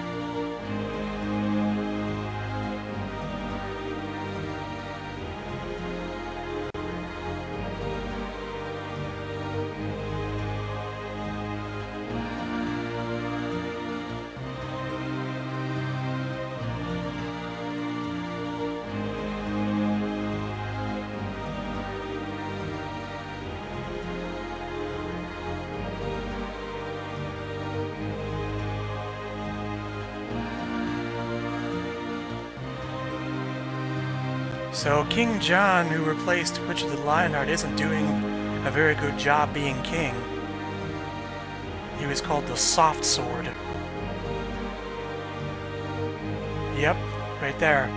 So King John, who replaced Richard the Lionheart, isn't doing a very good job being king. He was called the Soft Sword. Yep, right there.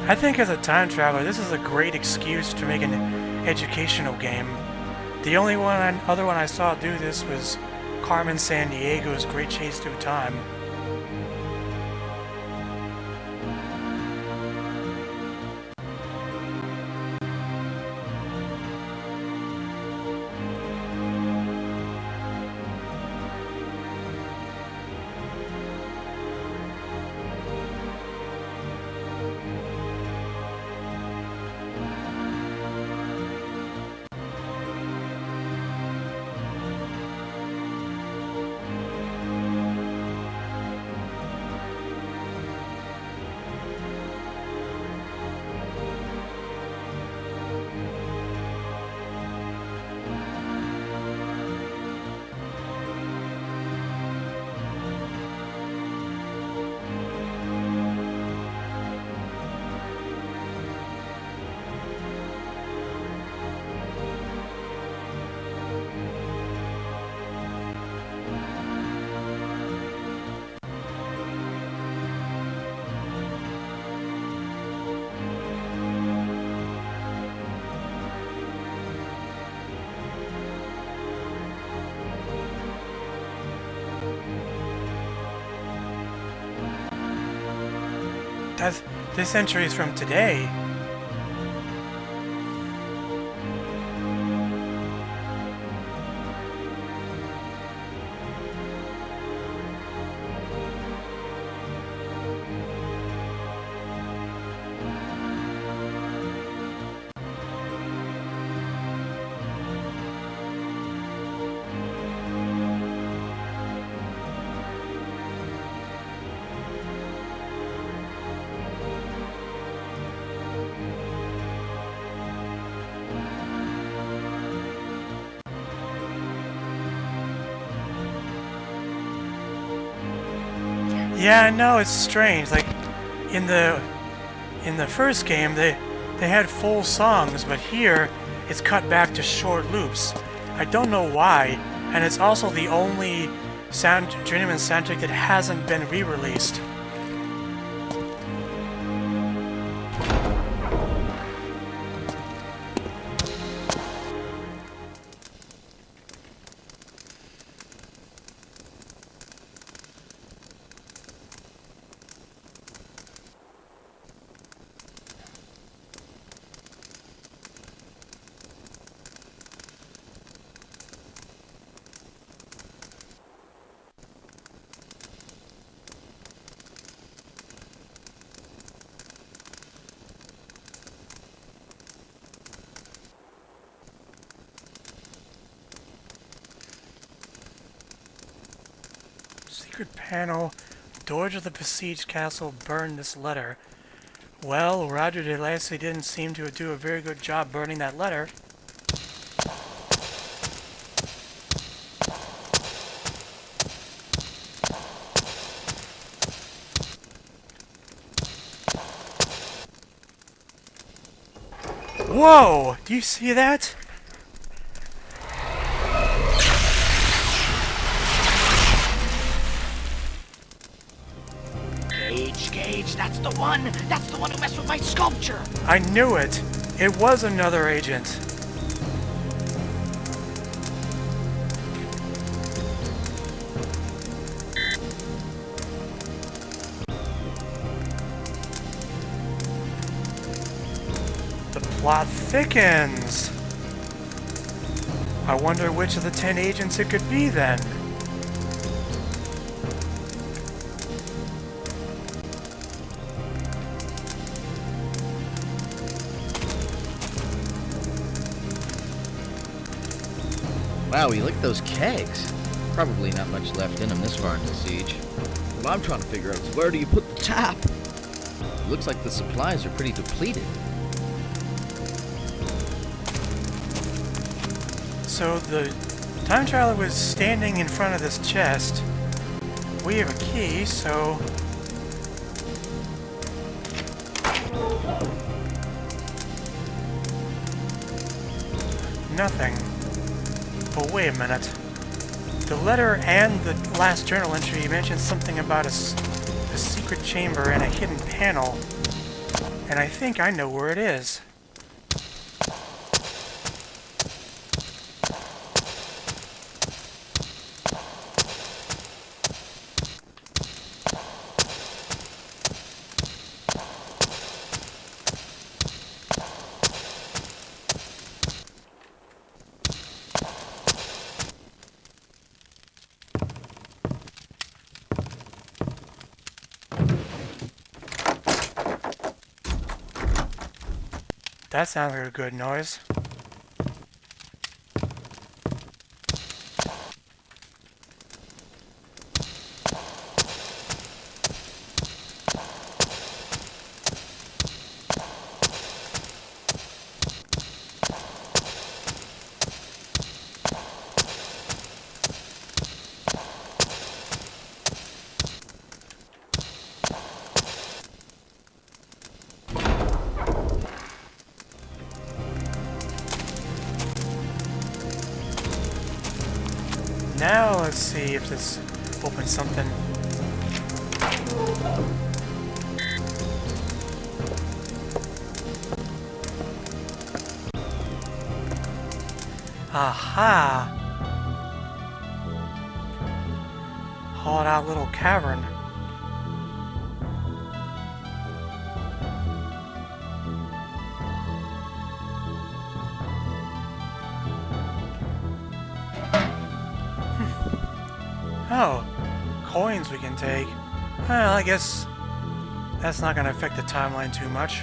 I think as a time traveler, this is a great excuse to make an educational game. The only other one I saw do this was Carmen Sandiego's Great Chase Through Time. This entry is from today. Yeah, I know, it's strange. Like in the first game, they had full songs, but here it's cut back to short loops. I don't know why, and it's also the only Journeyman soundtrack that hasn't been re-released. secret panel. Doors of the besieged castle burned this letter. Well, Roger de Lacy didn't seem to do a very good job burning that letter. Whoa! Do you see that? Gage, that's the one! That's the one who messed with my sculpture! I knew it! It was another agent. The plot thickens! I wonder which of the 10 agents it could be then. Wow, he licked those kegs. Probably not much left in them this far in the siege. What I'm trying to figure out is where do you put the tap? It looks like the supplies are pretty depleted. So the time traveler was standing in front of this chest. We have a key, so... Nothing. But wait a minute. The letter and the last journal entry mentioned something about a secret chamber and a hidden panel. And I think I know where it is. That sounds like a good noise. Now let's see if this opens something. Aha! Hollowed out little cavern. Oh, coins we can take. Well, I guess that's not going to affect the timeline too much.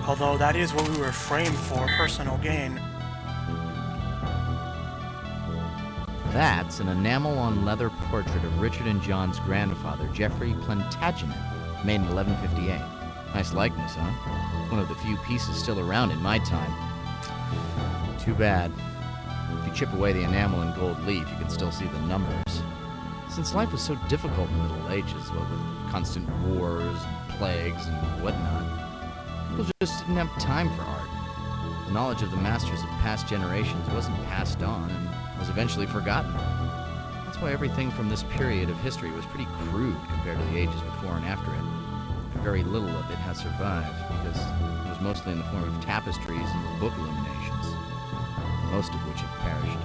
Although that is what we were framed for, personal gain. That's an enamel-on-leather portrait of Richard and John's grandfather, Geoffrey Plantagenet, made in 1158. Nice likeness, huh? One of the few pieces still around in my time. Too bad. If you chip away the enamel and gold leaf, you can still see the numbers. Since life was so difficult in the Middle Ages, what with constant wars, and plagues, and whatnot, people just didn't have time for art. The knowledge of the masters of past generations wasn't passed on and was eventually forgotten. That's why everything from this period of history was pretty crude compared to the ages before and after it. And very little of it has survived because it was mostly in the form of tapestries and book illuminations, most of which have perished.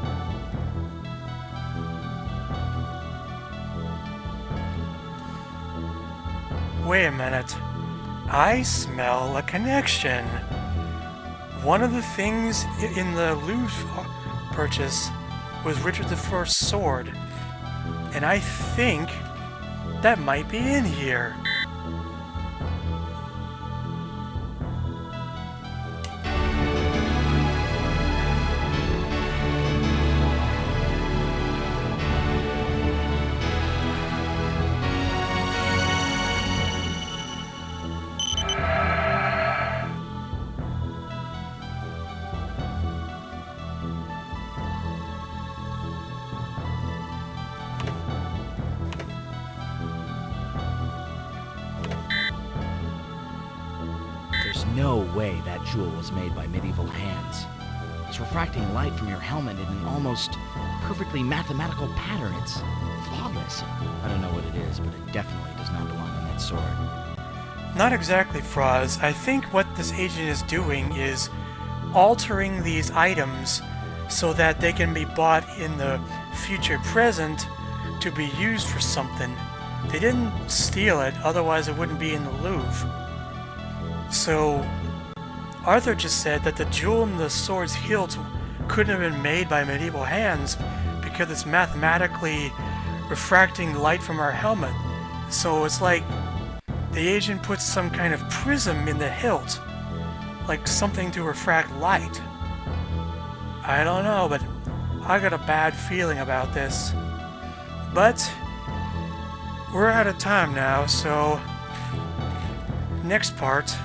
Wait a minute. I smell a connection. One of the things in the Louvre purchase was Richard I's sword. And I think that might be in here. way that jewel was made by medieval hands. It's refracting light from your helmet in an almost perfectly mathematical pattern. It's flawless. I don't know what it is, but it definitely does not belong on that sword. Not exactly, Froz. I think what this agent is doing is altering these items so that they can be bought in the future present to be used for something. They didn't steal it, otherwise it wouldn't be in the Louvre. So Arthur just said that the jewel in the sword's hilt couldn't have been made by medieval hands because it's mathematically refracting light from our helmet. So it's like the agent puts some kind of prism in the hilt, like something to refract light. I don't know, but I got a bad feeling about this. But we're out of time now, so next part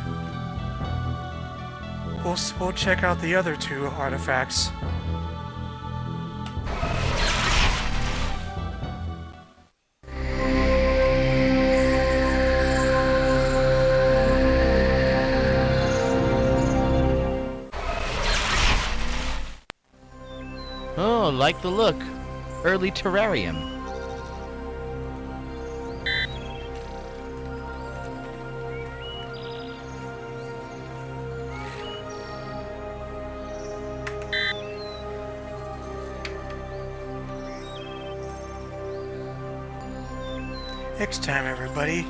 we'll check out the other two artifacts. Oh, like the look. Early terrarium. Next time, everybody.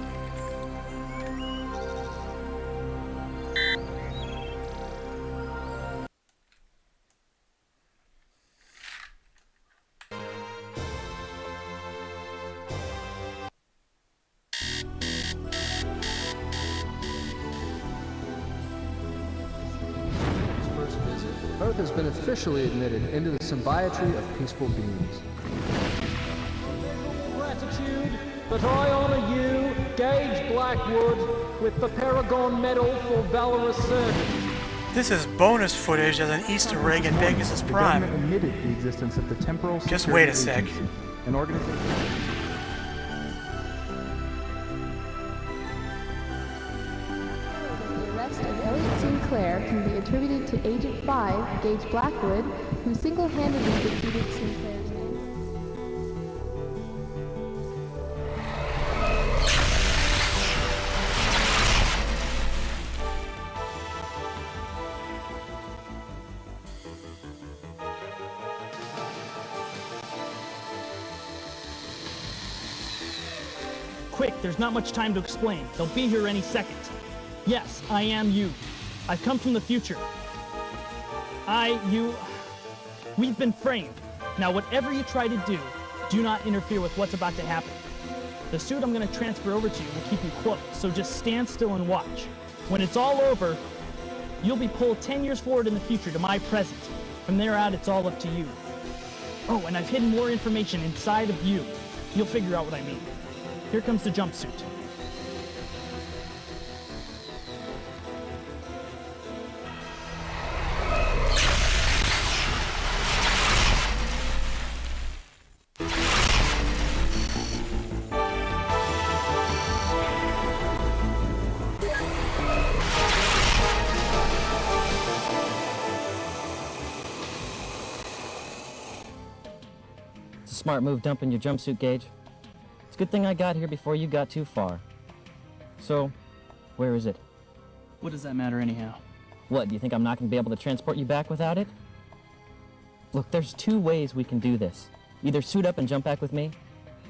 Earth has been officially admitted into the symbiotry of peaceful beings. Gratitude that I honor you, Gage Blackwood, with the Paragon Medal for valorous service. This is bonus footage as an Easter egg in Pegasus Prime. The government admitted the existence of the Temporal Just Security wait a sec. Agency, an organization. The arrest of Elliot Sinclair can be attributed to Agent 5, Gage Blackwood, who single-handedly defeated Sinclair's men. Quick, there's not much time to explain. They'll be here any second. Yes, I am you. I've come from the future. We've been framed. Now, whatever you try to do not interfere with what's about to happen. The suit I'm going to transfer over to you will keep you close, so just stand still and watch. When it's all over, you'll be pulled 10 years forward in the future to my present. From there out, it's all up to you. Oh, and I've hidden more information inside of you. You'll figure out what I mean. Here comes the jumpsuit. It's a smart move dumping your jumpsuit, Gage. Good thing I got here before you got too far. So, where is it? What does that matter anyhow? What, do you think I'm not going to be able to transport you back without it? Look, there's two ways we can do this. Either suit up and jump back with me,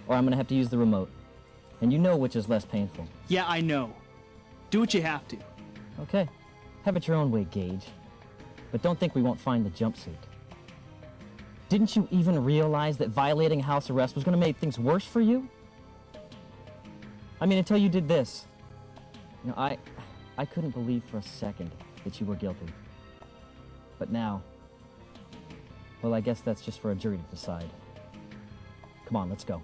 or I'm going to have to use the remote. And you know which is less painful. Yeah, I know. Do what you have to. Okay. Have it your own way, Gage. But don't think we won't find the jumpsuit. Didn't you even realize that violating house arrest was going to make things worse for you? I mean, until you did this. You know, I couldn't believe for a second that you were guilty. But now, well, I guess that's just for a jury to decide. Come on, let's go.